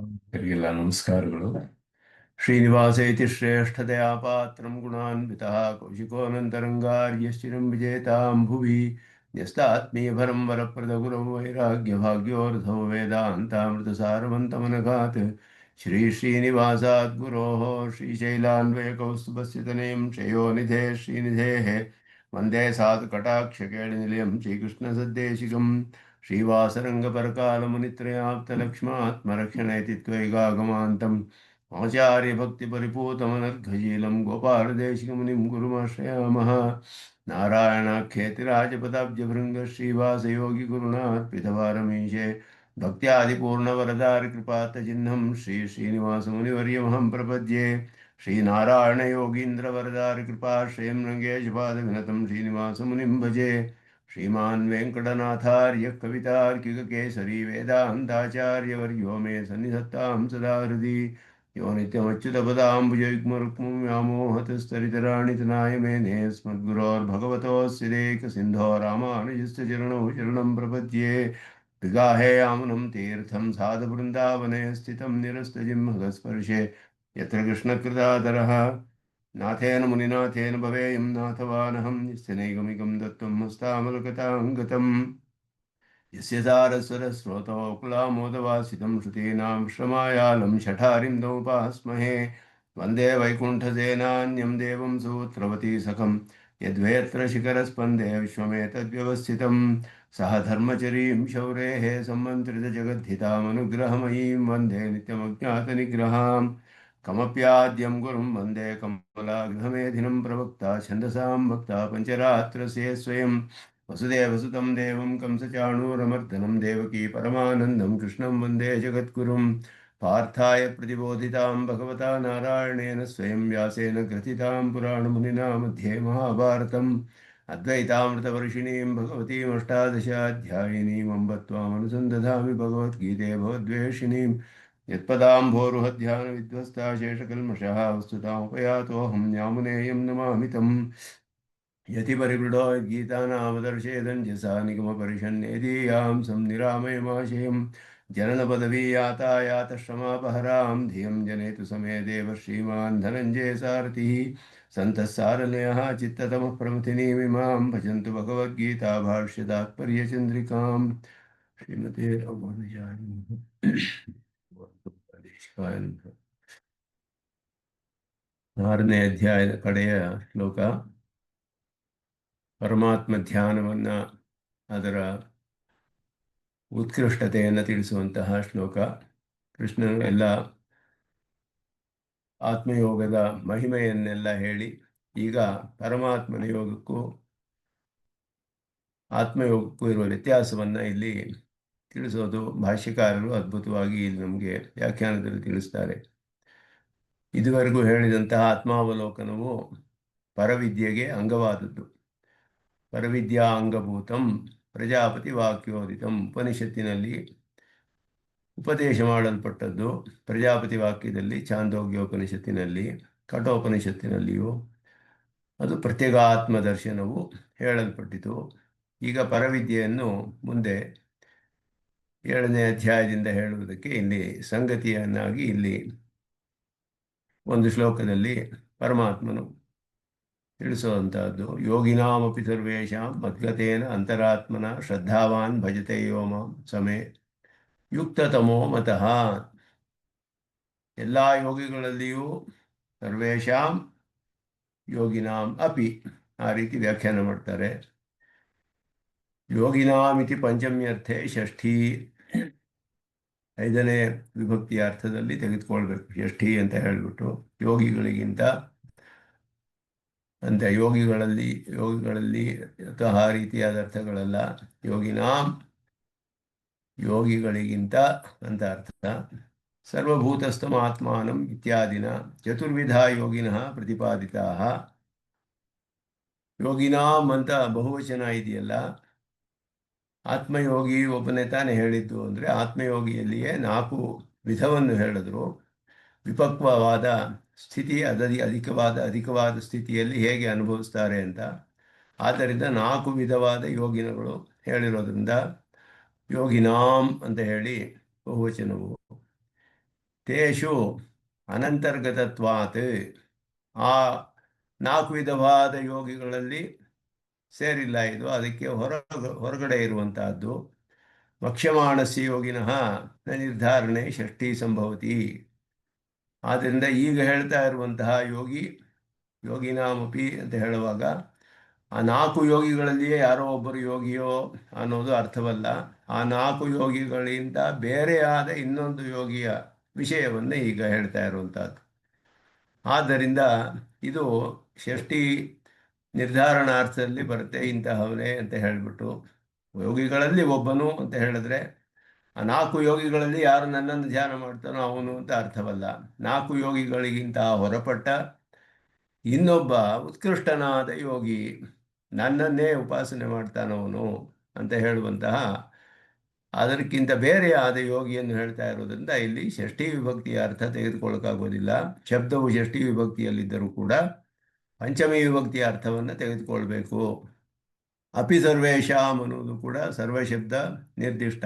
ಎಲ್ಲರಿಗೆಲ್ಲ ನಮಸ್ಕಾರಗಳು. ಶ್ರೀನಿವಾಸ ಇತಿ ಶ್ರೇಷ್ಠತೆಯ ಪಾತ್ರಂ ಗುಣಾನ್ವಿತಃ ಕೌಶಿಕೋನಂತರಂಗಾರ್ಯಶ್ಚಿರಂ ವಿಜೇತಾಂ ಭುವಿ ನ್ಯಸ್ತಾತ್ಮೀಯಭರಂ ವರಪ್ರದ ಗುರಂ ವೈರಾಗ್ಯಭಾಗ್ಯೋರ್ಧೋ ವೇದಾಂತಾಮೃತಸಾರವಂತಮನಘಾತ್ ಶ್ರೀನಿವಾಸಾತ್ ಗುರೋಃ ಶ್ರೀಶೈಲಾನ್ವಯಕೌಸ್ತುಭस्य ತನಯಂ ಶ್ರೇಯೋನಿಧೇ ಶ್ರೀನಿಧೇಃ ವಂದೇ ಸಾಧುಕಟಾಕ್ಷಕೇಳಿನಿಲಯಂ ಶ್ರೀಕೃಷ್ಣಸದ್ದೇಶಿಕಂ श्रीवासरङ्गपरकालमुनित्रयाप्तलक्ष्मात्मरक्षणेति त्वैगागमान्तम् आचार्यभक्तिपरिपूतमनर्घशीलं गोपालदेशिकमुनिं गुरुमाश्रयामः। नारायणाख्येतिराजपदाब्जभृङ्ग श्रीवासयोगिगुरुणार्पितवारमीशे भक्त्यादिपूर्णवरदारिकृपातचिह्नं श्रीनिवासमुनिवर्यमहं प्रपद्ये। श्रीनारायणयोगीन्द्रवरदारिकृपाश्रयं रङ्गेशपादविनतं श्रीनिवासमुनिं भजे। श्रीमान् वेङ्कटनाथार्य कवितार्किककेसरी वेदान्ताचार्यवर्यो मे सन्निधत्तां सदा हृदि यो नित्यमच्युतपदाम्बुजयुग्मरुक्मं व्यामोहतस्तरितराणि तनाय मेने अस्मद्गुरोर्भगवतोऽस्य देकसिन्धो रामानुजस्य चरणौ शरणं प्रपद्ये। विगाहे आमुनं तीर्थं साधुवृन्दावने स्थितं निरस्तजिह्मगस्पर्शे यत्र कृष्णकृतादरः नाथेन मुनिनाथेन भवेयं नाथवानहं निश्चनैकमिकं दत्तं हस्तामलकताङ्गतम् यस्य सारस्वरस्रोतोकुलामोदवासितं श्रुतीनां श्रमायालं शठारिं नोपास्महे वन्दे वैकुण्ठसेनान्यं देवं सूत्रवती सखं यद्वेत्र शिखरस्पन्दे विश्वमेतद्व्यवस्थितं सह धर्मचरीं शौरेः सम्मन्त्रितजगद्धितामनुग्रहमयीं वन्दे नित्यमज्ञातनिग्रहाम् कमप्याद्यं गुरुं वन्दे कमलागृहमेधिनं प्रवक्ता छन्दसां वक्ता पञ्चरात्रस्य स्वयं वसुदेवसुतं देवं कंसचाणूरमर्दनं देवकी परमानन्दं कृष्णं वन्दे जगद्गुरुं पार्थाय प्रतिबोधितां भगवता नारायणेन स्वयं व्यासेन ग्रथितां पुराणमुनिना मध्ये महाभारतम् अद्वैतामृतवर्षिणीं भगवतीमष्टादशाध्यायिनीम् अम्ब त्वामनुसन्दधामि भगवद्गीते भवद्वेषिणीं यत्पदाम्भोरुहध्यानविध्वस्ता शेषकल्मषः वस्तुतामुपयातोऽहं यामुनेयं नमामि तम् यतिपरिवृढो गीतानामदर्शेदञ्जसा निगमपरिषन्नेदीयां संनिरामयमाशयं जननपदवीयातायातश्रमापहरां धियं जनेतु समे देव श्रीमान् धनञ्जयसारथिः सन्तः सारलयः चित्ततमः प्रमथिनीमिमां भजन्तु भगवद्गीता भाष्यतात्पर्यचन्द्रिकां श्रीमते रामानुजाय नमः। 6ನೇ ಅಧ್ಯಾಯದ ಕಡೆಯ ಶ್ಲೋಕ. ಪರಮಾತ್ಮ ಧ್ಯಾನವನ್ನು ಅದರ ಉತ್ಕೃಷ್ಟತೆಯನ್ನು ತಿಳಿಸುವಂತಹ ಶ್ಲೋಕ. ಕೃಷ್ಣನು ಎಲ್ಲ ಆತ್ಮಯೋಗದ ಮಹಿಮೆಯನ್ನೆಲ್ಲ ಹೇಳಿ ಈಗ ಪರಮಾತ್ಮನ ಯೋಗಕ್ಕೂ ಆತ್ಮಯೋಗಕ್ಕೂ ಇರುವ ವ್ಯತ್ಯಾಸವನ್ನು ಇಲ್ಲಿ ತಿಳಿಸೋದು ಭಾಷ್ಯಕಾರರು ಅದ್ಭುತವಾಗಿ ಇಲ್ಲಿ ನಮಗೆ ವ್ಯಾಖ್ಯಾನದಲ್ಲಿ ತಿಳಿಸ್ತಾರೆ. ಇದುವರೆಗೂ ಹೇಳಿದಂತಹ ಆತ್ಮಾವಲೋಕನವು ಪರವಿದ್ಯೆಗೆ ಅಂಗವಾದದ್ದು. ಪರವಿದ್ಯಾ ಅಂಗಭೂತಂ ಪ್ರಜಾಪತಿ ವಾಕ್ಯೋದಿತಂ ಉಪನಿಷತ್ತಿನಲ್ಲಿ ಉಪದೇಶ ಮಾಡಲ್ಪಟ್ಟದ್ದು. ಪ್ರಜಾಪತಿ ವಾಕ್ಯದಲ್ಲಿ, ಛಾಂದೋಗ್ಯೋಪನಿಷತ್ತಿನಲ್ಲಿ, ಕಠೋಪನಿಷತ್ತಿನಲ್ಲಿಯೂ ಅದು ಪ್ರತ್ಯೇಗಾತ್ಮ ದರ್ಶನವು ಹೇಳಲ್ಪಟ್ಟಿತು. ಈಗ ಪರವಿದ್ಯೆಯನ್ನು ಮುಂದೆ 7ನೇ ಅಧ್ಯಾಯದಿಂದ ಹೇಳುವುದಕ್ಕೆ ಇಲ್ಲಿ ಸಂಗತಿಯನ್ನಾಗಿ ಇಲ್ಲಿ ಒಂದು ಶ್ಲೋಕದಲ್ಲಿ ಪರಮಾತ್ಮನು ತಿಳಿಸುವಂತಹದ್ದು. ಯೋಗಿನಾಮಪಿ ಸರ್ವೇಷಾಂ ಮದ್ಗತೇನ ಅಂತರಾತ್ಮನ ಶ್ರದ್ಧಾವಾನ್ ಭಜತೆ ಯೋ ಮಾಂ ಸಮೇ ಯುಕ್ತತಮೋ ಮತಃ. ಎಲ್ಲ ಯೋಗಿಗಳಲ್ಲಿಯೂ ಸರ್ವೇಷಾಂ ಯೋಗಿನಾಂ ಅಪಿ ಆ ರೀತಿ ವ್ಯಾಖ್ಯಾನ ಮಾಡ್ತಾರೆ. ಯೋಗಿನಾಮಿತಿ ಪಂಚಮ್ಯರ್ಥೆ ಷಷ್ಠಿ 5ನೇ ವಿಭಕ್ತಿಯ ಅರ್ಥದಲ್ಲಿ ತೆಗೆದುಕೊಳ್ಬೇಕು. ಷಷ್ಠಿ ಅಂತ ಹೇಳಿಬಿಟ್ಟು ಯೋಗಿಗಳಿಗಿಂತ ಅಂತ ಯೋಗಿಗಳಲ್ಲಿ ಅಥವಾ ಆ ರೀತಿಯಾದ ಅರ್ಥಗಳಲ್ಲ. ಯೋಗಿನಾಂ ಯೋಗಿಗಳಿಗಿಂತ ಅಂತ ಅರ್ಥ. ಸರ್ವಭೂತಸ್ಥಮಾತ್ಮಾನಂ ಇತ್ಯಾದಿನ ಚತುರ್ವಿಧ ಯೋಗಿನಃ ಪ್ರತಿಪಾದಿತಾಃ. ಯೋಗಿನಾಂ ಅಂತ ಬಹುವಚನ ಇದೆಯಲ್ಲ, ಆತ್ಮಯೋಗಿ ಒಬ್ಬನೇ ತಾನೇ ಹೇಳಿದ್ದು ಅಂದರೆ ಆತ್ಮಯೋಗಿಯಲ್ಲಿಯೇ 4 ವಿಧವನ್ನು ಹೇಳಿದ್ರು. ವಿಪಕ್ವವಾದ ಸ್ಥಿತಿ, ಅಧಿಕವಾದ ಸ್ಥಿತಿಯಲ್ಲಿ ಹೇಗೆ ಅನುಭವಿಸ್ತಾರೆ ಅಂತ. ಆದ್ದರಿಂದ 4 ವಿಧವಾದ ಯೋಗಿನಗಳು ಹೇಳಿರೋದ್ರಿಂದ ಯೋಗಿನಾಂ ಅಂತ ಹೇಳಿ ಬಹುವಚನವು. ತೇಷು ಅನಂತರ್ಗತತ್ವಾತ್, ಆ ನಾಲ್ಕು ವಿಧವಾದ ಯೋಗಿಗಳಲ್ಲಿ ಸೇರಿಲ್ಲ ಇದು, ಅದಕ್ಕೆ ಹೊರಗಡೆ ಇರುವಂತಹದ್ದು. ವಕ್ಷ್ಯಮಾಣಸ್ಯ ಯೋಗಿನಃ ನ ನಿರ್ಧಾರಣೆ ಷಷ್ಠಿ ಸಂಭವತಿ. ಆದ್ದರಿಂದ ಈಗ ಹೇಳ್ತಾ ಇರುವಂತಹ ಯೋಗಿನಾಮಪಿ ಅಂತ ಹೇಳುವಾಗ ಆ ನಾಲ್ಕು ಯೋಗಿಗಳಲ್ಲಿಯೇ ಯಾರೋ ಒಬ್ಬರು ಯೋಗಿಯೋ ಅನ್ನೋದು ಅರ್ಥವಲ್ಲ. ಆ ನಾಲ್ಕು ಯೋಗಿಗಳಿಂದ ಬೇರೆಯಾದ ಇನ್ನೊಂದು ಯೋಗಿಯ ವಿಷಯವನ್ನು ಈಗ ಹೇಳ್ತಾ ಇರುವಂತಹದ್ದು. ಆದ್ದರಿಂದ ಇದು ಷಷ್ಠಿ ನಿರ್ಧಾರಣಾರ್ಥದಲ್ಲಿ ಬರುತ್ತೆ, ಇಂತಹವನೇ ಅಂತ ಹೇಳಿಬಿಟ್ಟು. ಯೋಗಿಗಳಲ್ಲಿ ಒಬ್ಬನು ಅಂತ ಹೇಳಿದ್ರೆ ಆ ನಾಲ್ಕು ಯೋಗಿಗಳಲ್ಲಿ ಯಾರು ನನ್ನನ್ನು ಧ್ಯಾನ ಮಾಡ್ತಾನೋ ಅವನು ಅಂತ ಅರ್ಥವಲ್ಲ. ನಾಲ್ಕು ಯೋಗಿಗಳಿಗಿಂತ ಹೊರಪಟ್ಟ ಇನ್ನೊಬ್ಬ ಉತ್ಕೃಷ್ಟನಾದ ಯೋಗಿ, ನನ್ನನ್ನೇ ಉಪಾಸನೆ ಮಾಡ್ತಾನವನು ಅಂತ ಹೇಳುವಂತಹ ಅದಕ್ಕಿಂತ ಬೇರೆಯಾದ ಯೋಗಿಯನ್ನು ಹೇಳ್ತಾ ಇರೋದ್ರಿಂದ ಇಲ್ಲಿ ಷಷ್ಠಿ ವಿಭಕ್ತಿಯ ಅರ್ಥ ತೆಗೆದುಕೊಳ್ಳೋಕ್ಕಾಗೋದಿಲ್ಲ. ಶಬ್ದವು ಷಷ್ಠಿ ವಿಭಕ್ತಿಯಲ್ಲಿದ್ದರೂ ಕೂಡ ಪಂಚಮಿ ವಿಭಕ್ತಿಯ ಅರ್ಥವನ್ನು ತೆಗೆದುಕೊಳ್ಬೇಕು. ಅಪಿ ಸರ್ವೇಷಾಂ ಅನ್ನೋದು ಕೂಡ ಸರ್ವಶಬ್ದ ನಿರ್ದಿಷ್ಟ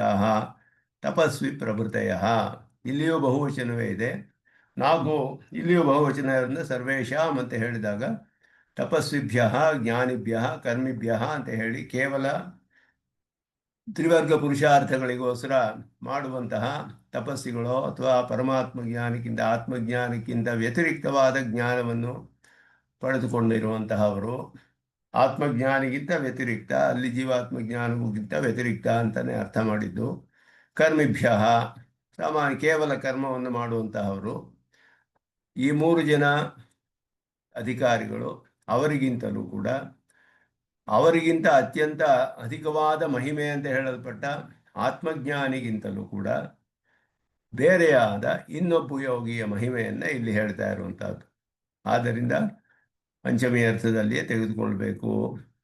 ತಪಸ್ವಿ ಪ್ರಭೃತಯ, ಇಲ್ಲಿಯೂ ಬಹುವಚನವೇ ಇದೆ. ಇಲ್ಲಿಯೂ ಬಹುವಚನ ಇರೋದ್ರಿಂದ ಸರ್ವೇಷಾಂ ಅಂತ ಹೇಳಿದಾಗ ತಪಸ್ವಿಭ್ಯ ಜ್ಞಾನಿಭ್ಯ ಕರ್ಮಿಭ್ಯ ಅಂತ ಹೇಳಿ ಕೇವಲ ತ್ರಿವರ್ಗ ಪುರುಷಾರ್ಥಗಳಿಗೋಸ್ಕರ ಮಾಡುವಂತಹ ತಪಸ್ಸಿಗಳೋ ಅಥವಾ ಪರಮಾತ್ಮ ಜ್ಞಾನಕ್ಕಿಂತ ಆತ್ಮಜ್ಞಾನಕ್ಕಿಂತ ವ್ಯತಿರಿಕ್ತವಾದ ಜ್ಞಾನವನ್ನು ಪಡೆದುಕೊಂಡಿರುವಂತಹವರು, ಆತ್ಮಜ್ಞಾನಿಗಿಂತ ವ್ಯತಿರಿಕ್ತ, ಅಲ್ಲಿ ಜೀವಾತ್ಮಜ್ಞಾನಕ್ಕಿಂತ ವ್ಯತಿರಿಕ್ತ ಅಂತಲೇ ಅರ್ಥ ಮಾಡಿದ್ದು. ಕರ್ಮಿಭ್ಯ ಸಾಮಾನ್ಯ ಕೇವಲ ಕರ್ಮವನ್ನು ಮಾಡುವಂತಹವರು. ಈ ಮೂರು ಜನ ಅಧಿಕಾರಿಗಳು ಅವರಿಗಿಂತಲೂ ಕೂಡ ಅವರಿಗಿಂತ ಅತ್ಯಂತ ಅಧಿಕವಾದ ಮಹಿಮೆ ಅಂತ ಹೇಳಲ್ಪಟ್ಟ ಆತ್ಮಜ್ಞಾನಿಗಿಂತಲೂ ಕೂಡ ಬೇರೆಯಾದ ಇನ್ನೊಬ್ಬ ಯೋಗಿಯ ಮಹಿಮೆಯನ್ನು ಇಲ್ಲಿ ಹೇಳ್ತಾ ಇರುವಂತಹದ್ದು. ಆದ್ದರಿಂದ ಪಂಚಮಿ ಅರ್ಥದಲ್ಲಿಯೇ ತೆಗೆದುಕೊಳ್ಬೇಕು.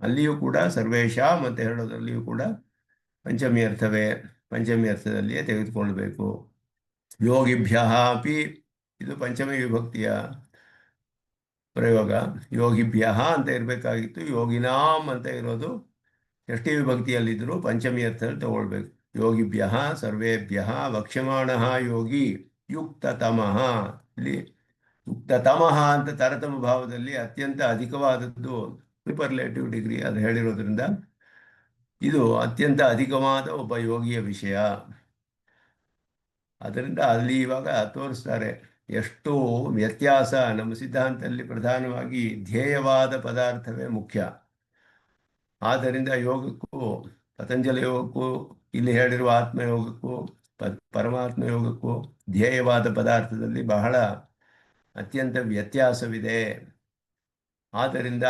ಅಲ್ಲಿಯೂ ಕೂಡ ಸರ್ವೇಷಾಂ ಅಂತ ಹೇಳೋದ್ರಲ್ಲಿಯೂ ಕೂಡ ಪಂಚಮಿ ಅರ್ಥದಲ್ಲಿಯೇ ತೆಗೆದುಕೊಳ್ಬೇಕು. ಯೋಗಿಭ್ಯ ಅಪಿ, ಇದು ಪಂಚಮಿ ವಿಭಕ್ತಿಯ ಪ್ರಯೋಗ. ಯೋಗಿಭ್ಯ ಅಂತ ಇರಬೇಕಾಗಿತ್ತು, ಯೋಗಿನಾಂ ಅಂತ ಇರೋದು ಷಷ್ಠಿ ವಿಭಕ್ತಿಯಲ್ಲಿದ್ದರೂ ಪಂಚಮಿ ಅರ್ಥದಲ್ಲಿ ತಗೊಳ್ಬೇಕು. ಯೋಗಿಭ್ಯ ಸರ್ವೇಭ್ಯ ವಕ್ಷ್ಯಮಾಣಃ ಯೋಗಿ ಯುಕ್ತತಮಃ, ಇಲ್ಲಿ ಯುಕ್ತತಮಃ ಅಂತ ತರತಮ ಭಾವದಲ್ಲಿ ಅತ್ಯಂತ ಅಧಿಕವಾದದ್ದು ಸೂಪರ್ಲೇಟಿವ್ ಡಿಗ್ರಿ ಅದು ಹೇಳಿರೋದ್ರಿಂದ ಇದು ಅತ್ಯಂತ ಅಧಿಕವಾದ ಒಬ್ಬ ಯೋಗಿಯ ವಿಷಯ. ಅದರಿಂದ ಅಲ್ಲಿ ಇವಾಗ ತೋರಿಸ್ತಾರೆ ಎಷ್ಟು ವ್ಯತ್ಯಾಸ. ನಮ್ಮ ಸಿದ್ಧಾಂತದಲ್ಲಿ ಪ್ರಧಾನವಾಗಿ ಧ್ಯೇಯವಾದ ಪದಾರ್ಥವೇ ಮುಖ್ಯ. ಆದ್ದರಿಂದ ಯೋಗಕ್ಕೂ ಪತಂಜಲಿ ಯೋಗಕ್ಕೂ ಇಲ್ಲಿ ಹೇಳಿರುವ ಆತ್ಮಯೋಗಕ್ಕೂ ಪರಮಾತ್ಮ ಯೋಗಕ್ಕೂ ಧ್ಯೇಯವಾದ ಪದಾರ್ಥದಲ್ಲಿ ಬಹಳ ಅತ್ಯಂತ ವ್ಯತ್ಯಾಸವಿದೆ. ಆದ್ದರಿಂದ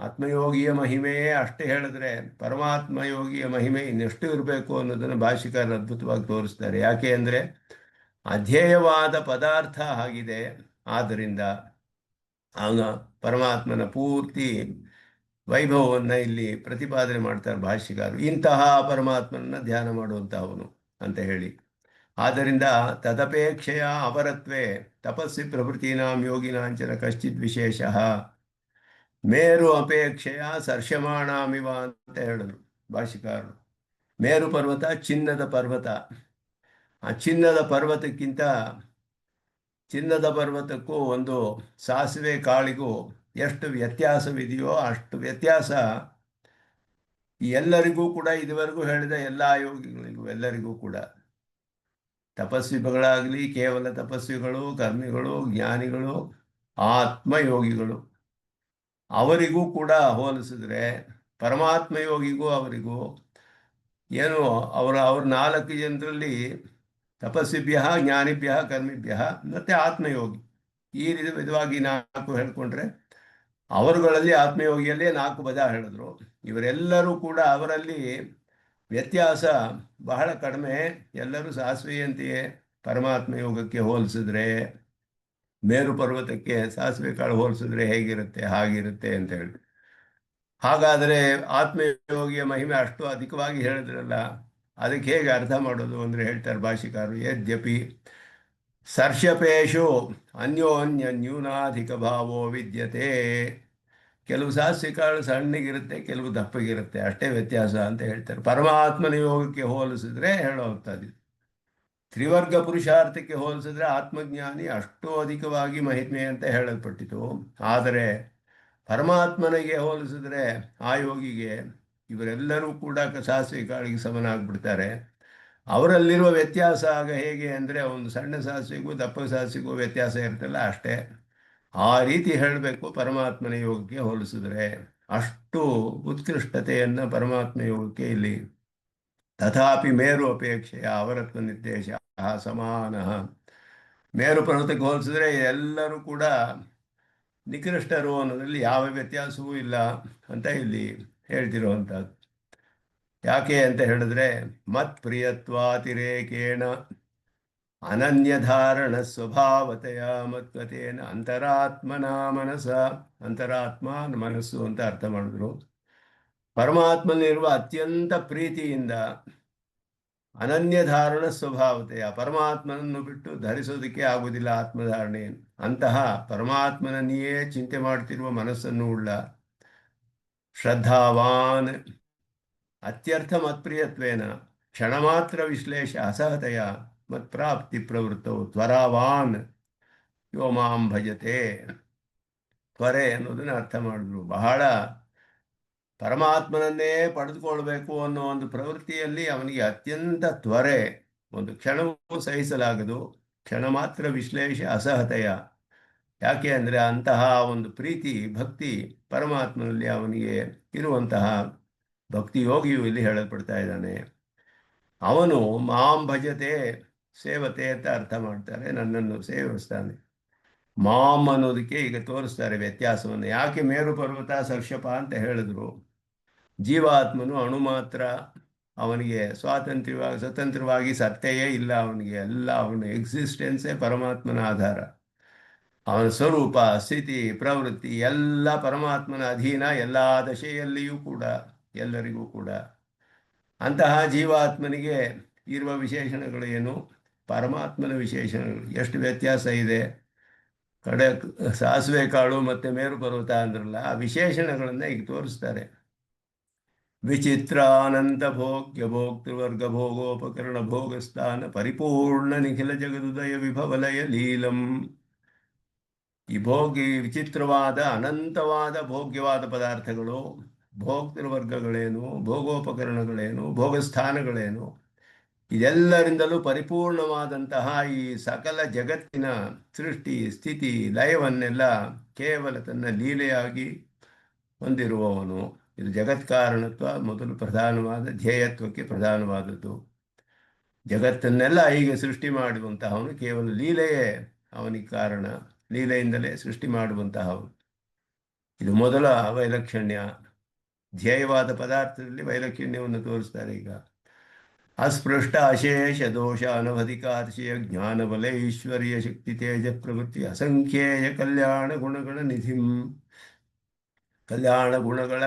ಆತ್ಮಯೋಗಿಯ ಮಹಿಮೆಯೇ ಅಷ್ಟೇ ಹೇಳಿದ್ರೆ ಪರಮಾತ್ಮ ಯೋಗಿಯ ಮಹಿಮೆ ಇನ್ನೆಷ್ಟು ಇರಬೇಕು ಅನ್ನೋದನ್ನು ಭಾಷ್ಯಕಾರರು ಅದ್ಭುತವಾಗಿ ತೋರಿಸ್ತಾರೆ. ಯಾಕೆ ಅಂದರೆ ಅಧ್ಯೇಯವಾದ ಪದಾರ್ಥ ಆಗಿದೆ. ಆದ್ದರಿಂದ ಆಗ ಪರಮಾತ್ಮನ ಪೂರ್ತಿ ವೈಭವವನ್ನು ಇಲ್ಲಿ ಪ್ರತಿಪಾದನೆ ಮಾಡ್ತಾರೆ ಭಾಷ್ಯಕಾರರು. ಇಂತಹ ಪರಮಾತ್ಮನನ್ನ ಧ್ಯಾನ ಮಾಡುವಂತಹವನು ಅಂತ ಹೇಳಿ. ಆದ್ದರಿಂದ ತದಪೇಕ್ಷೆಯ ಅಪರತ್ವೇ ತಪಸ್ಸಿ ಪ್ರಭೃತೀನಾಂ ಯೋಗಿನಾಂಚನ ಕಶ್ಚಿತ್ ವಿಶೇಷ ಮೇರು ಅಪೇಕ್ಷೆಯ ಸರ್ಷಮಾಣಾಮಿವ ಅಂತ ಹೇಳಿದ್ರು ಭಾಷ್ಯಕಾರರು. ಮೇರು ಪರ್ವತ ಚಿನ್ನದ ಪರ್ವತ. ಆ ಚಿನ್ನದ ಪರ್ವತಕ್ಕೂ ಒಂದು ಸಾಸಿವೆ ಕಾಳಿಗೂ ಎಷ್ಟು ವ್ಯತ್ಯಾಸವಿದೆಯೋ ಅಷ್ಟು ವ್ಯತ್ಯಾಸ ಎಲ್ಲರಿಗೂ ಕೂಡ, ಇದುವರೆಗೂ ಹೇಳಿದ ಎಲ್ಲ ಯೋಗಿಗಳಿಗೂ ಎಲ್ಲರಿಗೂ ಕೂಡ, ತಪಸ್ವಿಗಳಾಗಲಿ, ಕೇವಲ ತಪಸ್ವಿಗಳು, ಕರ್ಮಿಗಳು, ಜ್ಞಾನಿಗಳು, ಆತ್ಮಯೋಗಿಗಳು, ಅವರಿಗೂ ಕೂಡ ಹೋಲಿಸಿದ್ರೆ ಪರಮಾತ್ಮ ಯೋಗಿಗೂ ಅವರಿಗೂ ಏನು ಅವರ ನಾಲ್ಕು ಜನರಲ್ಲಿ ತಪಸ್ವಿಭ್ಯ ಜ್ಞಾನಿಭ್ಯ ಕರ್ಮಿಭ್ಯ ಮತ್ತು ಆತ್ಮಯೋಗಿ ಈ ವಿಧವಾಗಿ ನಾಲ್ಕು ಹೇಳ್ಕೊಂಡ್ರೆ ಅವರುಗಳಲ್ಲಿ ಆತ್ಮಯೋಗಿಯಲ್ಲೇ 4 ಪದ ಹೇಳಿದ್ರು. ಇವರೆಲ್ಲರೂ ಕೂಡ ಅವರಲ್ಲಿ ವ್ಯತ್ಯಾಸ ಬಹಳ ಕಡಿಮೆ. ಎಲ್ಲರೂ ಸಾಸಿವೆಯಂತೆಯೇ ಪರಮಾತ್ಮ ಯೋಗಕ್ಕೆ ಹೋಲಿಸಿದ್ರೆ, ಮೇರು ಪರ್ವತಕ್ಕೆ ಸಾಸಿವೆ ಕಾಳು ಹೋಲಿಸಿದ್ರೆ ಹೇಗಿರುತ್ತೆ ಹಾಗಿರುತ್ತೆ ಅಂತ ಹೇಳಿ. ಹಾಗಾದರೆ ಆತ್ಮಯೋಗಿಯ ಮಹಿಮೆ ಅಷ್ಟು ಅಧಿಕವಾಗಿ ಹೇಳಿದ್ರಲ್ಲ, ಅದಕ್ಕೆ ಹೇಗೆ ಅರ್ಥ ಮಾಡೋದು ಅಂದರೆ ಹೇಳ್ತಾರೆ ಭಾಷಿಕಾರರು. ಯದ್ಯಪಿ ಸರ್ಷಪೇಶು ಅನ್ಯೋನ್ಯ ನ್ಯೂನಾಧಿಕ ಭಾವೋ ವಿದ್ಯತೆ. ಕೆಲವು ಸಾಸಿವೆ ಕಾಳು ಸಣ್ಣಗಿರುತ್ತೆ, ಕೆಲವು ದಪ್ಪಗಿರುತ್ತೆ, ಅಷ್ಟೇ ವ್ಯತ್ಯಾಸ ಅಂತ ಹೇಳ್ತಾರೆ. ಪರಮಾತ್ಮನ ಯೋಗಕ್ಕೆ ಹೋಲಿಸಿದ್ರೆ ಹೇಳೋಗ್ತದೆ. ತ್ರಿವರ್ಗ ಪುರುಷಾರ್ಥಕ್ಕೆ ಹೋಲಿಸಿದ್ರೆ ಆತ್ಮಜ್ಞಾನಿ ಅಷ್ಟು ಅಧಿಕವಾಗಿ ಮಹಿಮೆ ಅಂತ ಹೇಳಲ್ಪಟ್ಟಿತು. ಆದರೆ ಪರಮಾತ್ಮನಿಗೆ ಹೋಲಿಸಿದ್ರೆ ಆ ಯೋಗಿಗೆ ಇವರೆಲ್ಲರೂ ಕೂಡ ಸಾಸಿವೆ ಕಾಳಿಗೆ ಸಮನಾಗ್ಬಿಡ್ತಾರೆ. ಅವರಲ್ಲಿರುವ ವ್ಯತ್ಯಾಸ ಆಗ ಹೇಗೆ ಅಂದರೆ ಒಂದು ಸಣ್ಣ ಸಾಸಿವೆಗೂ ದಪ್ಪ ಸಾಸಿವೆಗೂ ವ್ಯತ್ಯಾಸ ಇರ್ತಲ್ಲ, ಅಷ್ಟೇ. ಆ ರೀತಿ ಹೇಳಬೇಕು ಪರಮಾತ್ಮನ ಯೋಗಕ್ಕೆ ಹೋಲಿಸಿದ್ರೆ. ಅಷ್ಟು ಉತ್ಕೃಷ್ಟತೆಯನ್ನು ಪರಮಾತ್ಮ ಯೋಗಕ್ಕೆ ಇಲ್ಲಿ. ತಥಾಪಿ ಮೇರು ಅಪೇಕ್ಷೆಯ ಅವರತ್ವ ನಿರ್ದೇಶ ಸಮಾನ. ಮೇರು ಪರ್ವತಕ್ಕೆ ಹೋಲಿಸಿದ್ರೆ ಎಲ್ಲರೂ ಕೂಡ ನಿಕೃಷ್ಟರು ಅನ್ನೋದ್ರಲ್ಲಿ ಯಾವ ವ್ಯತ್ಯಾಸವೂ ಇಲ್ಲ ಅಂತ ಇಲ್ಲಿ ಹೇಳ್ತಿರುವಂಥದ್ದು. ಯಾಕೆ ಅಂತ ಹೇಳಿದ್ರೆ ಮತ್ ಪ್ರಿಯತ್ವಾತಿರೇಕೇಣ ಅನನ್ಯಧಾರಣ ಸ್ವಭಾವತೆಯ ಮತ್ಕತೇನ ಅಂತರಾತ್ಮನ ಮನಸ. ಅಂತರಾತ್ಮ ಮನಸ್ಸು ಅಂತ ಅರ್ಥ ಮಾಡಿದ್ರು. ಪರಮಾತ್ಮನಿರುವ ಅತ್ಯಂತ ಪ್ರೀತಿಯಿಂದ ಅನನ್ಯಧಾರಣ ಸ್ವಭಾವತೆಯ ಪರಮಾತ್ಮನನ್ನು ಬಿಟ್ಟು ಧರಿಸೋದಕ್ಕೆ ಆಗುವುದಿಲ್ಲ ಆತ್ಮಧಾರಣೆ. ಅಂತಹ ಪರಮಾತ್ಮನನ್ನೇ ಚಿಂತೆ ಮಾಡ್ತಿರುವ ಮನಸ್ಸನ್ನು ಉಳ್ಳ ಶ್ರದ್ಧಾವಾನ್ ಅತ್ಯರ್ಥ ಮತ್ಪ್ರಿಯತ್ವೇನ ಕ್ಷಣ ಮಾತ್ರ ವಿಶ್ಲೇಷ ಅಸಹತೆಯ ಮತ್ಪ್ರಾಪ್ತಿ ಪ್ರವೃತ್ತವು ತ್ವರಾವಾನ್ ಯೋ ಮಾಂ ಭಜತೆ. ತ್ವರೆ ಅನ್ನೋದನ್ನ ಅರ್ಥ ಮಾಡಿದ್ರು. ಬಹಳ ಪರಮಾತ್ಮನನ್ನೇ ಪಡೆದುಕೊಳ್ಬೇಕು ಅನ್ನೋ ಒಂದು ಪ್ರವೃತ್ತಿಯಲ್ಲಿ ಅವನಿಗೆ ಅತ್ಯಂತ ತ್ವರೆ, ಒಂದು ಕ್ಷಣವೂ ಸಹಿಸಲಾಗದು. ಕ್ಷಣ ಮಾತ್ರ ವಿಶ್ಲೇಷ ಅಸಹತೆಯ. ಯಾಕೆ ಅಂದರೆ ಅಂತಹ ಒಂದು ಪ್ರೀತಿ ಭಕ್ತಿ ಪರಮಾತ್ಮನಲ್ಲಿ ಅವನಿಗೆ ಇರುವಂತಹ ಭಕ್ತಿ ಯೋಗಿಯು ಇಲ್ಲಿ ಹೇಳಲ್ಪಡ್ತಾ ಇದ್ದಾನೆ. ಅವನು ಮಾಂ ಭಜತೆ ಸೇವತೆ ಅಂತ ಅರ್ಥ ಮಾಡ್ತಾರೆ, ನನ್ನನ್ನು ಸೇವಿಸ್ತಾನೆ. ಮಾಂ ಅನ್ನೋದಕ್ಕೆ ಈಗ ತೋರಿಸ್ತಾರೆ ವ್ಯತ್ಯಾಸವನ್ನು. ಯಾಕೆ ಮೇರು ಪರ್ವತ ಸರ್ಷಪ ಅಂತ ಹೇಳಿದ್ರು? ಜೀವಾತ್ಮನು ಅಣು ಮಾತ್ರ, ಅವನಿಗೆ ಸ್ವತಂತ್ರವಾಗಿ ಸತ್ತೆಯೇ ಇಲ್ಲ. ಅವನಿಗೆ ಎಲ್ಲ ಅವನ ಎಕ್ಸಿಸ್ಟೆನ್ಸೇ ಪರಮಾತ್ಮನ ಆಧಾರ. ಅವನ ಸ್ವರೂಪ ಸ್ಥಿತಿ ಪ್ರವೃತ್ತಿ ಎಲ್ಲ ಪರಮಾತ್ಮನ ಅಧೀನ, ಎಲ್ಲ ದಶೆಯಲ್ಲಿಯೂ ಕೂಡ, ಎಲ್ಲರಿಗೂ ಕೂಡ. ಅಂತಹ ಜೀವಾತ್ಮನಿಗೆ ಇರುವ ವಿಶೇಷಣಗಳು ಏನು? ಪರಮಾತ್ಮನ ವಿಶೇಷಣಗಳು ಎಷ್ಟು ವ್ಯತ್ಯಾಸ ಇದೆ. ಕಡೆ ಸಾಸಿವೆ ಕಾಳು ಮತ್ತು ಮೇರು ಪರ್ವತ ಅಂದ್ರಲ್ಲ, ಆ ವಿಶೇಷಣಗಳನ್ನು ಈಗ ತೋರಿಸ್ತಾರೆ. ವಿಚಿತ್ರಾನಂತ ಭೋಗ್ಯ ಭೋಕ್ತೃವರ್ಗ ಭೋಗೋಪಕರಣ ಭೋಗಸ್ಥಾನ ಪರಿಪೂರ್ಣ ನಿಖಿಲ ಜಗದುದಯ ವಿಭವಲಯ ಲೀಲಂ. ಈ ವಿಚಿತ್ರವಾದ ಅನಂತವಾದ ಭೋಗ್ಯವಾದ ಪದಾರ್ಥಗಳು, ಭೋಕ್ತೃವರ್ಗಗಳೇನು, ಭೋಗೋಪಕರಣಗಳೇನು, ಭೋಗಸ್ಥಾನಗಳೇನು, ಇದೆಲ್ಲರಿಂದಲೂ ಪರಿಪೂರ್ಣವಾದಂತಹ ಈ ಸಕಲ ಜಗತ್ತಿನ ಸೃಷ್ಟಿ ಸ್ಥಿತಿ ಲಯವನ್ನೆಲ್ಲ ಕೇವಲ ತನ್ನ ಲೀಲೆಯಾಗಿ ಹೊಂದಿರುವವನು. ಇದು ಜಗತ್ಕಾರಣತ್ವ ಮೊದಲು ಪ್ರಧಾನವಾದ ಧ್ಯೇಯತ್ವಕ್ಕೆ ಪ್ರಧಾನವಾದದ್ದು. ಜಗತ್ತನ್ನೆಲ್ಲ ಹೀಗೆ ಸೃಷ್ಟಿ ಮಾಡುವಂತಹವನು ಕೇವಲ ಲೀಲೆಯೇ ಅವನಿಗೆ ಕಾರಣ, ಲೀಲೆಯಿಂದಲೇ ಸೃಷ್ಟಿ ಮಾಡುವಂತಹವನು. ಇದು ಮೊದಲ ವೈಲಕ್ಷಣ್ಯ. ಧ್ಯೇಯವಾದ ಪದಾರ್ಥದಲ್ಲಿ ವೈಲಕ್ಷಣ್ಯವನ್ನು ತೋರಿಸ್ತಾರೆ. ಈಗ ಅಸ್ಪೃಷ್ಟ ಅಶೇಷ ದೋಷ ಅನವಧಿಕಾರ್ಷಯ ಜ್ಞಾನ ಬಲ ಐಶ್ವರ್ಯ ಶಕ್ತಿ ತೇಜ ಪ್ರವೃತ್ತಿ ಅಸಂಖ್ಯೇಯ ಕಲ್ಯಾಣ ಗುಣಗಳ ನಿಧಿಂ. ಕಲ್ಯಾಣ ಗುಣಗಳ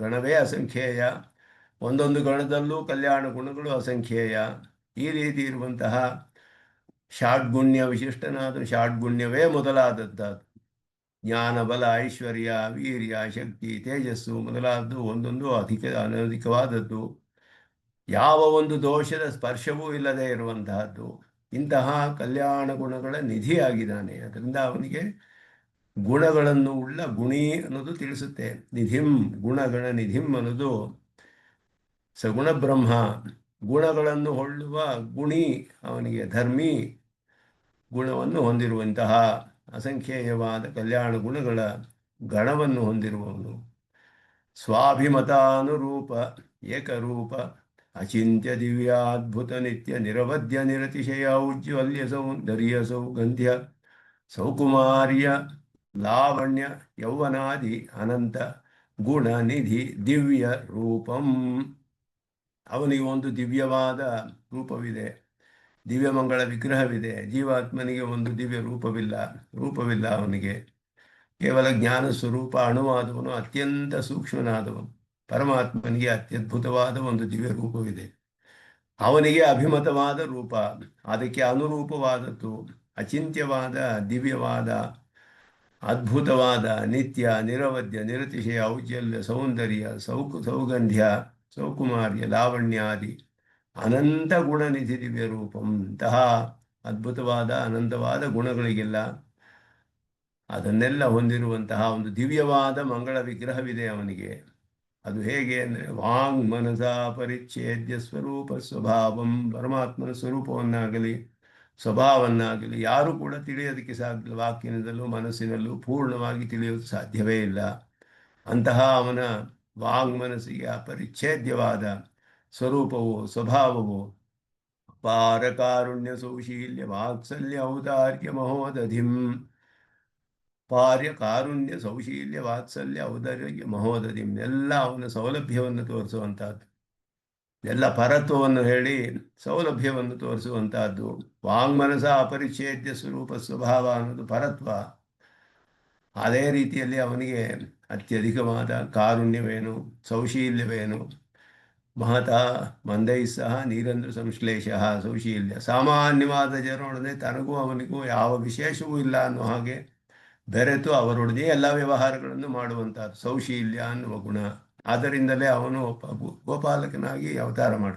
ಗಣವೇ ಅಸಂಖ್ಯೇಯ. ಒಂದೊಂದು ಗಣದಲ್ಲೂ ಕಲ್ಯಾಣ ಗುಣಗಳು ಅಸಂಖ್ಯೇಯ. ಈ ರೀತಿ ಇರುವಂತಹ ಷಾಡ್ಗುಣ್ಯ ವಿಶಿಷ್ಟನಾದ ಷಾಡ್ಗುಣ್ಯವೇ ಮೊದಲಾದದ್ದು. ಜ್ಞಾನ ಬಲ ಐಶ್ವರ್ಯ ವೀರ್ಯ ಶಕ್ತಿ ತೇಜಸ್ಸು ಮೊದಲಾದದ್ದು ಒಂದೊಂದು ಅನಧಿಕವಾದದ್ದು. ಯಾವ ಒಂದು ದೋಷದ ಸ್ಪರ್ಶವೂ ಇಲ್ಲದೆ ಇರುವಂತಹದ್ದು. ಇಂತಹ ಕಲ್ಯಾಣ ಗುಣಗಳ ನಿಧಿಯಾಗಿದ್ದಾನೆ. ಅದರಿಂದ ಅವನಿಗೆ ಗುಣಗಳನ್ನು ಉಳ್ಳ ಗುಣಿ ಅನ್ನೋದು ತಿಳಿಸುತ್ತೆ. ನಿಧಿಂ ಗುಣಗಣ ನಿಧಿಂ ಅನ್ನೋದು ಸಗುಣ ಬ್ರಹ್ಮ, ಗುಣಗಳನ್ನು ಹೊಳ್ಳುವ ಗುಣಿ ಅವನಿಗೆ. ಧರ್ಮಿ ಗುಣವನ್ನು ಹೊಂದಿರುವಂತಹ ಅಸಂಖ್ಯೇಯವಾದ ಕಲ್ಯಾಣ ಗುಣಗಳ ಗಣವನ್ನು ಹೊಂದಿರುವವನು. ಸ್ವಾಭಿಮತಾನುರೂಪ ಏಕರೂಪ ಅಚಿಂತ್ಯ ದಿವ್ಯಾದ್ಭುತ ನಿತ್ಯ ನಿರವಧ್ಯ ನಿರತಿಶಯ ಉಜ್ವಲ್ಯ ಸೌಂದರ್ಯ ಸೌಗಂಧ್ಯ ಸೌಕುಮಾರ್ಯ ಲಾವಣ್ಯ ಯೌವನಾದಿ ಅನಂತ ಗುಣ ನಿಧಿ ದಿವ್ಯ ರೂಪಂ. ಅವನಿಗೆ ಒಂದು ದಿವ್ಯವಾದ ರೂಪವಿದೆ, ದಿವ್ಯಮಂಗಳ ವಿಗ್ರಹವಿದೆ. ಜೀವಾತ್ಮನಿಗೆ ಒಂದು ದಿವ್ಯ ರೂಪವಿಲ್ಲ ಅವನಿಗೆ. ಕೇವಲ ಜ್ಞಾನ ಸ್ವರೂಪ ಅಣುವಾದವನು, ಅತ್ಯಂತ ಸೂಕ್ಷ್ಮನಾದವನು. ಪರಮಾತ್ಮನಿಗೆ ಅತ್ಯದ್ಭುತವಾದ ಒಂದು ದಿವ್ಯ ರೂಪವಿದೆ. ಅವನಿಗೆ ಅಭಿಮತವಾದ ರೂಪ, ಅದಕ್ಕೆ ಅನುರೂಪವಾದದ್ದು ಅಚಿಂತ್ಯವಾದ ದಿವ್ಯವಾದ ಅದ್ಭುತವಾದ ನಿತ್ಯ ನಿರವಧ್ಯ ನಿರತಿಶಯ ಔಜ್ವಲ್ಯ ಸೌಂದರ್ಯ ಸೌಗಂಧ್ಯ ಸೌಕುಮಾರ್ಯ ಲಾವಣ್ಯಾದಿ ಅನಂತ ಗುಣನಿಧಿ ದಿವ್ಯ ರೂಪಂ. ಇಂತಹ ಅದ್ಭುತವಾದ ಅನಂತವಾದ ಗುಣಗಳಿಗೆಲ್ಲ ಅದನ್ನೆಲ್ಲ ಹೊಂದಿರುವಂತಹ ಒಂದು ದಿವ್ಯವಾದ ಮಂಗಳ ವಿಗ್ರಹವಿದೆ ಅವನಿಗೆ. ಅದು ಹೇಗೆ ಅಂದರೆ ವಾಂಗ್ ಮನಸ ಪರಿಚ್ಛೇದ್ಯ ಸ್ವರೂಪ ಸ್ವಭಾವಂ. ಪರಮಾತ್ಮನ ಸ್ವರೂಪವನ್ನಾಗಲಿ ಸ್ವಭಾವವನ್ನಾಗಲಿ ಯಾರೂ ಕೂಡ ತಿಳಿಯೋದಕ್ಕೆ ಸಾಧ್ಯ. ವಾಕ್ಯದಿಂದಲೂ ಮನಸ್ಸಿನಲ್ಲೂ ಪೂರ್ಣವಾಗಿ ತಿಳಿಯೋದು ಸಾಧ್ಯವೇ ಇಲ್ಲ. ಅಂತಹ ಅವನ ವಾಂಗ್ ಮನಸ್ಸಿಗೆ ಅಪರಿಚ್ಛೇದ್ಯವಾದ ಸ್ವರೂಪವು ಸ್ವಭಾವವು ಅಪಾರ ಕಾರುಣ್ಯ ಸೌಶೀಲ್ಯ ವಾತ್ಸಲ್ಯ ಔದಾರ್ಯ ಮಹೋದಧಿಂ. ಪಾರ್ಯ ಕಾರುಣ್ಯ ಸೌಶೀಲ್ಯ ವಾತ್ಸಲ್ಯ ಔದಾರ್ಯ ಮಹೋದಧಿಂ ಎಲ್ಲ ಅವನ ಸೌಲಭ್ಯವನ್ನು ತೋರಿಸುವಂತಹದ್ದು, ಎಲ್ಲ ಪರತ್ವವನ್ನು ಹೇಳಿ ಸೌಲಭ್ಯವನ್ನು ತೋರಿಸುವಂತಹದ್ದು. ವಾಂಗ್ಮನಸ ಅಪರಿಚ್ಛೇದ್ಯ ಸ್ವರೂಪ ಸ್ವಭಾವ ಅನ್ನೋದು ಪರತ್ವ. ಅದೇ ರೀತಿಯಲ್ಲಿ ಅವನಿಗೆ ಅತ್ಯಧಿಕವಾದ ಕಾರುಣ್ಯವೇನು, ಸೌಶೀಲ್ಯವೇನು. ಮಹತಾ ಮಂದೈ ಸಹ ನೀರಂದ್ರ ಸಂಶ್ಲೇಷ. ಸೌಶೀಲ್ಯ ಸಾಮಾನ್ಯವಾದ ಜನರೊಡನೆ ತನಗೂ ಅವನಿಗೂ ಯಾವ ವಿಶೇಷವೂ ಇಲ್ಲ ಅನ್ನೋ ಹಾಗೆ ಬೆರೆತು ಅವರೊಡನೆ ಎಲ್ಲ ವ್ಯವಹಾರಗಳನ್ನು ಮಾಡುವಂಥದ್ದು ಸೌಶೀಲ್ಯ ಅನ್ನುವ ಗುಣ. ಆದ್ದರಿಂದಲೇ ಅವನು ಗೋಪಾಲಕನಾಗಿ ಅವತಾರ ಮಾಡ,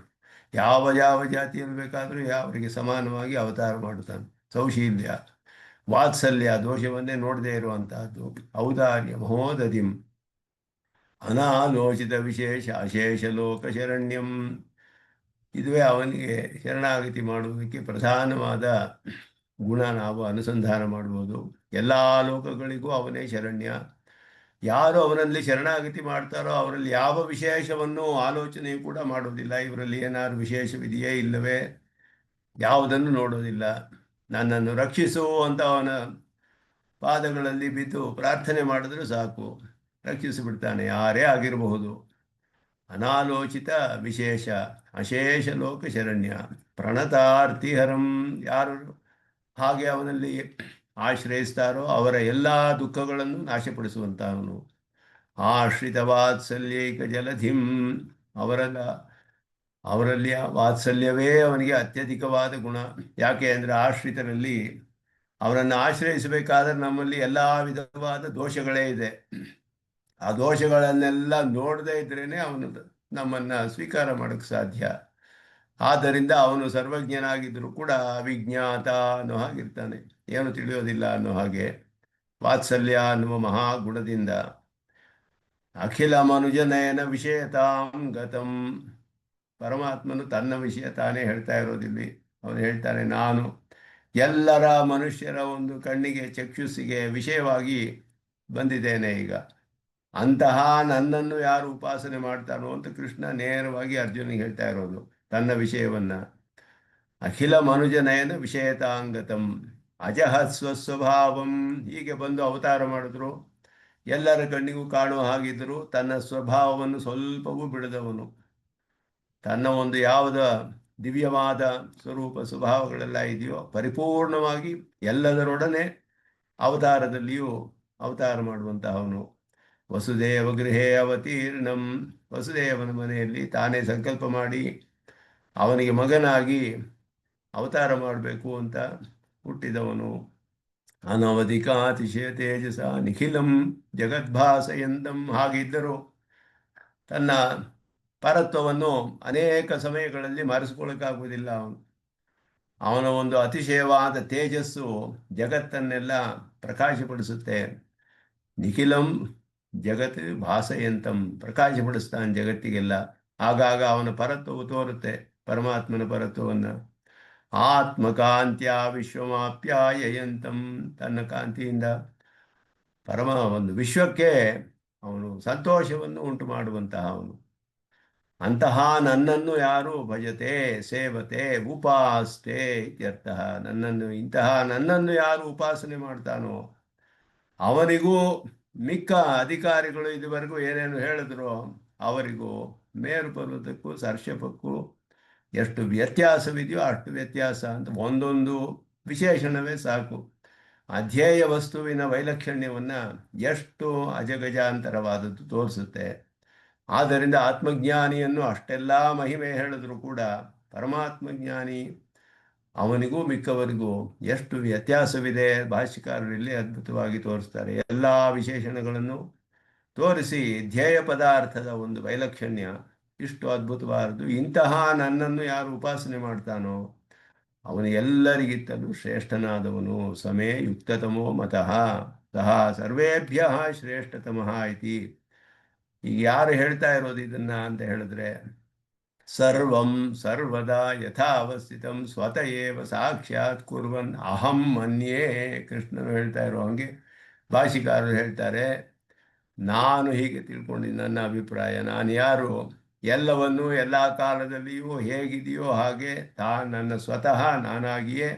ಯಾವ ಯಾವ ಜಾತಿಯಲ್ಲಿ ಬೇಕಾದರೂ ಅವರಿಗೆ ಸಮಾನವಾಗಿ ಅವತಾರ ಮಾಡುತ್ತಾನೆ. ಸೌಶೀಲ್ಯ ವಾತ್ಸಲ್ಯ ದೋಷವನ್ನೇ ನೋಡದೇ ಇರುವಂತಹದ್ದು. ಔದಾರ್ಯ ಮಹೋದಧಿಂ ಅನಾಲೋಚಿತ ವಿಶೇಷ ಅಶೇಷ ಲೋಕ ಶರಣ್ಯಂ. ಇದುವೇ ಅವನಿಗೆ ಶರಣಾಗತಿ ಮಾಡುವುದಕ್ಕೆ ಪ್ರಧಾನವಾದ ಗುಣ. ನಾವು ಅನುಸಂಧಾನ ಮಾಡುವುದು ಎಲ್ಲ ಲೋಕಗಳಿಗೂ ಅವನೇ ಶರಣ್ಯ. ಯಾರು ಅವನಲ್ಲಿ ಶರಣಾಗತಿ ಮಾಡ್ತಾರೋ ಅವರಲ್ಲಿ ಯಾವ ವಿಶೇಷವನ್ನು ಆಲೋಚನೆಯೂ ಕೂಡ ಮಾಡೋದಿಲ್ಲ. ಇವರಲ್ಲಿ ಏನಾದ್ರು ವಿಶೇಷವಿದೆಯೇ ಇಲ್ಲವೇ ಯಾವುದನ್ನು ನೋಡೋದಿಲ್ಲ. ನನ್ನನ್ನು ರಕ್ಷಿಸು ಅಂತ ಅವನ ಪಾದಗಳಲ್ಲಿ ಬಿದ್ದು ಪ್ರಾರ್ಥನೆ ಮಾಡಿದ್ರೆ ಸಾಕು, ರಕ್ಷಿಸಿಬಿಡ್ತಾನೆ, ಯಾರೇ ಆಗಿರಬಹುದು. ಅನಾಲೋಚಿತ ವಿಶೇಷ ಅಶೇಷ ಲೋಕ ಶರಣ್ಯ ಪ್ರಣತಾರ್ತಿಹರಂ. ಯಾರು ಹಾಗೆ ಅವನಲ್ಲಿ ಆಶ್ರಯಿಸ್ತಾರೋ ಅವರ ಎಲ್ಲ ದುಃಖಗಳನ್ನು ನಾಶಪಡಿಸುವಂತಹವನು. ಆಶ್ರಿತ ವಾತ್ಸಲ್ಯೈಕ ಜಲಧಿಂ. ಅವರಲ್ಲಿ ವಾತ್ಸಲ್ಯವೇ ಅವನಿಗೆ ಅತ್ಯಧಿಕವಾದ ಗುಣ. ಯಾಕೆ ಅಂದರೆ ಆಶ್ರಿತರಲ್ಲಿ ಅವರನ್ನು ಆಶ್ರಯಿಸಬೇಕಾದ್ರೆ ನಮ್ಮಲ್ಲಿ ಎಲ್ಲ ವಿಧವಾದ ದೋಷಗಳೇ ಇದೆ. ಆ ದೋಷಗಳನ್ನೆಲ್ಲ ನೋಡದೇ ಇದ್ರೇನೆ ಅವನು ನಮ್ಮನ್ನು ಸ್ವೀಕಾರ ಮಾಡೋಕ್ಕೆ ಸಾಧ್ಯ. ಆದ್ದರಿಂದ ಅವನು ಸರ್ವಜ್ಞನಾಗಿದ್ದರೂ ಕೂಡ ಅವಿಜ್ಞಾತ ಅನ್ನೋ ಹಾಗಿರ್ತಾನೆ, ಏನು ತಿಳಿಯೋದಿಲ್ಲ ಅನ್ನೋ ಹಾಗೆ. ವಾತ್ಸಲ್ಯ ಅನ್ನುವ ಮಹಾಗುಣದಿಂದ ಅಖಿಲ ಮನುಜನಯನ ವಿಷಯತಾಂ ಗತಂ. ಪರಮಾತ್ಮನು ತನ್ನ ವಿಷಯ ತಾನೇ ಹೇಳ್ತಾ ಇರೋದಿಲ್ಲಿ. ಅವನು ಹೇಳ್ತಾನೆ, ನಾನು ಎಲ್ಲರ ಮನುಷ್ಯರ ಒಂದು ಕಣ್ಣಿಗೆ ಚಕ್ಷುಸ್ಸಿಗೆ ವಿಷಯವಾಗಿ ಬಂದಿದ್ದೇನೆ ಈಗ. ಅಂತಹ ನನ್ನನ್ನು ಯಾರು ಉಪಾಸನೆ ಮಾಡ್ತಾನೋ ಅಂತ ಕೃಷ್ಣ ನೇರವಾಗಿ ಅರ್ಜುನಿಗೆ ಹೇಳ್ತಾ ಇರೋದು ತನ್ನ ವಿಷಯವನ್ನ. ಅಖಿಲ ಮನುಜನಯನ ವಿಷಯತಾಂಗತಂ ಅಜಹತ್ ಸ್ವಸ್ವಭಾವಂ. ಹೀಗೆ ಬಂದು ಅವತಾರ ಮಾಡಿದ್ರು, ಎಲ್ಲರ ಕಣ್ಣಿಗೂ ಕಾಣುವ ಹಾಗಿದ್ದರು. ತನ್ನ ಸ್ವಭಾವವನ್ನು ಸ್ವಲ್ಪವೂ ಬಿಡದವನು. ತನ್ನ ಒಂದು ಯಾವುದ ದಿವ್ಯವಾದ ಸ್ವರೂಪ ಸ್ವಭಾವಗಳೆಲ್ಲ ಇದೆಯೋ ಪರಿಪೂರ್ಣವಾಗಿ ಎಲ್ಲದರೊಡನೆ ಅವತಾರದಲ್ಲಿಯೂ ಅವತಾರ ಮಾಡುವಂತಹವನು. ವಸುದೇವ ಗೃಹೇ ಅವತೀರ್ಣಂ. ವಸುದೇವನ ಮನೆಯಲ್ಲಿ ತಾನೇ ಸಂಕಲ್ಪ ಮಾಡಿ ಅವನಿಗೆ ಮಗನಾಗಿ ಅವತಾರ ಮಾಡಬೇಕು ಅಂತ ಹುಟ್ಟಿದವನು. ಅನವಧಿಕಾತಿಶಯ ತೇಜಸ ನಿಖಿಲಂ ಜಗದ್ಭಾಸಯಂತಂ. ಹಾಗಿದ್ದರೂ ತನ್ನ ಪರತ್ವವನ್ನು ಅನೇಕ ಸಮಯಗಳಲ್ಲಿ ಮರೆಸ್ಕೊಳ್ಳೋಕ್ಕಾಗುವುದಿಲ್ಲ. ಅವನ ಒಂದು ಅತಿಶಯವಾದ ತೇಜಸ್ಸು ಜಗತ್ತನ್ನೆಲ್ಲ ಪ್ರಕಾಶಪಡಿಸುತ್ತೆ. ನಿಖಿಲಂ ಜಗತ್ ಭಾಸಯಂತಂ. ಪ್ರಕಾಶಪಡಿಸ್ತಾನೆ ಜಗತ್ತಿಗೆಲ್ಲ. ಆಗಾಗ ಅವನ ಪರತ್ವವು ತೋರುತ್ತೆ, ಪರಮಾತ್ಮನ ಪರತ್ವವನ್ನು. ಆತ್ಮಕಾಂತ್ಯ ವಿಶ್ವಮಾಪ್ಯಾಯಂತಂ. ತನ್ನ ಕಾಂತಿಯಿಂದ ಒಂದು ವಿಶ್ವಕ್ಕೆ ಅವನು ಸಂತೋಷವನ್ನು ಉಂಟು ಮಾಡುವಂತಹ ಅವನು. ಅಂತಹ ನನ್ನನ್ನು ಯಾರು ಭಜತೆ ಸೇವತೆ ಉಪಾಸ್ತೆ ಇತ್ಯರ್ಥ. ನನ್ನನ್ನು ಯಾರು ಉಪಾಸನೆ ಮಾಡ್ತಾನೋ ಅವನಿಗೂ ಮಿಕ್ಕ ಅಧಿಕಾರಿಗಳು ಇದುವರೆಗೂ ಏನೇನು ಹೇಳಿದ್ರು ಅವರಿಗೂ ಮೇರು ಪರ್ವತಕ್ಕೂ ಸರ್ಷಪಕ್ಕೂ ಎಷ್ಟು ವ್ಯತ್ಯಾಸವಿದೆಯೋ ಅಷ್ಟು ವ್ಯತ್ಯಾಸ ಅಂತ ಒಂದೊಂದು ವಿಶೇಷಣವೇ ಸಾಕು ಅಧ್ಯೇಯ ವಸ್ತುವಿನ ವೈಲಕ್ಷಣ್ಯವನ್ನು ಎಷ್ಟು ಅಜಗಜಾಂತರವಾದದ್ದು ತೋರಿಸುತ್ತೆ. ಆದ್ದರಿಂದ ಆತ್ಮಜ್ಞಾನಿಯನ್ನು ಅಷ್ಟೆಲ್ಲ ಮಹಿಮೆ ಹೇಳಿದ್ರು ಕೂಡ ಪರಮಾತ್ಮಜ್ಞಾನಿ ಅವನಿಗೂ ಮಿಕ್ಕವರಿಗೂ ಎಷ್ಟು ವ್ಯತ್ಯಾಸವಿದೆ ಭಾಷ್ಯಕಾರರಲ್ಲಿ ಅದ್ಭುತವಾಗಿ ತೋರಿಸ್ತಾರೆ. ಎಲ್ಲ ವಿಶೇಷಣಗಳನ್ನು ತೋರಿಸಿ ಧ್ಯೇಯ ಪದಾರ್ಥದ ಒಂದು ವೈಲಕ್ಷಣ್ಯ ಇಷ್ಟು ಅದ್ಭುತವಾದದ್ದು. ಇಂತಹ ನನ್ನನ್ನು ಯಾರು ಉಪಾಸನೆ ಮಾಡ್ತಾನೋ ಅವನು ಎಲ್ಲರಿಗಿಂತಲೂ ಶ್ರೇಷ್ಠನಾದವನು. ಸಮೇ ಯುಕ್ತತಮೋ ಮತಃ ಸಹ ಸರ್ವೇಭ್ಯ ಶ್ರೇಷ್ಠತಮಃ ಇತಿ. ಈಗ ಯಾರು ಹೇಳ್ತಾ ಇರೋದು ಇದನ್ನ ಅಂತ ಹೇಳಿದ್ರೆ, ಸರ್ವಂ ಸರ್ವದಾ ಯಥಾ ಅವಸ್ಥಿತಂ ಸ್ವತಃ ಏವ ಸಾಕ್ಷಾತ್ ಕುರ್ವನ್ ಅಹಂ ಮನ್ಯೇ. ಕೃಷ್ಣನು ಹೇಳ್ತಾ ಇರೋ ಹಂಗೆ ಭಾಷಿಕಾರರು ಹೇಳ್ತಾರೆ, ನಾನು ಹೀಗೆ ತಿಳ್ಕೊಂಡಿದ್ದು ನನ್ನ ಅಭಿಪ್ರಾಯ. ನಾನು ಯಾರು? ಎಲ್ಲವನ್ನು ಎಲ್ಲ ಕಾಲದಲ್ಲಿಯೂ ಹೇಗಿದೆಯೋ ಹಾಗೆ ನನ್ನ ಸ್ವತಃ ನಾನಾಗಿಯೇ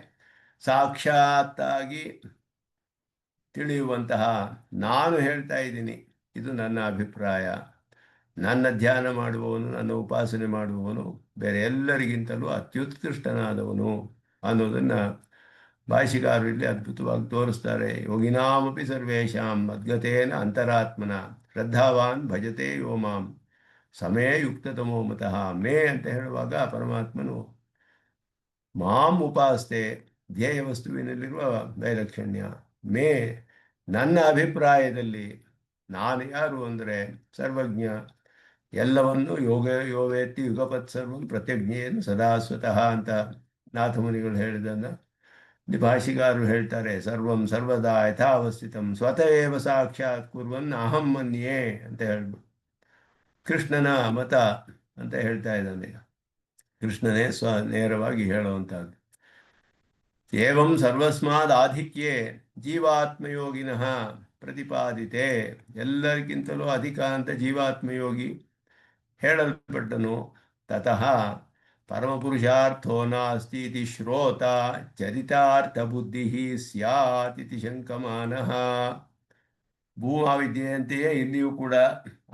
ಸಾಕ್ಷಾತ್ತಾಗಿ ತಿಳಿಯುವಂತಹ ನಾನು ಹೇಳ್ತಾ ಇದ್ದೀನಿ. ಇದು ನನ್ನ ಅಭಿಪ್ರಾಯ. ನನ್ನ ಧ್ಯಾನ ಮಾಡುವವನು, ನನ್ನ ಉಪಾಸನೆ ಮಾಡುವವನು ಬೇರೆ ಎಲ್ಲರಿಗಿಂತಲೂ ಅತ್ಯುತ್ಕೃಷ್ಟನಾದವನು ಅನ್ನೋದನ್ನು ಭಾಷಿಕಾರರು ಇಲ್ಲಿ ಅದ್ಭುತವಾಗಿ ತೋರಿಸ್ತಾರೆ. ಯೋಗಿನಾಮಪಿ ಸರ್ವೇಷಾಂ ಮದ್ಗತೇನ ಅಂತರಾತ್ಮನ ಶ್ರದ್ಧಾವಾನ್ ಭಜತೆ ಯೋ ಮಾಂ ಸಮೇ ಯುಕ್ತತಮೋ ಮತಃ. ಮೇ ಅಂತ ಹೇಳುವಾಗ ಪರಮಾತ್ಮನು ಮಾಂ ಉಪಾಸ್ತೆ ಧ್ಯೇಯ ವಸ್ತುವಿನಲ್ಲಿರುವ ವೈಲಕ್ಷಣ್ಯ. ಮೇ ನನ್ನ ಅಭಿಪ್ರಾಯದಲ್ಲಿ ನಾನು ಯಾರು ಅಂದರೆ ಸರ್ವಜ್ಞ, ಎಲ್ಲವನ್ನು ಯೋವೇತ್ತಿ ಯುಗಪತ್ ಸರ್ವಂ ಪ್ರತ್ಯಜ್ಞೆಯನ್ನು ಸದಾ ಸ್ವತಃ ಅಂತ ನಾಥಮುನಿಗಳು ಹೇಳಿದ್ದನ್ನು ಭಾಷಿಗಾರರು ಹೇಳ್ತಾರೆ. ಸರ್ವಂ ಸರ್ವದಾ ಯಥಾವಸ್ಥಿತಂ ಸ್ವತಃ ಏವ ಸಾಕ್ಷಾತ್ ಕುರ್ವನ್ ಅಹಂ ಮನ್ಯೇ ಅಂತ ಹೇಳ್ಬಿಟ್ಟು ಕೃಷ್ಣನ ಮತ ಅಂತ ಹೇಳ್ತಾ ಇದ್ದಾನೆ. ಕೃಷ್ಣನೇ ನೇರವಾಗಿ ಹೇಳುವಂಥದ್ದು. ಏವಂ ಸರ್ವಸ್ಮಾದ್ ಆಧಿಕ್ಯೆ ಜೀವಾತ್ಮಯೋಗಿನಃ ಪ್ರತಿಪಾದಿತೆ. ಎಲ್ಲರಿಗಿಂತಲೂ ಅಧಿಕ ಅಂತ ಜೀವಾತ್ಮಯೋಗಿ ಹೇಳಲ್ಪಟ್ಟನು. ತತಃ ಪರಮಪುರುಷಾರ್ಥೋ ನಾಸ್ತಿ ಇತಿ ಶ್ರೋತ ಚರಿತಾರ್ಥ ಬುದ್ಧಿ ಸ್ಯಾತ್ ಇತಿ ಶಂಕಮಾನಃ. ಭೂಮಾವಿದ್ಯೆಯಂತೆಯೇ ಇಲ್ಲಿಯೂ ಕೂಡ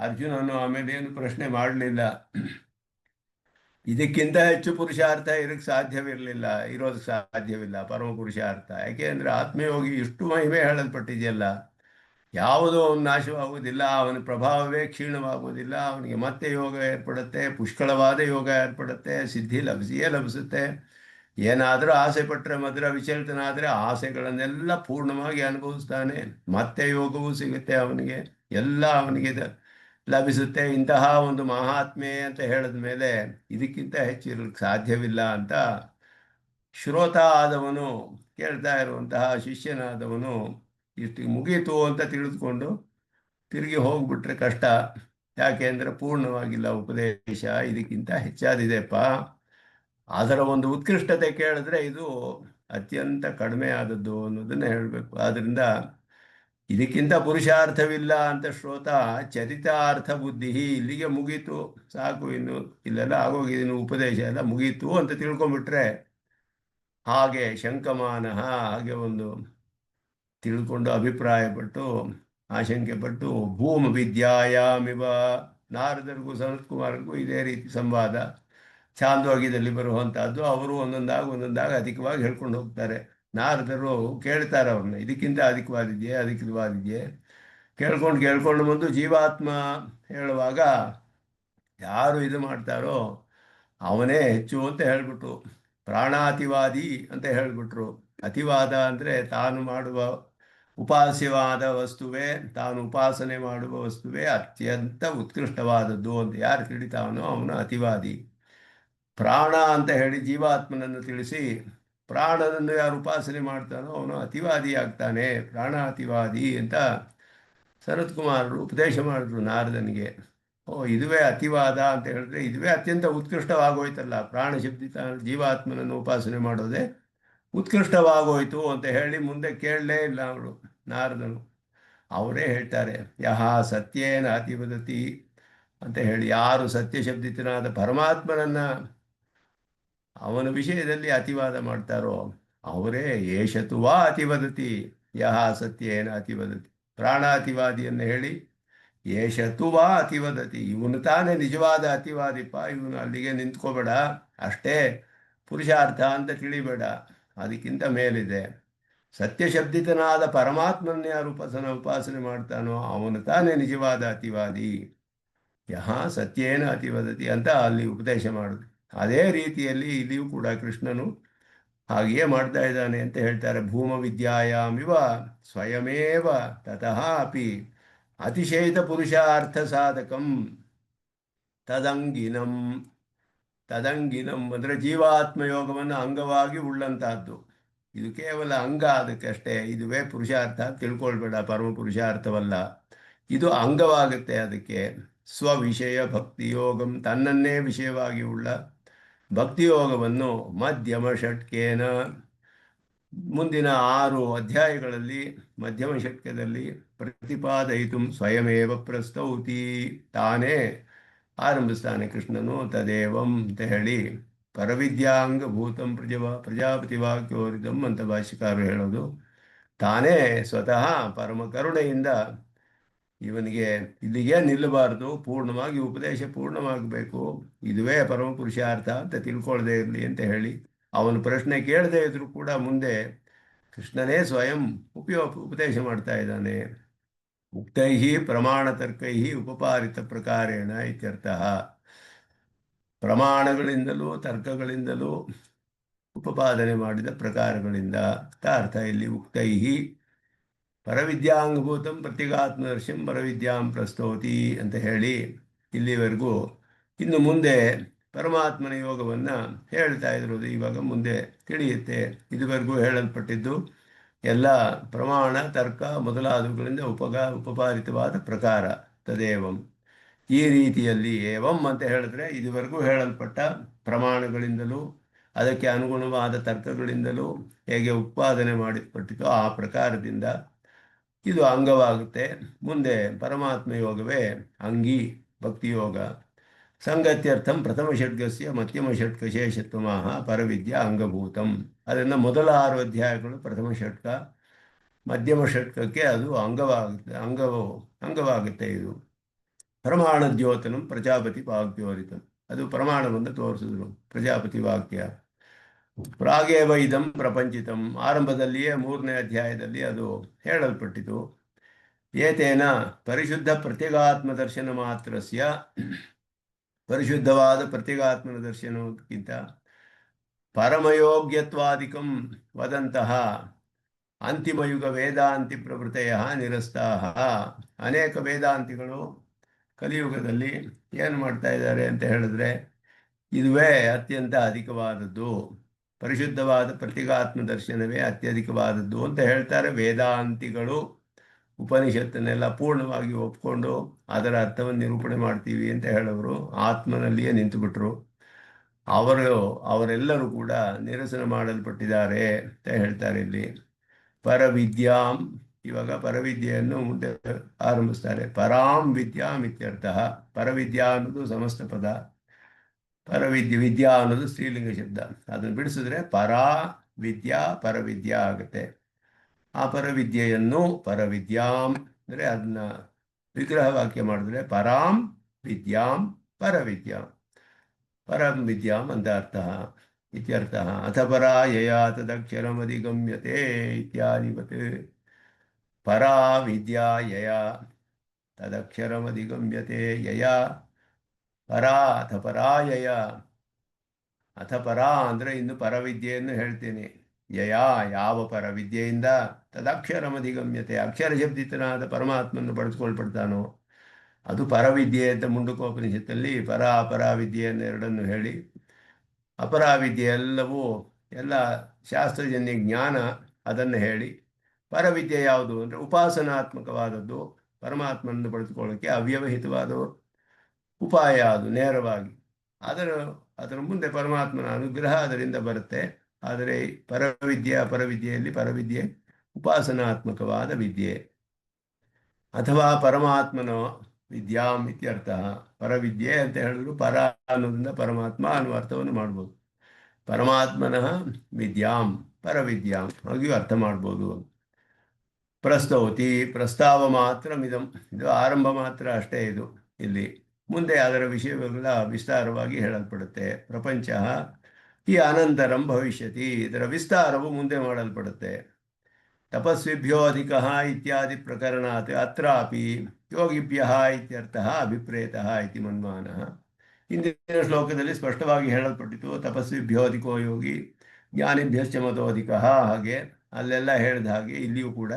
ಅರ್ಜುನನು ಆಮೇಲೆ ಏನು ಪ್ರಶ್ನೆ ಮಾಡಲಿಲ್ಲ. ಇದಕ್ಕಿಂತ ಹೆಚ್ಚು ಪುರುಷಾರ್ಥ ಇರೋದಕ್ಕೆ ಸಾಧ್ಯವಿಲ್ಲ ಪರಮ ಪುರುಷಾರ್ಥ. ಯಾಕೆ ಅಂದರೆ ಆತ್ಮಯೋಗಿ ಇಷ್ಟು ಮಹಿಮೆ ಹೇಳಲ್ಪಟ್ಟಿದೆಯಲ್ಲ, ಯಾವುದೋ ಅವನು ನಾಶವಾಗುವುದಿಲ್ಲ, ಅವನ ಪ್ರಭಾವವೇ ಕ್ಷೀಣವಾಗುವುದಿಲ್ಲ. ಅವನಿಗೆ ಮತ್ತೆ ಯೋಗ ಏರ್ಪಡುತ್ತೆ, ಪುಷ್ಕಳವಾದ ಯೋಗ ಏರ್ಪಡುತ್ತೆ, ಸಿದ್ಧಿ ಲಭಿಸಿಯೇ ಲಭಿಸುತ್ತೆ. ಏನಾದರೂ ಆಸೆ ಪಟ್ಟರೆ ಮಧುರ ವಿಚಲಿತನಾದರೆ ಆಸೆಗಳನ್ನೆಲ್ಲ ಪೂರ್ಣವಾಗಿ ಅನುಭವಿಸ್ತಾನೆ. ಮತ್ತೆ ಯೋಗವೂ ಸಿಗುತ್ತೆ ಅವನಿಗೆ, ಎಲ್ಲ ಅವನಿಗೆ ಲಭಿಸುತ್ತೆ. ಇಂತಹ ಒಂದು ಮಹಾತ್ಮೆ ಅಂತ ಹೇಳಿದ ಮೇಲೆ ಇದಕ್ಕಿಂತ ಹೆಚ್ಚಿರಲಿಕ್ಕೆ ಸಾಧ್ಯವಿಲ್ಲ ಅಂತ ಶ್ರೋತ ಆದವನು, ಕೇಳ್ತಾ ಇರುವಂತಹ ಶಿಷ್ಯನಾದವನು ಇಷ್ಟು ಮುಗೀತು ಅಂತ ತಿಳಿದುಕೊಂಡು ತಿರುಗಿ ಹೋಗ್ಬಿಟ್ರೆ ಕಷ್ಟ. ಯಾಕೆಂದರೆ ಪೂರ್ಣವಾಗಿಲ್ಲ ಉಪದೇಶ, ಇದಕ್ಕಿಂತ ಹೆಚ್ಚಾದಿದೆಪ್ಪ. ಅದರ ಒಂದು ಉತ್ಕೃಷ್ಟತೆ ಕೇಳಿದ್ರೆ ಇದು ಅತ್ಯಂತ ಕಡಿಮೆ ಆದದ್ದು ಅನ್ನೋದನ್ನು ಹೇಳಬೇಕು. ಆದ್ದರಿಂದ ಇದಕ್ಕಿಂತ ಪುರುಷಾರ್ಥವಿಲ್ಲ ಅಂತ ಶ್ರೋತ ಚರಿತಾರ್ಥ ಬುದ್ಧಿ, ಇಲ್ಲಿಗೆ ಮುಗೀತು ಸಾಕು, ಇನ್ನು ಇಲ್ಲೆಲ್ಲ ಆಗೋಗಿದ್ದೀನಿ, ಉಪದೇಶ ಎಲ್ಲ ಮುಗೀತು ಅಂತ ತಿಳ್ಕೊಂಬಿಟ್ರೆ ಹಾಗೆ ಶಂಕಮಾನಃ, ಹಾಗೆ ಒಂದು ತಿಳ್ಕೊಂಡು ಅಭಿಪ್ರಾಯಪಟ್ಟು ಆಶಂಕೆ ಪಟ್ಟು ಭೂಮ ವಿದ್ಯಾಯಾಮಿವ. ನಾರದರಿಗೂ ಸನತ್ ಕುಮಾರರಿಗೂ ಇದೇ ರೀತಿ ಸಂವಾದ ಛಾಂದೋಗ್ಯದಲ್ಲಿ ಬರುವಂತಹದ್ದು. ಅವರು ಒಂದೊಂದಾಗಿ ಅಧಿಕವಾಗಿ ಹೇಳ್ಕೊಂಡು ಹೋಗ್ತಾರೆ. ನಾರದರು ಕೇಳ್ತಾರೆ ಅವ್ರನ್ನ, ಇದಕ್ಕಿಂತ ಅಧಿಕವಾದಿದೆಯೇ ಕೇಳ್ಕೊಂಡು ಬಂದು ಜೀವಾತ್ಮ ಹೇಳುವಾಗ ಯಾರು ಇದು ಮಾಡ್ತಾರೋ ಅವನೇ ಹೆಚ್ಚು ಅಂತ ಹೇಳ್ಬಿಟ್ರು. ಪ್ರಾಣಾತಿವಾದಿ ಅಂತ ಹೇಳ್ಬಿಟ್ರು. ಅತಿವಾದ ಅಂದರೆ ತಾನು ಮಾಡುವ ಉಪಾಸ್ಯವಾದ ವಸ್ತುವೇ, ತಾನು ಉಪಾಸನೆ ಮಾಡುವ ವಸ್ತುವೇ ಅತ್ಯಂತ ಉತ್ಕೃಷ್ಟವಾದದ್ದು ಅಂತ ಯಾರು ತಿಳಿತಾವನೋ ಅವನು ಅತಿವಾದಿ. ಪ್ರಾಣ ಅಂತ ಹೇಳಿ ಜೀವಾತ್ಮನನ್ನು ತಿಳಿಸಿ ಪ್ರಾಣನನ್ನು ಯಾರು ಉಪಾಸನೆ ಮಾಡ್ತಾನೋ ಅವನು ಅತಿವಾದಿ ಆಗ್ತಾನೆ, ಪ್ರಾಣಾತಿವಾದಿ ಅಂತ ಸನತ್ ಕುಮಾರರು ಉಪದೇಶ ಮಾಡಿದ್ರು ನಾರದನಿಗೆ. ಇದುವೇ ಅತಿವಾದ ಅಂತ ಹೇಳಿದ್ರೆ ಇದುವೇ ಅತ್ಯಂತ ಉತ್ಕೃಷ್ಟವಾಗೋಯ್ತಲ್ಲ, ಪ್ರಾಣ ಶಬ್ದಿತ ಜೀವಾತ್ಮನನ್ನು ಉಪಾಸನೆ ಮಾಡೋದೇ ಉತ್ಕೃಷ್ಟವಾಗೋಯ್ತು ಅಂತ ಹೇಳಿ ಮುಂದೆ ಕೇಳಲೇ ಇಲ್ಲ ಅವರು ನಾರದನು. ಅವರೇ ಹೇಳ್ತಾರೆ, ಯಹ ಸತ್ಯೇನ ಅತಿವದತಿ ಅಂತ ಹೇಳಿ, ಯಾರು ಸತ್ಯಶಬ್ದಿತನಾದ ಪರಮಾತ್ಮನನ್ನ ಅವನ ವಿಷಯದಲ್ಲಿ ಅತಿವಾದ ಮಾಡ್ತಾರೋ ಅವರೇ ಏಷತುವಾ ಅತಿವದತಿ. ಯಹ ಸತ್ಯೇನ ಅತಿವದತಿ, ಪ್ರಾಣಾತಿವಾದಿಯನ್ನು ಹೇಳಿ ಏಷತುವಾ ಅತಿವದತಿ, ಇವನು ತಾನೇ ನಿಜವಾದ ಅತಿವಾದಿಪ್ಪ, ಇವನು ಅಲ್ಲಿಗೆ ನಿಂತ್ಕೋಬೇಡ, ಅಷ್ಟೇ ಪುರುಷಾರ್ಥ ಅಂತ ತಿಳಿಬೇಡ, ಅದಕ್ಕಿಂತ ಮೇಲಿದೆ. ಸತ್ಯಶಬ್ದಿತನಾದ ಪರಮಾತ್ಮನ ಯಾರು ಉಪಾಸನೆ ಮಾಡ್ತಾನೋ ಅವನು ತಾನೇ ನಿಜವಾದ ಅತಿವಾದಿ. ಯಹ ಸತ್ಯೇನ ಅತಿವದತಿ ಅಂತ ಅಲ್ಲಿ ಉಪದೇಶ ಮಾಡುದು. ಅದೇ ರೀತಿಯಲ್ಲಿ ಇಲ್ಲಿಯೂ ಕೂಡ ಕೃಷ್ಣನು ಹಾಗೆಯೇ ಮಾಡ್ತಾ ಇದ್ದಾನೆ ಅಂತ ಹೇಳ್ತಾರೆ. ಭೂಮ ವಿದ್ಯಾಯಾಮಿವ ಸ್ವಯಮೇವ ತತಃ ಅಪಿ ಅತಿಶಯಿತ ಪುರುಷಾರ್ಥ ಸಾಧಕಂ. ತದಂಗಿನಂ. ತದಂಗಿನಂ ಅಂದರೆ ಜೀವಾತ್ಮ ಯೋಗವನ್ನು ಅಂಗವಾಗಿ ಉಳ್ಳಂತಹದ್ದು. ಇದು ಕೇವಲ ಅಂಗ ಅದಕ್ಕಷ್ಟೇ, ಇದುವೇ ಪುರುಷಾರ್ಥ ತಿಳ್ಕೊಳ್ಬೇಡ, ಪರಮ ಪುರುಷಾರ್ಥವಲ್ಲ. ಇದು ಅಂಗವಾಗುತ್ತೆ ಅದಕ್ಕೆ. ಸ್ವವಿಷಯ ಭಕ್ತಿಯೋಗಂ, ತನ್ನನ್ನೇ ವಿಷಯವಾಗಿ ಉಳ್ಳ ಭಕ್ತಿಯೋಗವನ್ನು ಮಧ್ಯಮ ಷಟ್ಕೇನ, ಮುಂದಿನ 6 ಅಧ್ಯಾಯಗಳಲ್ಲಿ ಮಧ್ಯಮ ಷಟ್ಕದಲ್ಲಿ ಪ್ರತಿಪಾದಯಿತು ಸ್ವಯಮೇವ ಪ್ರಸ್ತೌತಿ, ತಾನೇ ಆರಂಭಿಸ್ತಾನೆ ಕೃಷ್ಣನು. ತದೇವಂ ಅಂತ ಹೇಳಿ ಪರವಿದ್ಯಾಂಗಭೂತಂ ಪ್ರಜಾಪತಿ ವಾಕ್ಯೋರಿದಂ ಅಂತ ಭಾಷ್ಯಕಾರರು ಹೇಳೋದು. ತಾನೇ ಸ್ವತಃ ಪರಮ ಕರುಣೆಯಿಂದ ಇವನಿಗೆ ಇಲ್ಲಿಗೆ ನಿಲ್ಲಬಾರ್ದು, ಪೂರ್ಣವಾಗಿ ಉಪದೇಶ ಪೂರ್ಣವಾಗಬೇಕು, ಇದುವೇ ಪರಮ ಪುರುಷಾರ್ಥ ಅಂತ ತಿಳ್ಕೊಳ್ಳದೆ ಇರಲಿ ಅಂತ ಹೇಳಿ ಅವನು ಪ್ರಶ್ನೆ ಕೇಳದೇ ಇದ್ರೂ ಕೂಡ ಮುಂದೆ ಕೃಷ್ಣನೇ ಸ್ವಯಂ ಉಪದೇಶ ಮಾಡ್ತಾ ಇದ್ದಾನೆ. ಉಕ್ತೈ ಪ್ರಮಾಣತರ್ಕೈ ಉಪಪಾರಿತ ಪ್ರಕಾರೇಣ ಇತ್ಯರ್ಥ. ಪ್ರಮಾಣಗಳಿಂದಲೂ ತರ್ಕಗಳಿಂದಲೂ ಉಪಪಾದನೆ ಮಾಡಿದ ಪ್ರಕಾರಗಳಿಂದ ಅರ್ಥ. ಇಲ್ಲಿ ಉಕ್ತೈ ಪರವಿದ್ಯಾಂಗಭೂತಂ ಪ್ರತ್ಯಗಾತ್ಮದರ್ಶಂ ಪರವಿದ್ಯಾಂ ಪ್ರಸ್ತೌತಿ ಅಂತ ಹೇಳಿ ಇಲ್ಲಿವರೆಗೂ, ಇನ್ನು ಮುಂದೆ ಪರಮಾತ್ಮನ ಯೋಗವನ್ನು ಹೇಳ್ತಾ ಇರೋದು ಇವಾಗ ಮುಂದೆ ತಿಳಿಯುತ್ತೆ. ಇದುವರೆಗೂ ಹೇಳಲ್ಪಟ್ಟಿದ್ದು ಎಲ್ಲ ಪ್ರಮಾಣ ತರ್ಕ ಮೊದಲಾದವುಗಳಿಂದ ಉಪಪಾದಿತವಾದ ಪ್ರಕಾರ. ತದೇವಂ, ಈ ರೀತಿಯಲ್ಲಿ ಏವಂ ಅಂತ ಹೇಳಿದ್ರೆ ಇದುವರೆಗೂ ಹೇಳಲ್ಪಟ್ಟ ಪ್ರಮಾಣಗಳಿಂದಲೂ ಅದಕ್ಕೆ ಅನುಗುಣವಾದ ತರ್ಕಗಳಿಂದಲೂ ಹೇಗೆ ಉತ್ಪಾದನೆ ಮಾಡಿಪಟ್ಟಿತೋ ಆ ಪ್ರಕಾರದಿಂದ ಇದು ಅಂಗವಾಗುತ್ತೆ. ಮುಂದೆ ಪರಮಾತ್ಮ ಯೋಗವೇ ಅಂಗಿ ಭಕ್ತಿಯೋಗ. ಸಂಗತ್ಯರ್ಥಂ ಪ್ರಥಮ ಷಡ್ಗಸ್ಯ ಮಧ್ಯಮ ಷಟ್ಕ ಶೇಷತ್ವಮಾಹ ಪರವಿದ್ಯಾ ಅಂಗಭೂತಂ. ಅದನ್ನು ಮೊದಲ 6 ಅಧ್ಯಾಯಗಳು ಪ್ರಥಮ ಷಟ್ಕ, ಮಧ್ಯಮ ಷಟ್ಕಕ್ಕೆ ಅದು ಅಂಗವಾಗುತ್ತೆ. ಇದು ಪ್ರಮಾಣ ದ್ಯೋತನಂ ಪ್ರಜಾಪತಿ ವಾಕ್ಯೋರಿತಂ, ಅದು ಪ್ರಮಾಣವನ್ನು ತೋರಿಸಿದ್ರು ಪ್ರಜಾಪತಿ ವಾಕ್ಯ. ಪ್ರಾಗೇವ ಇದಂ ಪ್ರಪಂಚಿತಂ, ಆರಂಭದಲ್ಲಿಯೇ 3ನೇ ಅಧ್ಯಾಯದಲ್ಲಿ ಅದು ಹೇಳಲ್ಪಟ್ಟಿತು. ಏತೇನ ಪರಿಶುದ್ಧ ಪ್ರತ್ಯಗಾತ್ಮ ದರ್ಶನ ಮಾತ್ರಸ್ಯ, ಪರಿಶುದ್ಧವಾದ ಪ್ರತ್ಯಗಾತ್ಮನ ದರ್ಶನಕ್ಕಿಂತ ಪರಮಯೋಗ್ಯತ್ವಾದಿಕಂ ವದಂತಹ ಅಂತಿಮಯುಗ ವೇದಾಂತಿ ಪ್ರವೃತ್ತಯ ನಿರಸ್ತಾಹ. ಅನೇಕ ವೇದಾಂತಿಗಳು ಕಲಿಯುಗದಲ್ಲಿ ಏನು ಮಾಡ್ತಾ ಇದ್ದಾರೆ ಅಂತ ಹೇಳಿದ್ರೆ, ಇದುವೇ ಅತ್ಯಂತ ಅಧಿಕವಾದದ್ದು, ಪರಿಶುದ್ಧವಾದ ಪ್ರತ್ಯಗಾತ್ಮ ದರ್ಶನವೇ ಅತ್ಯಧಿಕವಾದದ್ದು ಅಂತ ಹೇಳ್ತಾರೆ ವೇದಾಂತಿಗಳು. ಉಪನಿಷತ್ತನ್ನೆಲ್ಲ ಪೂರ್ಣವಾಗಿ ಒಪ್ಕೊಂಡು ಅದರ ಅರ್ಥವನ್ನು ನಿರೂಪಣೆ ಮಾಡ್ತೀವಿ ಅಂತ ಹೇಳೋರು ಆತ್ಮನಲ್ಲಿಯೇ ನಿಂತುಬಿಟ್ರು. ಅವರೆಲ್ಲರೂ ಕೂಡ ನಿರಸನ ಮಾಡಲ್ಪಟ್ಟಿದ್ದಾರೆ ಅಂತ ಹೇಳ್ತಾರೆ ಇಲ್ಲಿ. ಪರವಿದ್ಯಾಂ, ಇವಾಗ ಪರವಿದ್ಯೆಯನ್ನು ಮುಂದೆ ಆರಂಭಿಸ್ತಾರೆ. ಪರಾಂ ವಿದ್ಯಾಂ ಇತ್ಯರ್ಥ. ಪರವಿದ್ಯಾ ಅನ್ನೋದು ಸಮಸ್ತ ಪದ, ವಿದ್ಯಾ ಅನ್ನೋದು ಸ್ತ್ರೀಲಿಂಗ ಶಬ್ದ. ಅದನ್ನು ಬಿಡಿಸಿದ್ರೆ ಪರಾ ವಿದ್ಯಾ ಪರವಿದ್ಯಾ ಆಗುತ್ತೆ. ಆ ಪರವಿದ್ಯೆಯನ್ನು ಪರವಿದ್ಯಾಂ ಅಂದರೆ ಅದನ್ನ ವಿಗ್ರಹ ವಾಕ್ಯ ಮಾಡಿದ್ರೆ ಪರಾಂ ವಿದ್ಯಾಂ ಪರವಿದ್ಯಾಂ, ಪರಂ ವಿದ್ಯಾಂ ಅಂತ ಅರ್ಥ ಇತ್ಯರ್ಥ. ಅಥ ಪರಾ ಯಯಾ ತದಕ್ಷರಮಧಿಗಮ್ಯತೆ ಇತ್ಯಾದಿವತ್. ಪರಾ ವಿದ್ಯಾ ಯಯಾ ತದಕ್ಷರಮಧಿಗಮ್ಯತೆ ಯಯಾ ಪರಾ ಅಥ ಪರಾಯಯ. ಅಥ ಪರಾ ಅಂದರೆ ಇನ್ನು ಪರವಿದ್ಯೆಯನ್ನು ಹೇಳ್ತೇನೆ. ಯಯಾ ಯಾವ ಪರವಿದ್ಯೆಯಿಂದ, ತದಕ್ಷರಮಧಿಗಮ್ಯತೆ ಅಕ್ಷರ ಶಬ್ದಿತನಾದ ಪರಮಾತ್ಮನ್ನು ಬಳಸ್ಕೊಳ್ಪಡ್ತಾನೋ ಅದು ಪರವಿದ್ಯೆ ಅಂತ ಮುಂಡಕೋಪನಿಷತ್ತಲ್ಲಿ ಪರಾವಿದ್ಯೆಯನ್ನು ಎರಡನ್ನು ಹೇಳಿ, ಅಪರಾವಿದ್ಯೆ ಎಲ್ಲವೂ ಎಲ್ಲ ಶಾಸ್ತ್ರಜನ್ಯ ಜ್ಞಾನ ಅದನ್ನು ಹೇಳಿ, ಪರವಿದ್ಯೆ ಯಾವುದು ಅಂದರೆ ಉಪಾಸನಾತ್ಮಕವಾದದ್ದು, ಪರಮಾತ್ಮನನ್ನು ಬಳಸ್ಕೊಳ್ಳೋಕ್ಕೆ ಅವ್ಯವಹಿತವಾದ ಉಪಾಯ, ಅದು ನೇರವಾಗಿ ಅದರ ಮುಂದೆ ಪರಮಾತ್ಮನ ಅನುಗ್ರಹ ಅದರಿಂದ ಬರುತ್ತೆ. ಆದರೆ ಅಪರವಿದ್ಯೆಯಲ್ಲಿ ಪರವಿದ್ಯೆ ಉಪಾಸನಾತ್ಮಕವಾದ ವಿದ್ಯೆ ಅಥವಾ ಪರಮಾತ್ಮನ ವಿದ್ಯಾಂ ಇತ್ಯರ್ಥ. ಪರವಿದ್ಯೆ ಅಂತ ಹೇಳಿದ್ರು ಪರ ಅನ್ನೋದ್ರಿಂದ ಪರಮಾತ್ಮ ಅನ್ನುವ ಅರ್ಥವನ್ನು ಮಾಡ್ಬೋದು. ಪರಮಾತ್ಮನಃ ವಿದ್ಯಾಂ ಪರವಿದ್ಯಾಂ ಹಾಗೆಯೂ ಅರ್ಥ ಮಾಡ್ಬೋದು. ಪ್ರಸ್ತೌತಿ ಪ್ರಸ್ತಾವ ಮಾತ್ರ ಮಿದಂ, ಇದು ಆರಂಭ ಮಾತ್ರ ಅಷ್ಟೇ. ಇದು ಇಲ್ಲಿ ಮುಂದೆ ಅದರ ವಿಷಯಗಳ ವಿಸ್ತಾರವಾಗಿ ಹೇಳಲ್ಪಡುತ್ತೆ. ಪ್ರಪಂಚ ಈ ಅನಂತರಂ ಭವಿಷ್ಯತಿ, ಇದರ ವಿಸ್ತಾರವು ಮುಂದೆ ಮಾಡಲ್ಪಡುತ್ತೆ. ತಪಸ್ವಿಭ್ಯೋ ಅಧಿಕ ಇತ್ಯಾದಿ ಪ್ರಕರಣಾತ್ ಅತ್ರಾಪಿ ಯೋಗಿಭ್ಯ ಇತ್ಯರ್ಥ ಅಭಿಪ್ರೇತಃ ಇತಿ ಮನ್ಮಾನಃ. ಹಿಂದಿನ ಶ್ಲೋಕದಲ್ಲಿ ಸ್ಪಷ್ಟವಾಗಿ ಹೇಳಲ್ಪಟ್ಟಿತು ತಪಸ್ವಿಭ್ಯೋ ಅಧಿಕೋ ಯೋಗಿ ಜ್ಞಾನಿಭ್ಯಶ್ಚ ಮತೋಧಿಕ. ಹಾಗೆ ಅಲ್ಲೆಲ್ಲ ಹೇಳಿದ ಹಾಗೆ ಇಲ್ಲಿಯೂ ಕೂಡ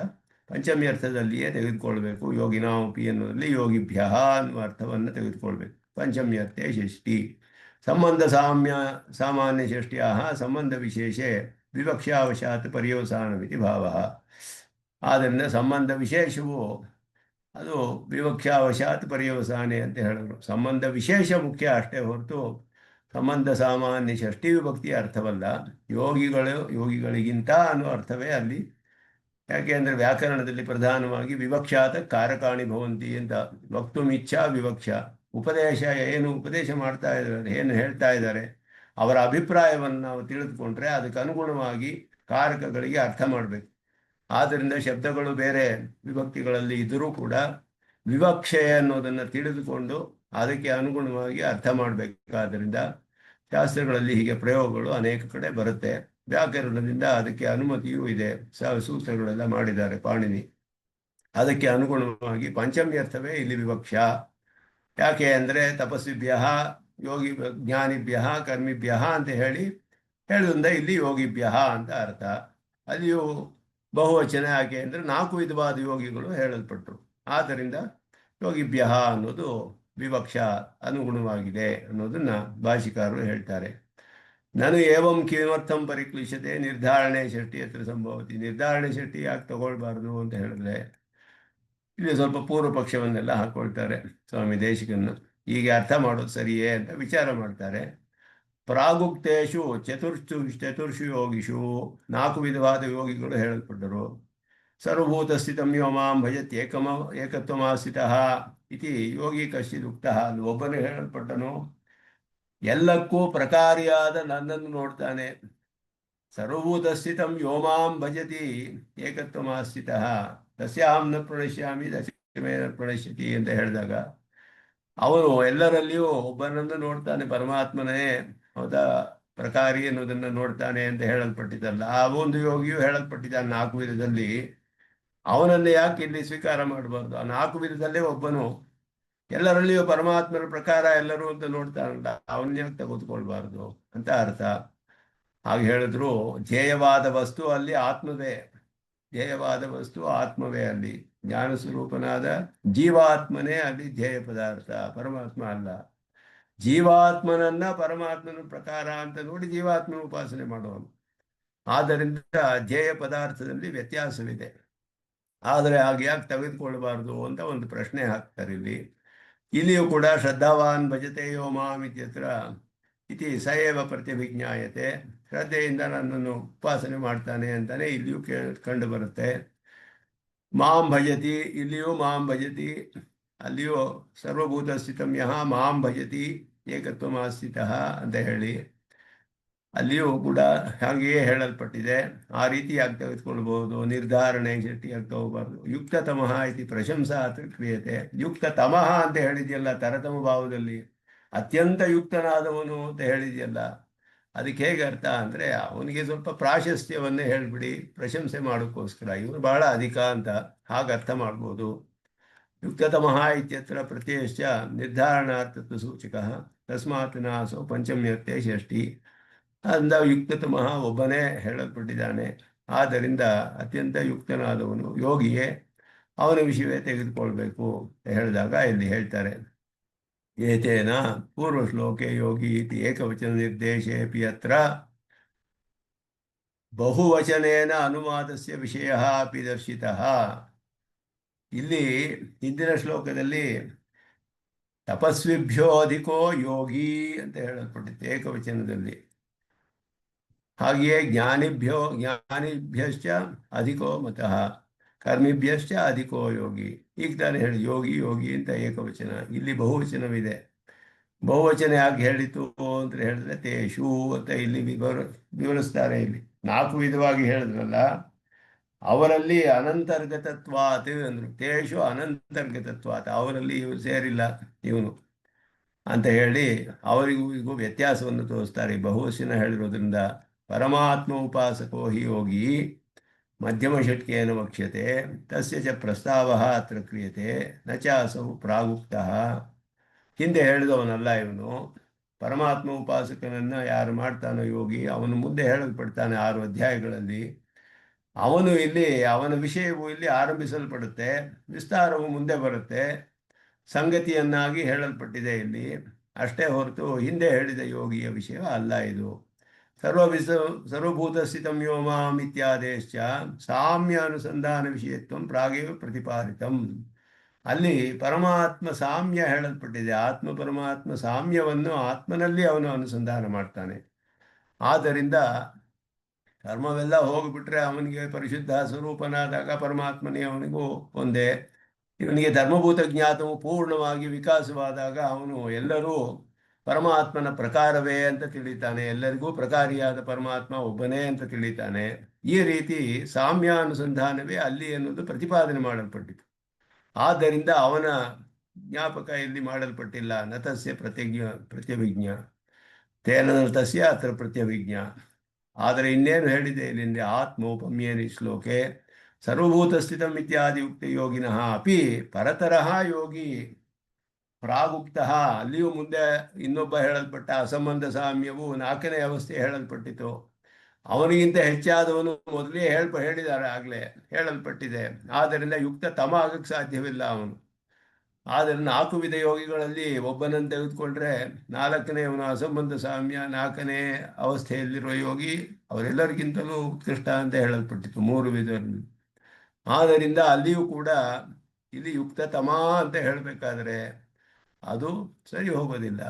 ಪಂಚಮಿ ಅರ್ಥದಲ್ಲಿಯೇ ತೆಗೆದುಕೊಳ್ಬೇಕು. ಯೋಗಿನಾಮಪಿ ಅನ್ನೋದ್ರಲ್ಲಿ ಯೋಗಿಭ್ಯ ಅನ್ನುವ ಅರ್ಥವನ್ನು ತೆಗೆದುಕೊಳ್ಬೇಕು. ಪಂಚಮ್ಯರ್ಥೆ ಷಷ್ಠಿ. ಸಂಬಂಧ ಸಾಮ್ಯ ಸಾಮಾನ್ಯ ಷಷ್ಟ್ಯಾಹ ಸಂಬಂಧ ವಿಶೇಷೆ ವಿವಕ್ಷಾವಶಾತ್ ಪರ್ಯವಸಾನಮಿತಿ ಭಾವ. ಆದ್ದರಿಂದ ಸಂಬಂಧ ವಿಶೇಷವು ಅದು ವಿವಕ್ಷಾವಶಾತ್ ಪರ್ಯವಸಾನೆ ಅಂತ ಹೇಳಿದ್ರು. ಸಂಬಂಧ ವಿಶೇಷ ಮುಖ್ಯ ಅಷ್ಟೇ ಹೊರತು ಸಂಬಂಧ ಸಾಮಾನ್ಯ ಷಷ್ಠಿ ವಿಭಕ್ತಿಯ ಅರ್ಥವಲ್ಲ. ಯೋಗಿಗಳಿಗಿಂತ ಅನ್ನೋ ಅರ್ಥವೇ ಅಲ್ಲಿ. ಯಾಕೆ ಅಂದರೆ ವ್ಯಾಕರಣದಲ್ಲಿ ಪ್ರಧಾನವಾಗಿ ವಿವಕ್ಷಾತ ಕಾರಕಾಣಿ ಭವಂತಿ ಅಂತ ವಕ್ತುಮಿಚ್ಛಾ ವಿವಕ್ಷ. ಉಪದೇಶ ಏನು ಉಪದೇಶ ಮಾಡ್ತಾ ಇದ್ದಾರೆ, ಏನು ಹೇಳ್ತಾ ಇದ್ದಾರೆ, ಅವರ ಅಭಿಪ್ರಾಯವನ್ನು ನಾವು ತಿಳಿದುಕೊಂಡ್ರೆ ಅದಕ್ಕೆ ಅನುಗುಣವಾಗಿ ಕಾರಕಗಳಿಗೆ ಅರ್ಥ ಮಾಡಬೇಕು. ಆದ್ದರಿಂದ ಶಬ್ದಗಳು ಬೇರೆ ವಿಭಕ್ತಿಗಳಲ್ಲಿ ಇದ್ದರೂ ಕೂಡ ವಿವಕ್ಷೆ ಅನ್ನೋದನ್ನು ತಿಳಿದುಕೊಂಡು ಅದಕ್ಕೆ ಅನುಗುಣವಾಗಿ ಅರ್ಥ ಮಾಡಬೇಕಾದ್ದರಿಂದ ಶಾಸ್ತ್ರಗಳಲ್ಲಿ ಹೀಗೆ ಪ್ರಯೋಗಗಳು ಅನೇಕ ಕಡೆ ಬರುತ್ತೆ. ವ್ಯಾಕರಣದಿಂದ ಅದಕ್ಕೆ ಅನುಮತಿಯೂ ಇದೆ. ಸೂತ್ರಗಳೆಲ್ಲ ಮಾಡಿದ್ದಾರೆ ಪಾಣಿನಿ. ಅದಕ್ಕೆ ಅನುಗುಣವಾಗಿ ಪಂಚಮ್ಯರ್ಥವೇ ಇಲ್ಲಿ ವಿವಕ್ಷ. ಯಾಕೆ ಅಂದರೆ ತಪಸ್ವಿಭ್ಯ ಯೋಗಿ ಜ್ಞಾನಿಭ್ಯ ಕರ್ಮಿಭ್ಯ ಅಂತ ಹೇಳೋದ್ರಿಂದ ಇಲ್ಲಿ ಯೋಗಿಭ್ಯ ಅಂತ ಅರ್ಥ. ಅಲ್ಲಿಯೂ ಬಹುವಚನ. ಯಾಕೆ ಅಂದರೆ 4 ವಿಧವಾದ ಯೋಗಿಗಳು ಹೇಳಲ್ಪಟ್ಟರು. ಆದ್ದರಿಂದ ಯೋಗಿಭ್ಯ ಅನ್ನೋದು ವಿವಕ್ಷ ಅನುಗುಣವಾಗಿದೆ ಅನ್ನೋದನ್ನು ಭಾಷಿಕಾರರು ಹೇಳ್ತಾರೆ. ನಾನು ಏವಂ ಕಿಮರ್ಥಂ ಪರಿಕ್ಲಿಶತೆ ನಿರ್ಧಾರಣೆ ಷಷ್ಠಿ ಹತ್ರ ಸಂಭವತಿ. ನಿರ್ಧಾರಣೆ ಷಷ್ಠಿ ಯಾಕೆ ತಗೊಳ್ಬಾರ್ದು ಅಂತ ಹೇಳಿದ್ರೆ ಇಲ್ಲಿ ಸ್ವಲ್ಪ ಪೂರ್ವ ಪಕ್ಷವನ್ನೆಲ್ಲ ಹಾಕೊಳ್ತಾರೆ ಸ್ವಾಮಿ ದೇಶಿಕನ್ನು. ಹೀಗೆ ಅರ್ಥ ಮಾಡೋದು ಸರಿಯೇ ಅಂತ ವಿಚಾರ ಮಾಡ್ತಾರೆ. ಪ್ರಾಗುಕ್ತೇಶು ಚತುರ್ಷು ಯೋಗಿಷು 4 ವಿಧವಾದ ಯೋಗಿಗಳು ಹೇಳಲ್ಪಟ್ಟರು. ಸರ್ವಭೂತ ಸ್ಥಿತಂ ಯೋ ಮಾಂ ಭಜತ್ ಏಕತ್ವಮಾಸ್ಥಿತಃ ಇತಿ ಯೋಗಿ ಕಶ್ಚಿದುಕ್ತಃ. ಅಲ್ಲಿ ಒಬ್ಬನು ಹೇಳಲ್ಪಟ್ಟನು, ಎಲ್ಲಕ್ಕೂ ಪ್ರಕಾರಿಯಾದ ನನ್ನನ್ನು ನೋಡ್ತಾನೆ. ಸರ್ವಭೂತ ಸ್ಥಿತಂ ಯೋ ಮಾಂ ಭಜತಿ ಏಕತ್ವಮಾಸ್ಥಿತಃ ತಸ್ಯಾಹಂ ನ ಪ್ರಣಶ್ಯಾಮಿ ದಶಮೇ ನ ಪ್ರಣಶ್ಯತಿ ಅಂತ ಹೇಳಿದಾಗ ಅವನು ಎಲ್ಲರಲ್ಲಿಯೂ ಒಬ್ಬನನ್ನು ನೋಡ್ತಾನೆ, ಪರಮಾತ್ಮನೇ ಹೌದಾ ಪ್ರಕಾರಿ ಅನ್ನೋದನ್ನು ನೋಡ್ತಾನೆ ಅಂತ ಹೇಳಲ್ಪಟ್ಟಿದ್ದಲ್ಲ. ಆ ಒಂದು ಯೋಗಿಯು ಹೇಳಲ್ಪಟ್ಟಿದ್ದಾನೆ 4 ವಿಧದಲ್ಲಿ. ಅವನನ್ನು ಯಾಕೆ ಇಲ್ಲಿ ಸ್ವೀಕಾರ ಮಾಡಬಾರ್ದು? ಆ 4 ವಿಧದಲ್ಲೇ ಒಬ್ಬನು ಎಲ್ಲರಲ್ಲಿಯೂ ಪರಮಾತ್ಮನ ಪ್ರಕಾರ ಎಲ್ಲರೂ ಅಂತ ನೋಡ್ತಾನಲ್ಲ, ಅವನ್ನ ಯಾಕೆ ತೆಗೆದುಕೊಳ್ಬಾರ್ದು ಅಂತ ಅರ್ಥ. ಹಾಗೆ ಹೇಳಿದ್ರು, ಧ್ಯೇಯವಾದ ವಸ್ತು ಅಲ್ಲಿ ಆತ್ಮವೇ. ಧ್ಯೇಯವಾದ ವಸ್ತು ಆತ್ಮವೇ. ಅಲ್ಲಿ ಜ್ಞಾನ ಸ್ವರೂಪನಾದ ಜೀವಾತ್ಮನೇ ಅಲ್ಲಿ ಧ್ಯೇಯ ಪದಾರ್ಥ, ಪರಮಾತ್ಮ ಅಲ್ಲ. ಜೀವಾತ್ಮನನ್ನ ಪರಮಾತ್ಮನ ಪ್ರಕಾರ ಅಂತ ನೋಡಿ ಜೀವಾತ್ಮನ ಉಪಾಸನೆ ಮಾಡುವನು. ಆದ್ದರಿಂದ ಧ್ಯೇಯ ಪದಾರ್ಥದಲ್ಲಿ ವ್ಯತ್ಯಾಸವಿದೆ. ಆದರೆ ಹಾಗೆ ಯಾಕೆ ತೆಗೆದುಕೊಳ್ಬಾರ್ದು ಅಂತ ಒಂದು ಪ್ರಶ್ನೆ ಹಾಕ್ತಾರೆ ಇಲ್ಲಿ. ಇಲ್ಲಿಯೂ ಕೂಡ ಶ್ರದ್ಧಾವಾನ್ ಭಜತೆ ಯೋ ಮಾಂ ಇತ್ಯತ್ರ ಇತಿ ಸಯೇವ ಪ್ರತಿಭಿಜ್ಞಾಯತೆ. ಶ್ರದ್ಧೆಯಿಂದ ನನ್ನನ್ನು ಉಪಾಸನೆ ಮಾಡ್ತಾನೆ ಅಂತಾನೆ ಇಲ್ಲಿಯೂ ಕಂಡು ಬರುತ್ತೆ. ಮಾಂ ಭಜತಿ, ಇಲ್ಲಿಯೂ ಮಾಂ ಭಜತಿ, ಅಲ್ಲಿಯೂ ಸರ್ವಭೂತ ಸ್ಥಿತಂ ಯಃ ಮಾಂ ಭಜತಿ ಏಕತ್ವಮಾಸ್ಥಿತಃ ಅಂತ ಹೇಳಿ ಅಲ್ಲಿಯೂ ಕೂಡ ಹಾಗೆಯೇ ಹೇಳಲ್ಪಟ್ಟಿದೆ. ಆ ರೀತಿಯಾಗಿ ತೆಗೆದುಕೊಳ್ಬಹುದು. ನಿರ್ಧಾರಣೆ ಷಷ್ಠಿಯಾಗಿ ತಗೋಬಾರ್ದು. ಯುಕ್ತತಮಃ ಇತಿ ಪ್ರಶಂಸಾ ಅತ್ರ ಕ್ರಿಯತೆ. ಯುಕ್ತತಮಃ ಅಂತ ಹೇಳಿದೆಯಲ್ಲ ತರತಮ ಭಾವದಲ್ಲಿ, ಅತ್ಯಂತ ಯುಕ್ತನಾದವನು ಅಂತ ಹೇಳಿದೆಯಲ್ಲ, ಅದಕ್ಕೆ ಹೇಗೆ ಅರ್ಥ ಅಂದರೆ ಅವನಿಗೆ ಸ್ವಲ್ಪ ಪ್ರಾಶಸ್ತ್ಯವನ್ನೇ ಹೇಳಿಬಿಡಿ, ಪ್ರಶಂಸೆ ಮಾಡೋಕ್ಕೋಸ್ಕರ ಇವನು ಬಹಳ ಅಧಿಕ ಅಂತ ಹಾಗೆ ಅರ್ಥ ಮಾಡ್ಬೋದು. ಯುಕ್ತತಮಃ ಇತ್ಯತ್ರ ಪ್ರತ್ಯಯಶ್ಚ ನಿರ್ಧಾರಣಾರ್ಥತ್ವ ಸೂಚಕ ತಸ್ಮಾತ್ ನಾಸೋ ಪಂಚಮ್ಯರ್ಥೆ ಷಷ್ಠಿ. ಅಂದ ಯುಕ್ತತಮಃ ಒಬ್ಬನೇ ಹೇಳಲ್ಪಟ್ಟಿದ್ದಾನೆ. ಆದ್ದರಿಂದ ಅತ್ಯಂತ ಯುಕ್ತನಾದವನು ಯೋಗಿಯೇ, ಅವನ ವಿಷಯವೇ ತೆಗೆದುಕೊಳ್ಬೇಕು ಹೇಳಿದಾಗ ಇಲ್ಲಿ ಹೇಳ್ತಾರೆ, ಏತೇನ ಪೂರ್ವ ಶ್ಲೋಕೆ ಯೋಗಿ ಇತಿ ಏಕವಚನ ನಿರ್ದೇಶೇಪಿ ಅತ್ರ ಬಹುವಚನೇನ ಅನುವಾದಸ್ಯ ವಿಷಯ ಅಪಿ ದರ್ಶಿತಃ. ಇಲ್ಲಿ ಹಿಂದಿನ ಶ್ಲೋಕದಲ್ಲಿ ತಪಸ್ವಿಭ್ಯೋ ಅಧಿಕೋ ಯೋಗಿ ಅಂತ ಹೇಳಲ್ಪಟ್ಟಿತ್ತು ಏಕವಚನದಲ್ಲಿ. ಹಾಗೆಯೇ ಜ್ಞಾನಿಭ್ಯಶ್ಚ ಅಧಿಕೋ ಮತಃ ಕರ್ಮಿಭ್ಯಶ್ಚ ಅಧಿಕೋ ಯೋಗಿ. ಈಗ ತಾನೇ ಹೇಳಿ ಯೋಗಿ ಯೋಗಿ ಅಂತ ಏಕವಚನ. ಇಲ್ಲಿ ಬಹುವಚನವಿದೆ. ಬಹುವಚನ ಯಾಕೆ ಹೇಳಿತು ಅಂತ ಹೇಳಿದ್ರೆ ತೇಷು ಅಂತ ಇಲ್ಲಿ ವಿವರಿಸ್ತಾರೆ. ಇಲ್ಲಿ 4 ವಿಧವಾಗಿ ಹೇಳಿದ್ರಲ್ಲ, ಅವರಲ್ಲಿ ಅನಂತರ್ಗತತ್ವಾತ್ ಅಂದರು. ತೇಷು ಅನಂತರ್ಗತತ್ವಾತ್, ಅವರಲ್ಲಿ ಇವರು ಸೇರಿಲ್ಲ ಇವನು ಅಂತ ಹೇಳಿ ಅವರಿಗೂ ಈಗೂ ವ್ಯತ್ಯಾಸವನ್ನು ತೋರಿಸ್ತಾರೆ ಬಹುವಚನ ಹೇಳಿರೋದ್ರಿಂದ. ಪರಮಾತ್ಮ ಉಪಾಸಕೋ ಹಿ ಯೋಗಿ ಮಧ್ಯಮ ಷಟ್ಕೇನ ವಕ್ಷ್ಯತೆ ತಸ್ಯ ಚ ಪ್ರಸ್ತಾವಃ ಅತ್ರ ಕ್ರಿಯತೆ ನ ಚ ಅಸೌ ಪ್ರಾಗುಕ್ತಃ. ಹಿಂದೆ ಹೇಳಿದವನಲ್ಲ ಇವನು. ಪರಮಾತ್ಮ ಉಪಾಸಕನನ್ನು ಯಾರು ಮಾಡ್ತಾನೋ ಯೋಗಿ, ಅವನು ಮುಂದೆ ಹೇಳಲ್ಪಡ್ತಾನೆ 6 ಅಧ್ಯಾಯಗಳಲ್ಲಿ. ಅವನು ಇಲ್ಲಿ ಅವನ ವಿಷಯವು ಇಲ್ಲಿ ಆರಂಭಿಸಲ್ಪಡುತ್ತೆ, ವಿಸ್ತಾರವು ಮುಂದೆ ಬರುತ್ತೆ. ಸಂಗತಿಯನ್ನಾಗಿ ಹೇಳಲ್ಪಟ್ಟಿದೆ ಇಲ್ಲಿ. ಅಷ್ಟೇ ಹೊರತು ಹಿಂದೆ ಹೇಳಿದ ಯೋಗಿಯ ವಿಷಯ ಅಲ್ಲ ಇದು. ಸರ್ವವಿಸ ಸರ್ವಭೂತಸ್ಥಿತಂ ಯೋ ಮಾಂ ಇತ್ಯಾದೇಶ್ಚ ಸಾಮ್ಯ ಅನುಸಂಧಾನ ವಿಷಯತ್ವಂ ಪ್ರಾಗೇವ ಪ್ರತಿಪಾದಿತಂ. ಅಲ್ಲಿ ಪರಮಾತ್ಮ ಸಾಮ್ಯ ಹೇಳಲ್ಪಟ್ಟಿದೆ. ಆತ್ಮ ಪರಮಾತ್ಮ ಸಾಮ್ಯವನ್ನು ಆತ್ಮನಲ್ಲಿ ಅವನು ಅನುಸಂಧಾನ ಮಾಡ್ತಾನೆ. ಆದ್ದರಿಂದ ಕರ್ಮವೆಲ್ಲ ಹೋಗಿಬಿಟ್ರೆ ಅವನಿಗೆ ಪರಿಶುದ್ಧ ಸ್ವರೂಪನಾದಾಗ ಪರಮಾತ್ಮನೇ ಅವನಿಗೂ ಒಂದೇ. ಇವನಿಗೆ ಧರ್ಮಭೂತ ಜ್ಞಾತವು ಪೂರ್ಣವಾಗಿ ವಿಕಾಸವಾದಾಗ ಅವನು ಎಲ್ಲರೂ ಪರಮಾತ್ಮನ ಪ್ರಕಾರವೇ ಅಂತ ತಿಳಿತಾನೆ. ಎಲ್ಲರಿಗೂ ಪ್ರಕಾರಿಯಾದ ಪರಮಾತ್ಮ ಒಬ್ಬನೇ ಅಂತ ತಿಳಿತಾನೆ. ಈ ರೀತಿ ಸಾಮ್ಯ ಅನುಸಂಧಾನವೇ ಅಲ್ಲಿ ಎನ್ನುವುದು ಪ್ರತಿಪಾದನೆ ಮಾಡಲ್ಪಟ್ಟಿತು. ಆದ್ದರಿಂದ ಅವನ ಜ್ಞಾಪಕ ಇಲ್ಲಿ ಮಾಡಲ್ಪಟ್ಟಿಲ್ಲ. ನತಸ್ಯ ಪ್ರತ್ಯವಿಜ್ಞ ತೇನ ನತಸ್ಯ ಅತ್ರ ಪ್ರತ್ಯವಿಜ್ಞ. ಆದರೆ ಇನ್ನೇನು ಹೇಳಿದೆ ಇಲ್ಲಿಂದ ಆತ್ಮೋಪಮ್ಯೇನಿ ಶ್ಲೋಕೆ ಸರ್ವಭೂತ ಸ್ಥಿತಂ ಇತ್ಯಾದಿ ಉಕ್ತ ಯೋಗಿನಃ ಅಪಿ ಪರತರಃ ಯೋಗಿ ಪ್ರಾಗುಕ್ತ. ಅಲ್ಲಿಯೂ ಮುಂದೆ ಇನ್ನೊಬ್ಬ ಹೇಳಲ್ಪಟ್ಟ ಅಸಂಬಂಧ ಸಾಮ್ಯವು 4ನೇ ಅವಸ್ಥೆ ಹೇಳಲ್ಪಟ್ಟಿತು. ಅವನಿಗಿಂತ ಹೆಚ್ಚಾದವನು ಮೊದಲೇ ಹೇಳಿದ್ದಾರೆ, ಆಗಲೇ ಹೇಳಲ್ಪಟ್ಟಿದೆ. ಆದ್ದರಿಂದ ಯುಕ್ತ ತಮ ಆಗಕ್ಕೆ ಸಾಧ್ಯವಿಲ್ಲ ಅವನು. ಆದರೆ 4 ವಿಧ ಯೋಗಿಗಳಲ್ಲಿ ಒಬ್ಬನನ್ನು ತೆಗೆದುಕೊಂಡ್ರೆ 4ನೇವನು ಅಸಂಬಂಧ ಸಾಮ್ಯ, 4ನೇ ಅವಸ್ಥೆಯಲ್ಲಿರುವ ಯೋಗಿ ಅವರೆಲ್ಲರಿಗಿಂತಲೂ ಉತ್ಕೃಷ್ಟ ಅಂತ ಹೇಳಲ್ಪಟ್ಟಿತು 3 ವಿಧರಲ್ಲಿ. ಆದ್ದರಿಂದ ಅಲ್ಲಿಯೂ ಕೂಡ ಇಲ್ಲಿ ಯುಕ್ತ ತಮ ಅಂತ ಹೇಳಬೇಕಾದ್ರೆ ಅದು ಸರಿ ಹೋಗೋದಿಲ್ಲ.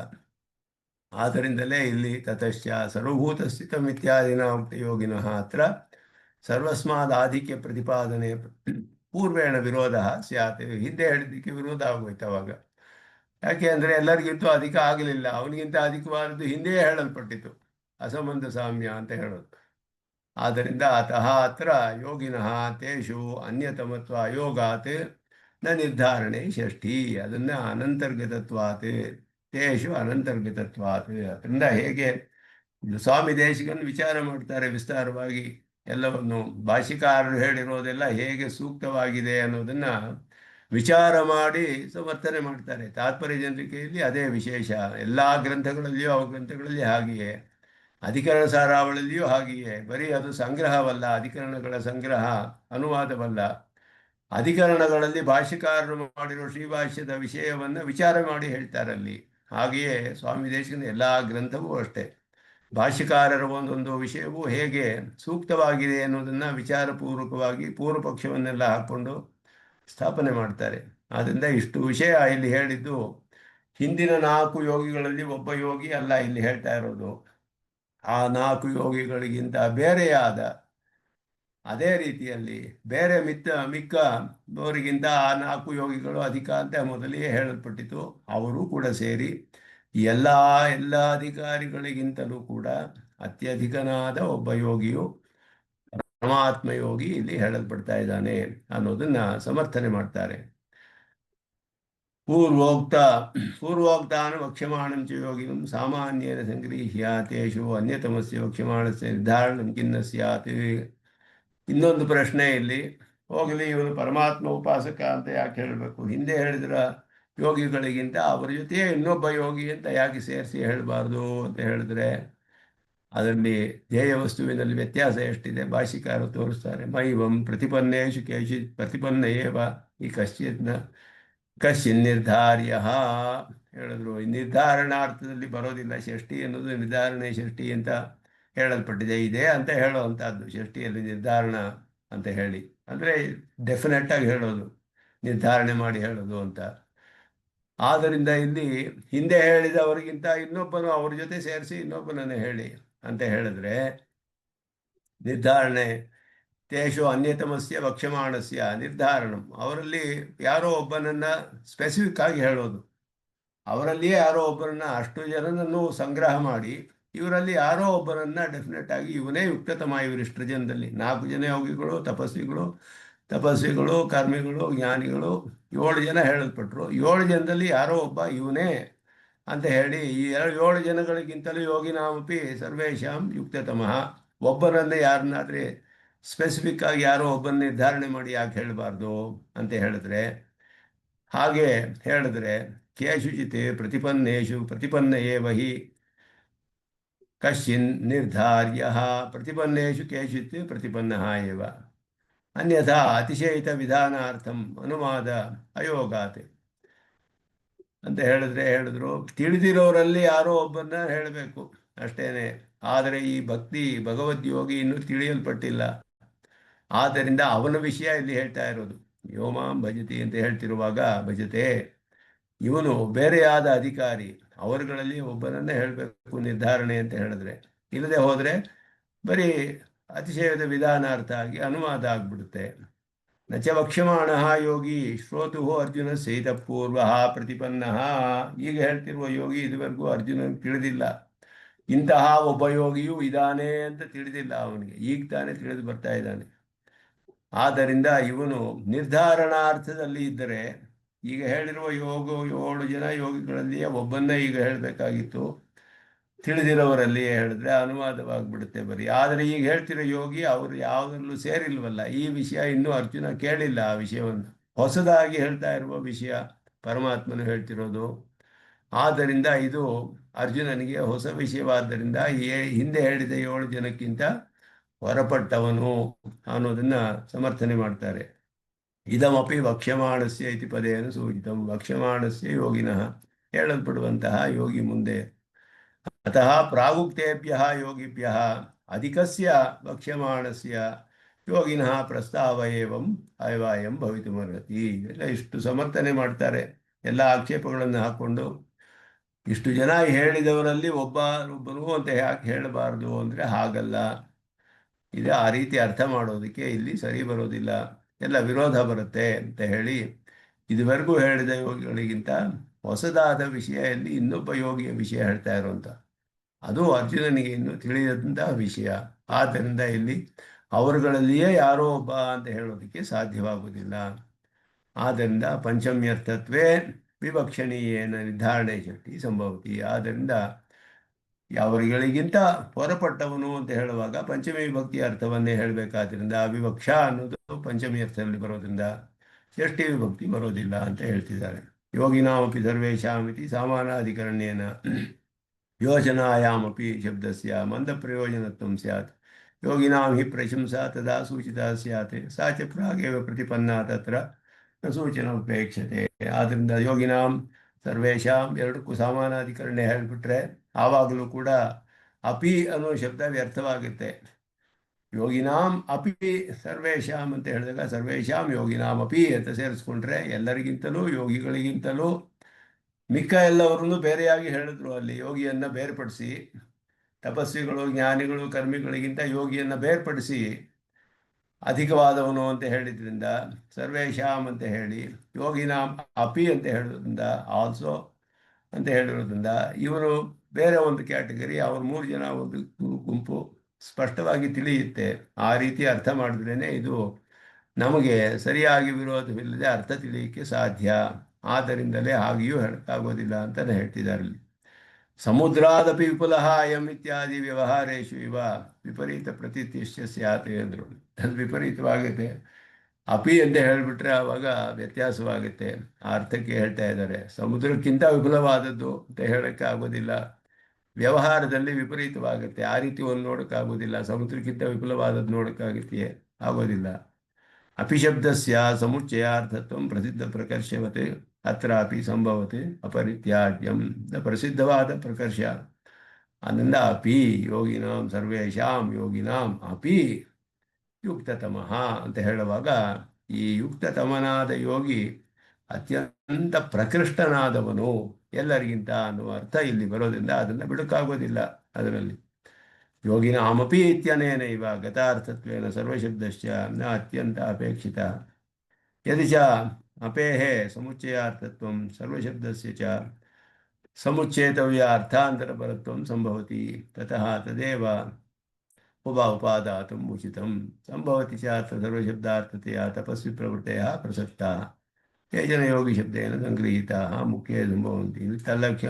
ಆದ್ದರಿಂದಲೇ ಇಲ್ಲಿ ತತಶ್ಚ ಸರ್ವಭೂತ ಸ್ಥಿತಂ ಇತ್ಯಾದಿನ ಉಕ್ತ ಯೋಗಿನಃ ಹತ್ರ ಸರ್ವಸ್ಮಾದ್ ಆಧಿಕ್ಯ ಪ್ರತಿಪಾದನೆ ಪೂರ್ವೇಣ ವಿರೋಧ ಸ್ಯಾತ್. ಹಿಂದೆ ಹೇಳಿದ್ದಕ್ಕೆ ವಿರೋಧ ಆಗೋಯ್ತು ಅವಾಗ. ಯಾಕೆ ಅಂದರೆ ಎಲ್ಲರಿಗಿಂತೂ ಅಧಿಕ ಆಗಲಿಲ್ಲ, ಅವನಿಗಿಂತ ಅಧಿಕವಾದದ್ದು ಹಿಂದೆಯೇ ಹೇಳಲ್ಪಟ್ಟಿತು, ಅಸಂಬಂಧ ಸಾಮ್ಯ ಅಂತ ಹೇಳೋದು. ಆದ್ದರಿಂದ ಅತಃ ಅತ್ರ ಯೋಗಿನಃ ತೇಷು ಅನ್ಯತಮತ್ವ ಅಯೋಗಾತ್ ನ ನಿರ್ಧಾರಣೆ ಷಷ್ಠಿ. ಅದನ್ನು ಅನಂತರ್ಗತತ್ವಾತ್ ತೇಷು ಅನಂತರ್ಗತತ್ವಾತ್. ಅದರಿಂದ ಹೇಗೆ ಸ್ವಾಮಿ ದೇಶಿಕನ್ ವಿಚಾರ ಮಾಡ್ತಾರೆ ವಿಸ್ತಾರವಾಗಿ ಎಲ್ಲವನ್ನು. ಭಾಷಿಕಾರರು ಹೇಳಿರೋದೆಲ್ಲ ಹೇಗೆ ಸೂಕ್ತವಾಗಿದೆ ಅನ್ನೋದನ್ನು ವಿಚಾರ ಮಾಡಿ ಸಮರ್ಥನೆ ಮಾಡ್ತಾರೆ. ತಾತ್ಪರ್ಯ ಜನರಿಕೆಯಲ್ಲಿ ಅದೇ ವಿಶೇಷ. ಎಲ್ಲ ಗ್ರಂಥಗಳಲ್ಲಿಯೂ ಗ್ರಂಥಗಳಲ್ಲಿ ಹಾಗೆಯೇ, ಅಧಿಕರಣ ಸಾರಾವಳಿಯಲ್ಲಿಯೂ ಹಾಗೆಯೇ. ಬರೀ ಅದು ಸಂಗ್ರಹವಲ್ಲ, ಅಧಿಕರಣಗಳ ಸಂಗ್ರಹ, ಅನುವಾದವಲ್ಲ. ಅಧಿಕರಣಗಳಲ್ಲಿ ಭಾಷ್ಯಕಾರರು ಮಾಡಿರೋ ಶ್ರೀಭಾಷ್ಯದ ವಿಷಯವನ್ನು ವಿಚಾರ ಮಾಡಿ ಹೇಳ್ತಾರಲ್ಲಿ. ಹಾಗೆಯೇ ಸ್ವಾಮಿ ದೇಶಿಕನ ಎಲ್ಲ ಗ್ರಂಥವೂ ಅಷ್ಟೇ. ಭಾಷ್ಯಕಾರರ ಒಂದೊಂದು ವಿಷಯವು ಹೇಗೆ ಸೂಕ್ತವಾಗಿದೆ ಅನ್ನೋದನ್ನು ವಿಚಾರಪೂರ್ವಕವಾಗಿ ಪೂರ್ವ ಪಕ್ಷವನ್ನೆಲ್ಲ ಹಾಕ್ಕೊಂಡು ಸ್ಥಾಪನೆ ಮಾಡ್ತಾರೆ. ಆದ್ದರಿಂದ ಇಷ್ಟು ವಿಷಯ ಇಲ್ಲಿ ಹೇಳಿದ್ದು ಹಿಂದಿನ 4 ಯೋಗಿಗಳಲ್ಲಿ ಒಬ್ಬ ಯೋಗಿ ಅಲ್ಲ ಇಲ್ಲಿ ಹೇಳ್ತಾ ಇರೋದು. ಆ 4 ಯೋಗಿಗಳಿಗಿಂತ ಬೇರೆಯಾದ, ಅದೇ ರೀತಿಯಲ್ಲಿ ಬೇರೆ ಮಿಕ್ಕವರಿಗಿಂತ ಆ 4 ಯೋಗಿಗಳು ಅಧಿಕ ಅಂತ ಮೊದಲೇ ಹೇಳಲ್ಪಟ್ಟಿತು. ಅವರು ಕೂಡ ಸೇರಿ ಎಲ್ಲ ಅಧಿಕಾರಿಗಳಿಗಿಂತಲೂ ಕೂಡ ಅತ್ಯಧಿಕನಾದ ಒಬ್ಬ ಯೋಗಿಯು ಪರಮಾತ್ಮ ಯೋಗಿ ಇಲ್ಲಿ ಹೇಳಲ್ಪಡ್ತಾ ಇದ್ದಾನೆ ಅನ್ನೋದನ್ನ ಸಮರ್ಥನೆ ಮಾಡ್ತಾರೆ. ಪೂರ್ವೋಕ್ತಾನ ವಕ್ಷ್ಯಮಾಣಂ ಚ ಯೋಗಿನಂ ಸಾಮಾನ್ಯೇನ ಸಂಗೃಹ್ಯ ತೇಷು ಅನ್ಯತಮಸ್ಯ ವಕ್ಷ್ಯಮಾಣಸ್ಯ ನಿರ್ಧಾರಣಂ ಕಿನ್ನ ಸ್ಯಾತ್. ಇನ್ನೊಂದು ಪ್ರಶ್ನೆ ಇಲ್ಲಿ, ಹೋಗಲಿ ಇವನು ಪರಮಾತ್ಮ ಉಪಾಸಕ ಅಂತ ಯಾಕೆ ಹೇಳಬೇಕು? ಹಿಂದೆ ಹೇಳಿದ್ರ ಯೋಗಿಗಳಿಗಿಂತ ಅವರ ಜೊತೆಯೇ ಇನ್ನೊಬ್ಬ ಯೋಗಿ ಅಂತ ಯಾಕೆ ಸೇರಿಸಿ ಹೇಳಬಾರ್ದು ಅಂತ ಹೇಳಿದ್ರೆ, ಅದರಲ್ಲಿ ಧ್ಯೇಯ ವಸ್ತುವಿನಲ್ಲಿ ವ್ಯತ್ಯಾಸ ಎಷ್ಟಿದೆ ಭಾಷಿಕಾರರು ತೋರಿಸ್ತಾರೆ. ಮೈವಂ ಪ್ರತಿಪನ್ನೇಶು ಕೇಶಿತ್ ಪ್ರತಿಪನ್ನಯೇವ ಈ ಕಶ್ಚಿನ್ ನಿರ್ಧಾರ್ಯ ಹೇಳಿದ್ರು. ಈ ನಿರ್ಧಾರಣಾರ್ಥದಲ್ಲಿ ಬರೋದಿಲ್ಲ. ಷಷ್ಠಿ ಅನ್ನೋದು ನಿರ್ಧಾರಣೆ ಷಷ್ಠಿ ಅಂತ ಹೇಳಲ್ಪಟ್ಟಿದೆ ಇದೆ ಅಂತ ಹೇಳುವಂಥದ್ದು. ಷಷ್ಠಿಯಲ್ಲಿ ನಿರ್ಧಾರಣ ಅಂತ ಹೇಳಿ ಅಂದರೆ ಡೆಫಿನೆಟ್ ಆಗಿ ಹೇಳೋದು, ನಿರ್ಧಾರಣೆ ಮಾಡಿ ಹೇಳೋದು ಅಂತ. ಆದ್ದರಿಂದ ಇಲ್ಲಿ ಹಿಂದೆ ಹೇಳಿದವರಿಗಿಂತ ಇನ್ನೊಬ್ಬನು ಅವ್ರ ಜೊತೆ ಸೇರಿಸಿ ಇನ್ನೊಬ್ಬನನ್ನು ಹೇಳಿ ಅಂತ ಹೇಳಿದ್ರೆ, ನಿರ್ಧಾರಣೆ ತೇಷು ಅನ್ಯತಮಸ್ಯ ವಕ್ಷ್ಯಮಾಣಸ್ಯ ನಿರ್ಧಾರಣಂ, ಅವರಲ್ಲಿ ಯಾರೋ ಒಬ್ಬನನ್ನ ಸ್ಪೆಸಿಫಿಕ್ ಆಗಿ ಹೇಳೋದು. ಅವರಲ್ಲಿಯೇ ಯಾರೋ ಒಬ್ಬರನ್ನ, ಅಷ್ಟು ಜನನನ್ನು ಸಂಗ್ರಹ ಮಾಡಿ ಇವರಲ್ಲಿ ಯಾರೋ ಒಬ್ಬರನ್ನ ಡೆಫಿನೆಟ್ ಆಗಿ ಇವನೇ ಯುಕ್ತತಮ. ಇವರಿಷ್ಟು ಜನದಲ್ಲಿ 4 ಜನ ಯೋಗಿಗಳು, ತಪಸ್ವಿಗಳು, ಕರ್ಮಿಗಳು, ಜ್ಞಾನಿಗಳು 7 ಜನ ಹೇಳಲ್ಪಟ್ರು. 7 ಜನದಲ್ಲಿ ಯಾರೋ ಒಬ್ಬ ಇವನೇ ಅಂತ ಹೇಳಿ ಈ 7 ಜನಗಳಿಗಿಂತಲೂ ಯೋಗಿನಾಮಪಿ ಸರ್ವೇಶಾಂ ಯುಕ್ತತಮಃ. ಒಬ್ಬರನ್ನೇ ಯಾರನ್ನಾದ್ರೆ ಸ್ಪೆಸಿಫಿಕ್ ಆಗಿ ಯಾರೋ ಒಬ್ಬನ ನಿರ್ಧಾರಣೆ ಮಾಡಿ ಯಾಕೆ ಹೇಳಬಾರ್ದು ಅಂತ ಹೇಳಿದ್ರೆ, ಹಾಗೆ ಹೇಳಿದ್ರೆ ಕೇಶುಚಿತ್ ಪ್ರತಿಪನ್ನೇಶು ಪ್ರತಿಪನ್ನ ಏವ ಹಿ ಕಶ್ಚಿನ್ ನಿರ್ಧಾರ್ಯ ಪ್ರತಿಪನ್ನೇಶು ಕೇಶುಚಿತ್ ಪ್ರತಿಪನ್ನಃ ಏವ ಅನ್ಯಥಾ ಅತಿಶಯಿತ ವಿಧಾನಾರ್ಥಂ ಅನುವಾದ ಅಯೋಗಾತ್. ಅಂತ ಹೇಳಿದ್ರು ತಿಳಿದಿರೋರಲ್ಲಿ ಯಾರೋ ಒಬ್ಬರನ್ನ ಹೇಳಬೇಕು ಅಷ್ಟೇನೆ. ಆದರೆ ಈ ಭಗವದ್ಯೋಗಿ ಇನ್ನೂ ತಿಳಿಯಲ್ಪಟ್ಟಿಲ್ಲ. ಆದ್ದರಿಂದ ಅವನ ವಿಷಯ ಇಲ್ಲಿ ಹೇಳ್ತಾ ಇರೋದು. ಯೋಮಾಂ ಭಜತಿ ಅಂತ ಹೇಳ್ತಿರುವಾಗ ಭಜತೆ, ಇವನು ಬೇರೆಯಾದ ಅಧಿಕಾರಿ, ಅವರುಗಳಲ್ಲಿ ಒಬ್ಬನನ್ನೇ ಹೇಳಬೇಕು ನಿರ್ಧಾರಣೆ ಅಂತ ಹೇಳಿದ್ರೆ. ಇಲ್ಲದೆ ಹೋದರೆ ಬರೀ ಅತಿಶಯದ ವಿಧಾನಾರ್ಥ ಆಗಿ ಅನುವಾದ ಆಗ್ಬಿಡುತ್ತೆ. ನಚ ವಕ್ಷ್ಯಮಾಣ ಯೋಗಿ ಶ್ರೋತು ಅರ್ಜುನ ಸೇತ ಪೂರ್ವ ಪ್ರತಿಪನ್ನ. ಈಗ ಹೇಳ್ತಿರುವ ಯೋಗಿ ಇದುವರೆಗೂ ಅರ್ಜುನ ತಿಳಿದಿಲ್ಲ. ಇಂತಹ ಒಬ್ಬ ಯೋಗಿಯೂ ಇದ್ದಾನೆ ಅಂತ ತಿಳಿದಿಲ್ಲ ಅವನಿಗೆ, ಈಗ ತಾನೇ ತಿಳಿದು ಬರ್ತಾ ಇದ್ದಾನೆ. ಆದ್ದರಿಂದ ಇವನು ನಿರ್ಧಾರಣಾರ್ಥದಲ್ಲಿ ಇದ್ದರೆ, ಈಗ ಹೇಳಿರುವ 7 ಜನ ಯೋಗಿಗಳಲ್ಲಿಯೇ ಒಬ್ಬನ್ನೇ ಈಗ ಹೇಳಬೇಕಾಗಿತ್ತು. ತಿಳಿದಿರೋವರಲ್ಲಿಯೇ ಹೇಳಿದ್ರೆ ಅನುವಾದವಾಗಿಬಿಡುತ್ತೆ ಬರೀ. ಆದರೆ ಈಗ ಹೇಳ್ತಿರೋ ಯೋಗಿ ಅವರು ಯಾವುದರಲ್ಲೂ ಸೇರಿಲ್ವಲ್ಲ. ಈ ವಿಷಯ ಇನ್ನೂ ಅರ್ಜುನ ಕೇಳಿಲ್ಲ. ಆ ವಿಷಯವನ್ನು ಹೊಸದಾಗಿ ಹೇಳ್ತಾ ಇರುವ ವಿಷಯ ಪರಮಾತ್ಮನು ಹೇಳ್ತಿರೋದು. ಆದ್ದರಿಂದ ಇದು ಅರ್ಜುನನಿಗೆ ಹೊಸ ವಿಷಯವಾದ್ದರಿಂದ ಹಿಂದೆ ಹೇಳಿದ 7 ಜನಕ್ಕಿಂತ ಹೊರಪಟ್ಟವನು ಅನ್ನೋದನ್ನ ಸಮರ್ಥನೆ ಮಾಡ್ತಾರೆ. ಇದಮಪಿ ವಕ್ಷ್ಯಮಾಣಸ್ಯ ಇತಿ ಪದೇನ ಸೂಚಿತಂ. ವಕ್ಷ್ಯಮಾಣಸ್ಯ ಯೋಗಿನಃ, ಹೇಳಲ್ಪಡುವಂತಹ ಯೋಗಿ ಮುಂದೆ. ಅತಃ ಪ್ರಾಗುಕ್ತೇಭ್ಯ ಯೋಗಿಭ್ಯ ಅಧಿಕಸ್ಯ ವಕ್ಷ್ಯಮಾಣಸ್ಯ ಯೋಗಿನಃ ಪ್ರಸ್ತಾವ ಏವಂ ಅಯವಾಯಂ ಭವಿತುಮರ್ಹತಿ. ಎಲ್ಲ ಇಷ್ಟು ಸಮರ್ಥನೆ ಮಾಡ್ತಾರೆ, ಎಲ್ಲ ಆಕ್ಷೇಪಗಳನ್ನು ಹಾಕ್ಕೊಂಡು. ಇಷ್ಟು ಜನ ಹೇಳಿದವರಲ್ಲಿ ಒಬ್ಬನು ಅಂತ ಯಾಕೆ ಹೇಳಬಾರ್ದು ಅಂದರೆ ಹಾಗಲ್ಲ. ಇದು ಆ ರೀತಿ ಅರ್ಥ ಮಾಡೋದಕ್ಕೆ ಇಲ್ಲಿ ಸರಿ ಬರೋದಿಲ್ಲ, ಎಲ್ಲ ವಿರೋಧ ಬರುತ್ತೆ ಅಂತ ಹೇಳಿ ಇದುವರೆಗೂ ಹೇಳಿದ ಯೋಗಿಗಳಿಗಿಂತ ಹೊಸದಾದ ವಿಷಯ ಇಲ್ಲಿ ಇನ್ನೊಬ್ಬ ಯೋಗಿಯ ವಿಷಯ ಹೇಳ್ತಾ ಇರುವಂಥ, ಅದು ಅರ್ಜುನನಿಗೆ ಇನ್ನೂ ತಿಳಿದಂತಹ ವಿಷಯ. ಆದ್ದರಿಂದ ಇಲ್ಲಿ ಅವರುಗಳಲ್ಲಿಯೇ ಯಾರೋ ಒಬ್ಬ ಅಂತ ಹೇಳೋದಕ್ಕೆ ಸಾಧ್ಯವಾಗುವುದಿಲ್ಲ. ಆದ್ದರಿಂದ ಪಂಚಮ್ಯರ್ಥತ್ವೇ ವಿವಕ್ಷಣೀಯೇನ ನಿರ್ಧಾರಣೆ ಶಕ್ತಿ ಸಂಭವತಿ. ಆದ್ದರಿಂದ ಅವರುಗಳಿಗಿಂತ ಹೊರಪಟ್ಟವನು ಅಂತ ಹೇಳುವಾಗ ಪಂಚಮಿ ವಿಭಕ್ತಿ ಅರ್ಥವನ್ನೇ ಹೇಳಬೇಕಾದ್ರಿಂದ ವಿವಕ್ಷ ಅನ್ನೋದು ಪಂಚಮಿ ಅರ್ಥದಲ್ಲಿ ಬರೋದ್ರಿಂದ ಷಷ್ಠಿ ವಿಭಕ್ತಿ ಬರೋದಿಲ್ಲ ಅಂತ ಹೇಳ್ತಿದ್ದಾರೆ. ಯೋಗಿನಾಮಪಿ ಸರ್ವೇಷಾಮಿತಿ ಸಾಮಾನಾಧಿಕರಣ್ಯೇನ ಯೋಜನಾಯಾಮಪಿ ಶಬ್ದಸ್ಯ ಮಂದ ಪ್ರಯೋಜನತ್ವಂ ಸ್ಯಾತ್. ಯೋಗಿನಾಂ ಹಿ ಪ್ರಶಂಸಾ ತದಾ ಸೂಚಿತಾ ಸ್ಯಾತ್ ಸಾ ಚ ಪ್ರಾಗೇವ ಪ್ರತಿಪನ್ನ ತತ್ರ ನ ಸೂಚನ ಉಪೇಕ್ಷತೆ. ಆದ್ದರಿಂದ ಯೋಗಿನಾಂ ಸರ್ವೇಷಾಂ ಎರಡಕ್ಕೂ ಸಾಮಾನಾಧಿಕರಣ್ಯ ಹೇಳಿಬಿಟ್ರೆ ಆವಾಗಲೂ ಕೂಡ ಅಪಿ ಅನ್ನೋ ಶಬ್ದ ವ್ಯರ್ಥವಾಗುತ್ತೆ. ಯೋಗಿನಾಂ ಅಪಿ ಸರ್ವೇಷಾಂ ಅಂತ ಹೇಳಿದಾಗ ಸರ್ವೇಷಾಂ ಯೋಗಿನಾಂ ಅಪಿ ಅಂತ ಸೇರಿಸ್ಕೊಂಡ್ರೆ ಎಲ್ಲರಿಗಿಂತಲೂ ಯೋಗಿಗಳಿಗಿಂತಲೂ ಮಿಕ್ಕ ಎಲ್ಲವರನ್ನು ಬೇರೆಯಾಗಿ ಹೇಳಿದ್ರು. ಅಲ್ಲಿ ಯೋಗಿಯನ್ನು ಬೇರ್ಪಡಿಸಿ, ತಪಸ್ವಿಗಳು ಜ್ಞಾನಿಗಳು ಕರ್ಮಿಗಳಿಗಿಂತ ಯೋಗಿಯನ್ನು ಬೇರ್ಪಡಿಸಿ ಅಧಿಕವಾದವನು ಅಂತ ಹೇಳಿದ್ರಿಂದ ಸರ್ವೇಷಾಂ ಅಂತ ಹೇಳಿ ಯೋಗಿನಾಂ ಅಪಿ ಅಂತ ಹೇಳೋದ್ರಿಂದ ಆಲ್ಸೋ ಅಂತ ಹೇಳಿರೋದ್ರಿಂದ ಇವರು ಬೇರೆ ಒಂದು ಕ್ಯಾಟಗರಿ, ಅವ್ರು 3 ಜನ ಒಂದು ಗುಂಪು ಸ್ಪಷ್ಟವಾಗಿ ತಿಳಿಯುತ್ತೆ. ಆ ರೀತಿ ಅರ್ಥ ಮಾಡಿದ್ರೇ ಇದು ನಮಗೆ ಸರಿಯಾಗಿ ವಿರೋಧವಿಲ್ಲದೆ ಅರ್ಥ ತಿಳಿಯಕ್ಕೆ ಸಾಧ್ಯ. ಆದ್ದರಿಂದಲೇ ಹಾಗೆಯೂ ಹೇಳಕ್ಕಾಗೋದಿಲ್ಲ ಅಂತಲೇ ಹೇಳ್ತಿದ್ದಾರೆ. ಸಮುದ್ರಾದಪಿ ವಿಪುಲಃ ಅಯಂ ಇತ್ಯಾದಿ ವ್ಯವಹಾರೇಶು ಇವ ವಿಪರೀತ ಪ್ರತೀತಿಶ್ಚ ಸ್ಯಾತ್ ಅಂದರು. ಅದು ವಿಪರೀತವಾಗುತ್ತೆ. ಅಪಿ ಅಂತ ಹೇಳಿಬಿಟ್ರೆ ಆವಾಗ ವ್ಯತ್ಯಾಸವಾಗುತ್ತೆ. ಆ ಅರ್ಥಕ್ಕೆ ಹೇಳ್ತಾ ಇದ್ದಾರೆ. ಸಮುದ್ರಕ್ಕಿಂತ ವಿಪುಲವಾದದ್ದು ಅಂತ ಹೇಳಕ್ಕೆ ಆಗೋದಿಲ್ಲ. ವ್ಯವಹಾರದಲ್ಲಿ ವಿಪರೀತವಾಗುತ್ತೆ. ಆ ರೀತಿ ಒಂದು ನೋಡೋಕ್ಕಾಗೋದಿಲ್ಲ. ಸಮುದ್ರಕ್ಕಿಂತ ವಿಪುಲವಾದದ್ದು ನೋಡೋಕ್ಕಾಗುತ್ತೆ ಆಗೋದಿಲ್ಲ. ಅಪಿಶಬ್ದಸ್ಯ ಸಮುಚ್ಚಯಾರ್ಥತ್ವ ಪ್ರಸಿದ್ಧ ಪ್ರಕರ್ಷವತೆ ಅತ್ರಾಪಿ ಸಂಭವತೆ ಅಪರಿತ್ಯಾಜ್ಯಂ. ಪ್ರಸಿದ್ಧವಾದ ಪ್ರಕರ್ಷ ಅದರಿಂದ ಅಪಿ ಯೋಗಿನಾಂ ಸರ್ವೇಷಾಂ ಯೋಗಿನಾಂ ಅಪಿ ಯುಕ್ತತಮಃ ಅಂತ ಹೇಳುವಾಗ ಈ ಯುಕ್ತತಮನಾದ ಯೋಗಿ ಅತ್ಯಂತ ಪ್ರಕೃಷ್ಟನಾದವನು ಎಲ್ಲರಿಗಿಂತ ಅನ್ನುವ ಅರ್ಥ ಇಲ್ಲಿ ಬರೋದ್ರಿಂದ ಅದನ್ನು ಬಿಡಕ್ಕಾಗೋದಿಲ್ಲ. ಅದರಲ್ಲಿ ಯೋಗಿನಾಮಪಿ ಇತ್ಯನೇನ ಇವ ಗತಾರ್ಥತ್ವೇನ ಸರ್ವಶಬ್ದಶ್ಚ ನ ಅತ್ಯಂತ ಅಪೇಕ್ಷಿತ. ಯದಿ ಚ ಅಪೇಃ ಸಮುಚ್ಚಯಾರ್ಥತ್ವಂ ಸರ್ವಶಬ್ದಸ್ಯ ಚ ಸಮುಚ್ಚೇತವ್ಯ ಅರ್ಥಾಂತರಪರತ್ವಂ ಸಂಭವತಿ ತತಃ ತದೇವ ಉಪಾದಾತುಂ ಉಚಿತಂ ಸಂಭವತಿ ಚ ಸರ್ವಶಬ್ದಾರ್ಥತೆಯ ತಪಸ್ವಿ ಪ್ರವೃತ್ತಯ ಪ್ರಸಕ್ತಾಃ ಕೇಚನ ಯೋಗಿ ಶಬ್ದೇನ ಸಂಗೃಹೀತಾಃ ಮುಖ್ಯ ಸಂಭವಂತಿ. ಇಲ್ಲಿ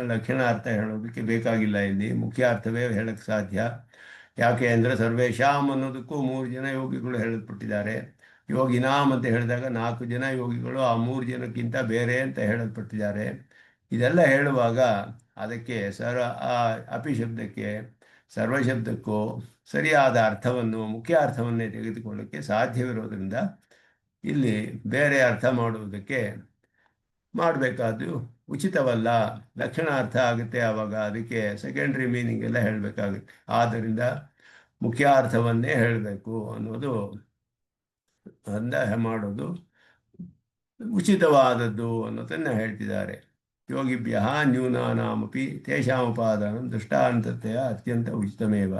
ಲಕ್ಷಣಾರ್ಥ ಹೇಳೋದಕ್ಕೆ ಬೇಕಾಗಿಲ್ಲ. ಇಲ್ಲಿ ಮುಖ್ಯ ಅರ್ಥವೇ ಹೇಳಕ್ಕೆ ಸಾಧ್ಯ. ಯಾಕೆ ಅಂದರೆ ಸರ್ವೇಷಾಂ ಅನ್ನೋದಕ್ಕೂ 3 ಜನ ಯೋಗಿಗಳು ಹೇಳಲ್ಪಟ್ಟಿದ್ದಾರೆ. ಯೋಗಿನಾಂ ಅಂತ ಹೇಳಿದಾಗ 4 ಜನ ಯೋಗಿಗಳು ಆ 3 ಜನಕ್ಕಿಂತ ಬೇರೆ ಅಂತ ಹೇಳಲ್ಪಟ್ಟಿದ್ದಾರೆ. ಇದೆಲ್ಲ ಹೇಳುವಾಗ ಅದಕ್ಕೆ ಆ ಅಪಿ ಶಬ್ದಕ್ಕೆ ಸರ್ವಶಬ್ದಕ್ಕೂ ಸರಿಯಾದ ಅರ್ಥವನ್ನು ಮುಖ್ಯ ಅರ್ಥವನ್ನೇ ತೆಗೆದುಕೊಳ್ಳಕ್ಕೆ ಸಾಧ್ಯವಿರೋದ್ರಿಂದ ಇಲ್ಲಿ ಬೇರೆ ಅರ್ಥ ಮಾಡುವುದಕ್ಕೆ ಮಾಡಬೇಕಾದ್ದು ಉಚಿತವಲ್ಲ. ಲಕ್ಷಣ ಅರ್ಥ ಆಗುತ್ತೆ ಆವಾಗ, ಅದಕ್ಕೆ ಸೆಕೆಂಡ್ರಿ ಮೀನಿಂಗ್ ಎಲ್ಲ ಹೇಳಬೇಕಾಗುತ್ತೆ. ಆದ್ದರಿಂದ ಮುಖ್ಯಾರ್ಥವನ್ನೇ ಹೇಳಬೇಕು ಅನ್ನೋದು ಅಂದ ಮಾಡೋದು ಉಚಿತವಾದದ್ದು ಅನ್ನೋದನ್ನು ಹೇಳ್ತಿದ್ದಾರೆ. ಯೋಗಿಭ್ಯ ನ್ಯೂನಾನಾಮಪಿ ತೇಷಾಮುಪಾದಾನ ದೃಷ್ಟಾಂತತೆಯ ಅತ್ಯಂತ ಉಚಿತಮೇವ.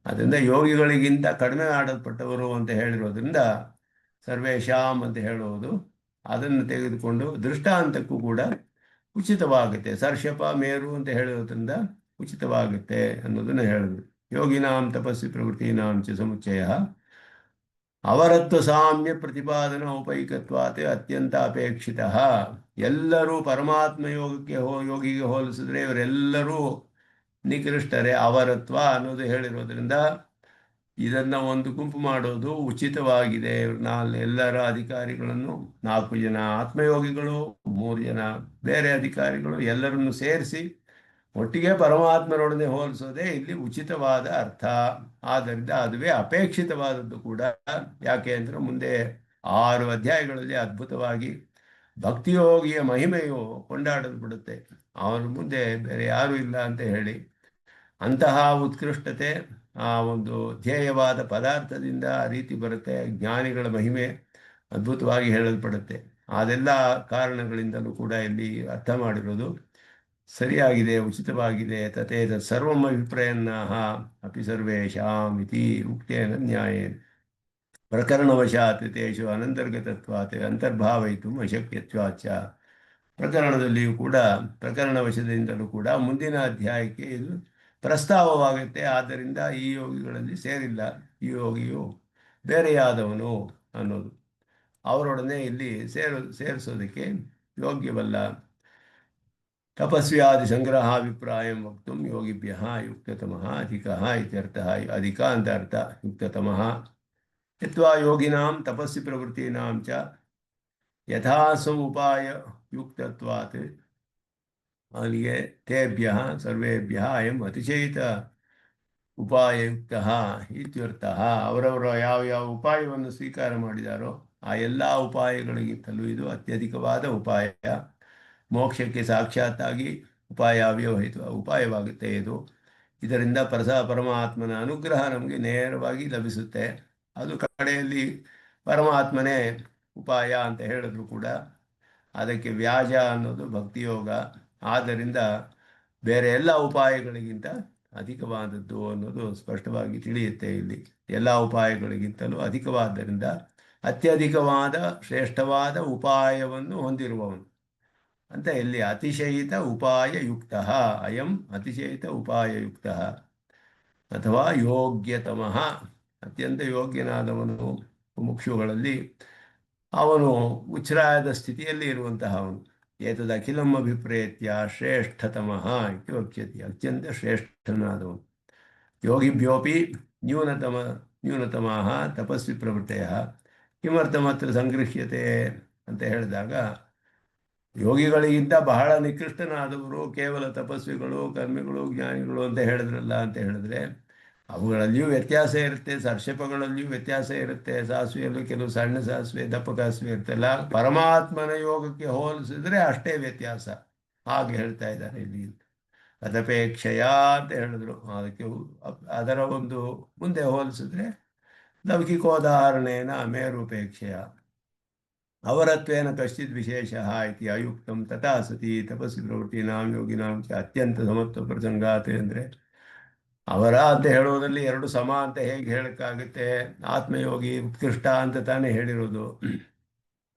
ಅದರಿಂದ ಯೋಗಿಗಳಿಗಿಂತ ಕಡಿಮೆ ಆಡಲ್ಪಟ್ಟವರು ಅಂತ ಹೇಳಿರೋದ್ರಿಂದ ಸರ್ವೇಶಾಮ್ ಅಂತ ಹೇಳುವುದು, ಅದನ್ನು ತೆಗೆದುಕೊಂಡು ದೃಷ್ಟಾಂತಕ್ಕೂ ಕೂಡ ಉಚಿತವಾಗುತ್ತೆ. ಸರ್ಷಪ ಮೇರು ಅಂತ ಹೇಳೋದ್ರಿಂದ ಉಚಿತವಾಗುತ್ತೆ ಅನ್ನೋದನ್ನು ಹೇಳಿದ್ರು. ಯೋಗಿನಾಂ ತಪಸ್ವಿ ಪ್ರವೃತ್ತೀನಾಂ ಚ ಸಮುಚ್ಚಯ ಅವರತ್ವ ಸಾಮ್ಯ ಪ್ರತಿಪಾದನ ಉಪೈಕತ್ವಾತೆ ಅತ್ಯಂತ ಅಪೇಕ್ಷಿತ. ಎಲ್ಲರೂ ಪರಮಾತ್ಮ ಯೋಗಿಗೆ ಹೋಲಿಸಿದ್ರೆ ಇವರೆಲ್ಲರೂ ನಿಕೃಷ್ಟರೇ. ಅವರತ್ವ ಅನ್ನೋದು ಹೇಳಿರೋದ್ರಿಂದ ಇದನ್ನು ಒಂದು ಗುಂಪು ಮಾಡೋದು ಉಚಿತವಾಗಿದೆ. ಎಲ್ಲರ ಅಧಿಕಾರಿಗಳನ್ನು 4 ಜನ ಆತ್ಮಯೋಗಿಗಳು, 3 ಜನ ಬೇರೆ ಅಧಿಕಾರಿಗಳು ಎಲ್ಲರನ್ನು ಸೇರಿಸಿ ಒಟ್ಟಿಗೆ ಪರಮಾತ್ಮರೊಡನೆ ಹೋಲಿಸೋದೇ ಇಲ್ಲಿ ಉಚಿತವಾದ ಅರ್ಥ. ಆದ್ದರಿಂದ ಅದುವೇ ಅಪೇಕ್ಷಿತವಾದದ್ದು ಕೂಡ. ಯಾಕೆ ಅಂದರೆ ಮುಂದೆ 6 ಅಧ್ಯಾಯಗಳಲ್ಲಿ ಅದ್ಭುತವಾಗಿ ಭಕ್ತಿಯೋಗಿಯ ಮಹಿಮೆಯು ಕೊಂಡಾಡಲ್ಪಡುತ್ತೆ. ಅವನ ಮುಂದೆ ಬೇರೆ ಯಾರೂ ಇಲ್ಲ ಅಂತ ಹೇಳಿ, ಅಂತಹ ಉತ್ಕೃಷ್ಟತೆ ಆ ಒಂದು ಧ್ಯೇಯವಾದ ಪದಾರ್ಥದಿಂದ ಆ ರೀತಿ ಬರುತ್ತೆ. ಜ್ಞಾನಿಗಳ ಮಹಿಮೆ ಅದ್ಭುತವಾಗಿ ಹೇಳಲ್ಪಡುತ್ತೆ. ಅದೆಲ್ಲ ಕಾರಣಗಳಿಂದಲೂ ಕೂಡ ಇಲ್ಲಿ ಅರ್ಥ ಮಾಡಿರೋದು ಸರಿಯಾಗಿದೆ, ಉಚಿತವಾಗಿದೆ. ತಥೇತ ಸರ್ವಂ ಅಭಿಪ್ರಾಯನ್ನಾಹ ಅಪಿ ಸರ್ವೇಷಾಂ ಇತಿ ಉಕ್ತೇನ ನ್ಯಾಯೇನ ಪ್ರಕರಣವಶಾತ್ ತೇಷು ಅನಂತರ್ಗತತ್ವಾತ್ ಅಂತರ್ಭಾವಯಿತು ಅಶಕ್ಯತ್ವಾಚ. ಪ್ರಕರಣದಲ್ಲಿಯೂ ಕೂಡ, ಪ್ರಕರಣ ವಶದಿಂದಲೂ ಕೂಡ ಮುಂದಿನ ಅಧ್ಯಾಯಕ್ಕೆ ಇದು ಪ್ರಸ್ತಾವವಾಗುತ್ತೆ. ಆದ್ದರಿಂದ ಈ ಯೋಗಿಗಳಲ್ಲಿ ಸೇರಿಲ್ಲ, ಈ ಯೋಗಿಯು ಬೇರೆಯಾದವನು ಅನ್ನೋದು ಅವರೊಡನೆ ಇಲ್ಲಿ ಸೇರಿಸೋದಕ್ಕೆ ಯೋಗ್ಯವಲ್ಲ. ತಪಸ್ವ್ಯಾದಿ ಸಂಗ್ರಹಾಭಿಪ್ರಾಯಂ ವಕ್ತುಂ ಯೋಗಿಭ್ಯ ಯುಕ್ತತಮಃ ಅಧಿಕಃ ಇತ್ಯರ್ಥಃ. ಅಧಿಕ ಅಂತ ಅರ್ಥ, ಯುಕ್ತತಮಃ ಯತ್ವಾ ಯೋಗಿನಾಂ ತಪಸ್ವಿ ಪ್ರವೃತ್ತೀನಾಂ ಚ ಯಥಾಸೌ ಉಪಾಯ ಯುಕ್ತತ್ವಾತ್. ಅಲ್ಲಿಗೆ ತೇಭ್ಯ ಸರ್ವೇಭ್ಯ ಅಯಂ ಅತಿಶಯಿತ ಉಪಾಯಯುಕ್ತ ಇತ್ಯರ್ಥಃ. ಅವರವರು ಯಾವ ಉಪಾಯವನ್ನು ಸ್ವೀಕಾರ ಮಾಡಿದಾರೋ ಆ ಎಲ್ಲ ಉಪಾಯಗಳಿಗಿಂತಲೂ ಇದು ಅತ್ಯಧಿಕವಾದ ಉಪಾಯ. ಮೋಕ್ಷಕ್ಕೆ ಸಾಕ್ಷಾತ್ತಾಗಿ ಉಪಾಯವಾಗುತ್ತೆ ಇದು. ಇದರಿಂದ ಪರಮಾತ್ಮನ ಅನುಗ್ರಹ ನಮಗೆ ನೇರವಾಗಿ ಲಭಿಸುತ್ತೆ. ಅದು ಕಡೆಯಲ್ಲಿ ಪರಮಾತ್ಮನೇ ಉಪಾಯ ಅಂತ ಹೇಳಿದ್ರು ಕೂಡ ಅದಕ್ಕೆ ವ್ಯಾಜ ಅನ್ನೋದು ಭಕ್ತಿಯೋಗ. ಆದ್ದರಿಂದ ಬೇರೆ ಎಲ್ಲ ಉಪಾಯಗಳಿಗಿಂತ ಅಧಿಕವಾದದ್ದು ಅನ್ನೋದು ಸ್ಪಷ್ಟವಾಗಿ ತಿಳಿಯುತ್ತೆ. ಇಲ್ಲಿ ಎಲ್ಲ ಉಪಾಯಗಳಿಗಿಂತಲೂ ಅಧಿಕವಾದ್ದರಿಂದ ಅತ್ಯಧಿಕವಾದ ಶ್ರೇಷ್ಠವಾದ ಉಪಾಯವನ್ನು ಹೊಂದಿರುವವನು ಅಂತ ಇಲ್ಲಿ ಅತಿಶಯಿತ ಉಪಾಯಯುಕ್ತ. ಅಯಂ ಅತಿಶಯಿತ ಉಪಾಯಯುಕ್ತ ಅಥವಾ ಯೋಗ್ಯತಮಃ, ಅತ್ಯಂತ ಯೋಗ್ಯನಾದವನು. ಮುಕ್ಷುಗಳಲ್ಲಿ ಅವನು ಉಚ್ಛ್ರಾಯದ ಸ್ಥಿತಿಯಲ್ಲಿ ಇರುವಂತಹವನು. ಏತದ ಅಖಿಲಂ ಅಭಿಪ್ರೇತ್ಯ ಶ್ರೇಷ್ಠತಮಃ ಇತಿ ವಕ್ಷ್ಯತೆ. ಅತ್ಯಂತ ಶ್ರೇಷ್ಠನಾದವನು. ಯೋಗಿಭ್ಯೋಪಿ ನ್ಯೂನತಮಃ ತಪಸ್ವಿ ಪ್ರವೃತ್ತಯ ಕಿಮರ್ಥಮತ್ರ ಸಂಗೃಹ್ಯತೆ ಅಂತ ಹೇಳಿದಾಗ, ಯೋಗಿಗಳಿಗಿಂತ ಬಹಳ ನಿಕೃಷ್ಟನಾದವರು ಕೇವಲ ತಪಸ್ವಿಗಳು, ಕರ್ಮಿಗಳು, ಜ್ಞಾನಿಗಳು ಅಂತ ಹೇಳಿದ್ರಲ್ಲ ಅಂತ ಹೇಳಿದ್ರೆ, ಅವುಗಳಲ್ಲಿಯೂ ವ್ಯತ್ಯಾಸ ಇರುತ್ತೆ. ಸರ್ಷಪಗಳಲ್ಲಿಯೂ ವ್ಯತ್ಯಾಸ ಇರುತ್ತೆ. ಸಾಸಿವೆಯಲ್ಲೂ ಕೆಲವು ಸಣ್ಣ ಸಾಸಿವೆ, ದಪ್ಪ ಸಾಸಿವೆ ಇರುತ್ತಲ್ಲ. ಪರಮಾತ್ಮನ ಯೋಗಕ್ಕೆ ಹೋಲಿಸಿದ್ರೆ ಅಷ್ಟೇ ವ್ಯತ್ಯಾಸ. ಹಾಗೆ ಹೇಳ್ತಾ ಇದ್ದಾರೆ ಇಲ್ಲಿ. ಅದಪೇಕ್ಷೆಯ ಅಂತ ಹೇಳಿದ್ರು. ಅದಕ್ಕೆ ಅದರ ಒಂದು ಮುಂದೆ ಹೋಲಿಸಿದ್ರೆ ಲೌಕಿಕೋದಾಹರಣೆನ ಮೇರೂಪೇಕ್ಷೆಯ ಅವರತ್ವೇನ ಕಶ್ಚಿತ್ ವಿಶೇಷ ಇತಿ ಅಯುಕ್ತಂ ತಥಾ ಸತಿ ತಪಸ್ವಿ ಪ್ರವೃತ್ತೀನಾಂ ಯೋಗಿನಾಂ ಚ ಅತ್ಯಂತ ಸಮತ್ವ ಪ್ರಸಂಗಾತೆ. ಅಂದರೆ ಅವರ ಅಂತ ಹೇಳೋದ್ರಲ್ಲಿ 2 ಸಮ ಅಂತ ಹೇಗೆ ಹೇಳಕ್ಕಾಗುತ್ತೆ? ಆತ್ಮಯೋಗಿ ಉತ್ಕೃಷ್ಟ ಅಂತ ತಾನೇ ಹೇಳಿರೋದು.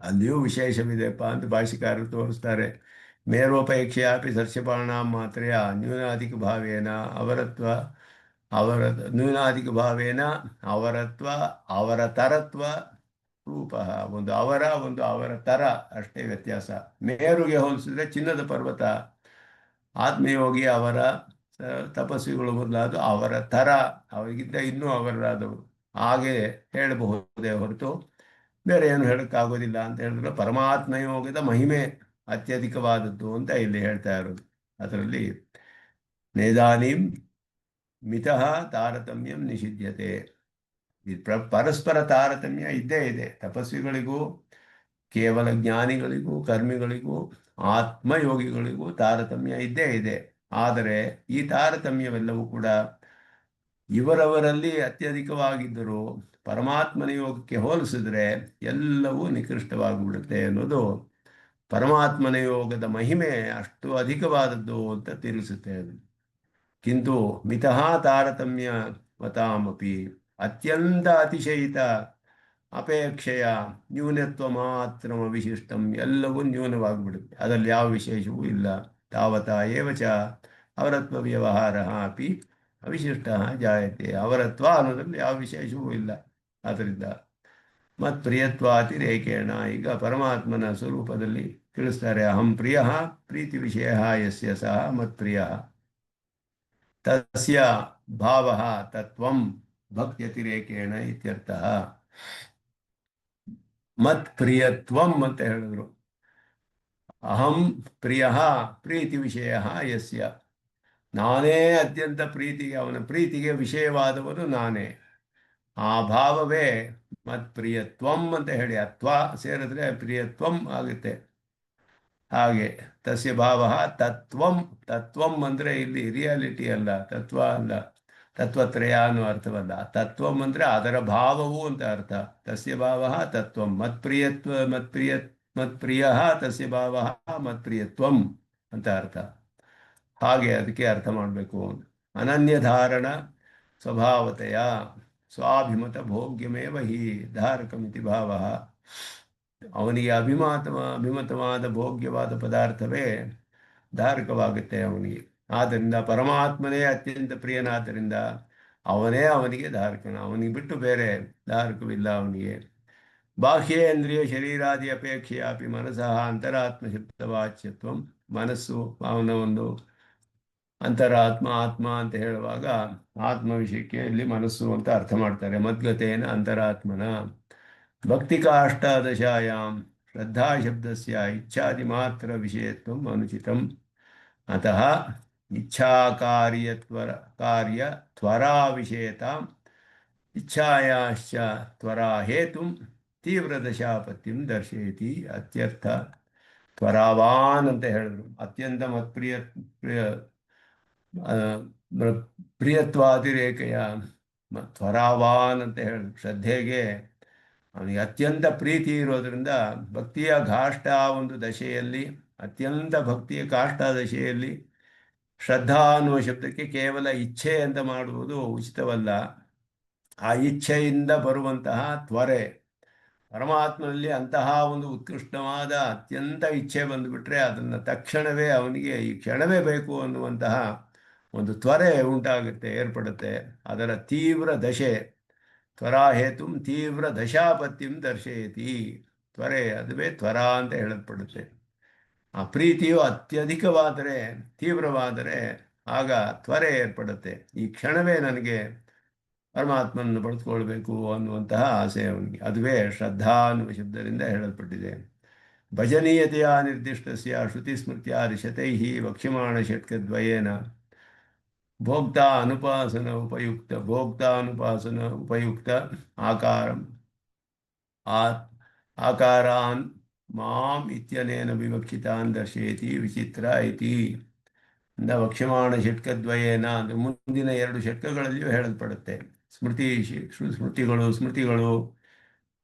ಅಲ್ಲಿಯೂ ವಿಶೇಷವಿದೆಪ್ಪ ಅಂತ ಭಾಷಿಕಾರರು ತೋರಿಸ್ತಾರೆ. ಮೇರೋಪೇಕ್ಷೆಯಾಪಿ ಸರ್ಷಪಾಣಾಂ ಮಾತ್ರೆಯ ನ್ಯೂನಾಧಿಕ ಭಾವೇನ ನ್ಯೂನಾಧಿಕ ಭಾವೇನ ಅವರತ್ವ ಅವರತರತ್ವ ರೂಪ. ಒಂದು ಅವರ ತರ ಅಷ್ಟೇ ವ್ಯತ್ಯಾಸ. ಮೇರುಗೆ ಹೋಲಿಸಿದ್ರೆ ಚಿನ್ನದ ಪರ್ವತ, ಆತ್ಮಯೋಗಿ ಅವರ ತಪಸ್ವಿಗಳು ಮೊದಲಾದ ಅವರ ತರ, ಅವರಿಗಿಂತ ಇನ್ನೂ ಅವರಾದವರು ಹಾಗೆ ಹೇಳಬಹುದೇ ಹೊರತು ಬೇರೆ ಏನು ಹೇಳಕ್ಕಾಗೋದಿಲ್ಲ ಅಂತ ಹೇಳಿದ್ರೆ ಪರಮಾತ್ಮ ಯೋಗದ ಮಹಿಮೆ ಅತ್ಯಧಿಕವಾದದ್ದು ಅಂತ ಇಲ್ಲಿ ಹೇಳ್ತಾ ಇರೋದು. ಅದರಲ್ಲಿ ನೇದಾನಿಂ ಮಿತಃ ತಾರತಮ್ಯಂ ನಿಷಿದ್ಯತೆ. ಪರಸ್ಪರ ತಾರತಮ್ಯ ಇದ್ದೇ ಇದೆ. ತಪಸ್ವಿಗಳಿಗೂ ಕೇವಲ ಜ್ಞಾನಿಗಳಿಗೂ ಕರ್ಮಿಗಳಿಗೂ ಆತ್ಮಯೋಗಿಗಳಿಗೂ ತಾರತಮ್ಯ ಇದ್ದೇ ಇದೆ. ಆದರೆ ಈ ತಾರತಮ್ಯವೆಲ್ಲವೂ ಕೂಡ ಇವರವರಲ್ಲಿ ಅತ್ಯಧಿಕವಾಗಿದ್ದರೂ ಪರಮಾತ್ಮನ ಯೋಗಕ್ಕೆ ಹೋಲಿಸಿದ್ರೆ ಎಲ್ಲವೂ ನಿಕೃಷ್ಟವಾಗಿಬಿಡುತ್ತೆ ಅನ್ನೋದು ಪರಮಾತ್ಮನ ಯೋಗದ ಮಹಿಮೆ ಅಷ್ಟು ಅಧಿಕವಾದದ್ದು ಅಂತ ತಿಳಿಸುತ್ತೆ ಅದು. ಕಿಂತು ಮಿತಃ ತಾರತಮ್ಯ ಮತಾಮಪಿ ಅತ್ಯಂತ ಅತಿಶಯಿತ ಅಪೇಕ್ಷೆಯ ನ್ಯೂನತ್ವ ಮಾತ್ರ ವಿಶಿಷ್ಟಂ, ಎಲ್ಲವೂ ನ್ಯೂನವಾಗಿಬಿಡುತ್ತೆ, ಅದರಲ್ಲಿ ಯಾವ ವಿಶೇಷವೂ ಇಲ್ಲ. ತಾವತಾ ಏವಚ ಅವರತ್ವ ವ್ಯವಹಾರ ಅಪಿ ಅವಿಶಿಷ್ಟ ಜಾಯತೆ, ಅವರತ್ವ ಅನ್ನೋದ್ರಲ್ಲಿ ಯಾವ ವಿಶೇಷವೂ ಇಲ್ಲ. ಆದ್ದರಿಂದ ಮತ್ಪ್ರಿಯತ್ವಾತಿರೇಕೇಣ, ಈಗ ಪರಮಾತ್ಮನ ಸ್ವರೂಪದಲ್ಲಿ ತಿಳಿಸ್ತಾರೆ, ಅಹಂ ಪ್ರಿಯ ಪ್ರೀತಿ ವಿಷಯ ಯಸ್ಯ ಸಹ ಮತ್ಪ್ರಿಯ ತಸ್ಯ ಭಾವ ತತ್ವಂ ಭಕ್ತ್ಯತಿರೇಕೇಣ ಇತ್ಯರ್ಥಃ. ಮತ್ಪ್ರಿಯತ್ವಂ ಅಂತ ಹೇಳಿದ್ರು. ಅಹಂ ಪ್ರಿಯ ಪ್ರೀತಿ ವಿಷಯ ಯಸ್ಯ, ನಾನೇ ಅತ್ಯಂತ ಪ್ರೀತಿಗೆ, ಅವನ ಪ್ರೀತಿಗೆ ವಿಷಯವಾದವನು ನಾನೇ. ಆ ಭಾವವೇ ಮತ್ಪ್ರಿಯತ್ವಂ ಅಂತ ಹೇಳಿ, ಅತ್ವ ಸೇರಿದ್ರೆ ಪ್ರಿಯತ್ವಂ ಆಗುತ್ತೆ. ಹಾಗೆ ತಸ್ಯ ಭಾವ ತತ್ವಂ, ತತ್ವಂ ಅಂದರೆ ಇಲ್ಲಿ ರಿಯಾಲಿಟಿ ಅಲ್ಲ, ತತ್ವ ಅಲ್ಲ, ತತ್ವತ್ರಯ ಅನ್ನೋ ಅರ್ಥವಲ್ಲ. ತತ್ವಂ ಅಂದರೆ ಅದರ ಭಾವವು ಅಂತ ಅರ್ಥ. ತಸ್ಯ ಭಾವ ತತ್ವಂ, ಮತ್ಪ್ರಿಯ ತಸ್ಯ ಭಾವ ಮತ್ಪ್ರಿಯತ್ವಂ ಅಂತ ಅರ್ಥ. ಹಾಗೆ ಅದಕ್ಕೆ ಅರ್ಥ ಮಾಡಬೇಕು. ಅನನ್ಯ ಧಾರಣ ಸ್ವಭಾವತೆಯ ಸ್ವಾಭಿಮತ ಭೋಗ್ಯಮೇವ ಹಿ ಧಾರಕಮಿತಿ ಭಾವ. ಅವನಿಗೆ ಅಭಿಮತವಾದ ಭೋಗ್ಯವಾದ ಪದಾರ್ಥವೇ ಧಾರಕವಾಗುತ್ತೆ ಅವನಿಗೆ. ಆದ್ದರಿಂದ ಪರಮಾತ್ಮನೇ ಅತ್ಯಂತ ಪ್ರಿಯನಾದ್ದರಿಂದ ಅವನೇ ಅವನಿಗೆ ಧಾರಕನ, ಅವನಿಗೆ ಬಿಟ್ಟು ಬೇರೆ ಧಾರಕವಿಲ್ಲ ಅವನಿಗೆ. ಬಾಹ್ಯೇಂದ್ರಿಯ ಶರೀರಾದಿ ಅಪೇಕ್ಷೆಯಾಪಿ ಮನಸಃ ಅಂತರಾತ್ಮ ಶಬ್ದವಾಚ್ಯತ್ವಂ, ಮನಸ್ಸು ಅವನ ಒಂದು ಅಂತರಾತ್ಮ, ಆತ್ಮ ಅಂತ ಹೇಳುವಾಗ ಆತ್ಮ ವಿಷಯಕ್ಕೆ ಇಲ್ಲಿ ಮನಸ್ಸು ಅಂತ ಅರ್ಥ ಮಾಡ್ತಾರೆ. ಮದ್ಗತೇನ ಅಂತರಾತ್ಮನ ಭಕ್ತಿಕಾ ಅಷ್ಟಾದಶಾಯಾಂ ಶ್ರದ್ಧಾ ಶಬ್ದಸ್ಯ ಇಚ್ಛಾದಿ ಮಾತ್ರ ವಿಷಯತ್ವಂ ಅನುಚಿತಂ. ಅತಃ ಇಚ್ಛಾಕಾರ್ಯ ತ್ವರಾ ವಿಷಯತಾಂ ಇಚ್ಛಾಯಾಶ್ಚ ತ್ವರಾ ಹೇತುಂ ತೀವ್ರದಶಾಪತ್ಯಂ ದರ್ಶಯತಿ ಅತ್ಯರ್ಥ. ತ್ವರಾವಾನ್ ಅಂತ ಹೇಳಿದ್ರು. ಅತ್ಯಂತ ಪ್ರಿಯತ್ವಾತಿರೇಕೆಯ ತ್ವರಾವಾನ್ ಅಂತ ಹೇಳಿದ್ರು. ಶ್ರದ್ಧೆಗೆ ಅವನಿಗೆ ಅತ್ಯಂತ ಪ್ರೀತಿ ಇರೋದರಿಂದ ಭಕ್ತಿಯ ಕಾಷ್ಟ ಒಂದು ದಶೆಯಲ್ಲಿ, ಅತ್ಯಂತ ಭಕ್ತಿಯ ಕಾಷ್ಟ ದಶೆಯಲ್ಲಿ ಶ್ರದ್ಧಾ ಅನ್ನುವ ಶಬ್ದಕ್ಕೆ ಕೇವಲ ಇಚ್ಛೆ ಅಂತ ಮಾಡುವುದು ಉಚಿತವಲ್ಲ. ಆ ಇಚ್ಛೆಯಿಂದ ಬರುವಂತಹ ತ್ವರೆ, ಪರಮಾತ್ಮನಲ್ಲಿ ಅಂತಹ ಒಂದು ಉತ್ಕೃಷ್ಟವಾದ ಅತ್ಯಂತ ಇಚ್ಛೆ ಬಂದುಬಿಟ್ರೆ ಅದನ್ನು ತಕ್ಷಣವೇ ಅವನಿಗೆ ಈ ಕ್ಷಣವೇ ಬೇಕು ಅನ್ನುವಂತಹ ಒಂದು ತ್ವರೆ ಉಂಟಾಗುತ್ತೆ, ಏರ್ಪಡುತ್ತೆ. ಅದರ ತೀವ್ರ ದಶೆ ತ್ವರಾ ಹೇತು ತೀವ್ರ ದಶಾಪತ್ಯಂ ದರ್ಶಯತಿ. ತ್ವರೆ ಅದುವೇ ತ್ವರ ಅಂತ ಹೇಳಲ್ಪಡುತ್ತೆ. ಆ ಪ್ರೀತಿಯು ಅತ್ಯಧಿಕವಾದರೆ, ತೀವ್ರವಾದರೆ ಆಗ ತ್ವರೆ ಏರ್ಪಡುತ್ತೆ. ಈ ಕ್ಷಣವೇ ನನಗೆ ಪರಮಾತ್ಮನನ್ನು ಪಡೆದುಕೊಳ್ಬೇಕು ಅನ್ನುವಂತಹ ಆಸೆ ಅವನಿಗೆ. ಅದುವೇ ಶ್ರದ್ಧಾ ಅನ್ನುವ ಶಬ್ದದಿಂದ ಹೇಳಲ್ಪಟ್ಟಿದೆ. ಭಜನೀಯತೆಯ ನಿರ್ದಿಷ್ಟಸ್ಯ ಶ್ರುತಿ ಸ್ಮೃತ್ಯಾದಿ ಶತೈ ವಕ್ಷ್ಯಮಾಣ ಷಟ್ಕದ್ವಯೇನ ಭೋಕ್ತಾನುಪಾಸನ ಉಪಯುಕ್ತ ಆಕಾರಾನ್ ಮಾಂ ಇತ್ಯನೇನ ವಿವಕ್ಷಿತಾನ್ ದರ್ಶಯತಿ ವಿಚಿತ್ರ ಇತಿ. ವಕ್ಷ್ಯಮಾಣ ಷಟ್ಕದ್ವಯೇನ ಅಂದರೆ ಮುಂದಿನ 2 ಷಟ್ಕಗಳಲ್ಲಿಯೂ ಹೇಳಲ್ಪಡುತ್ತೆ. ಸ್ಮೃತಿಗಳು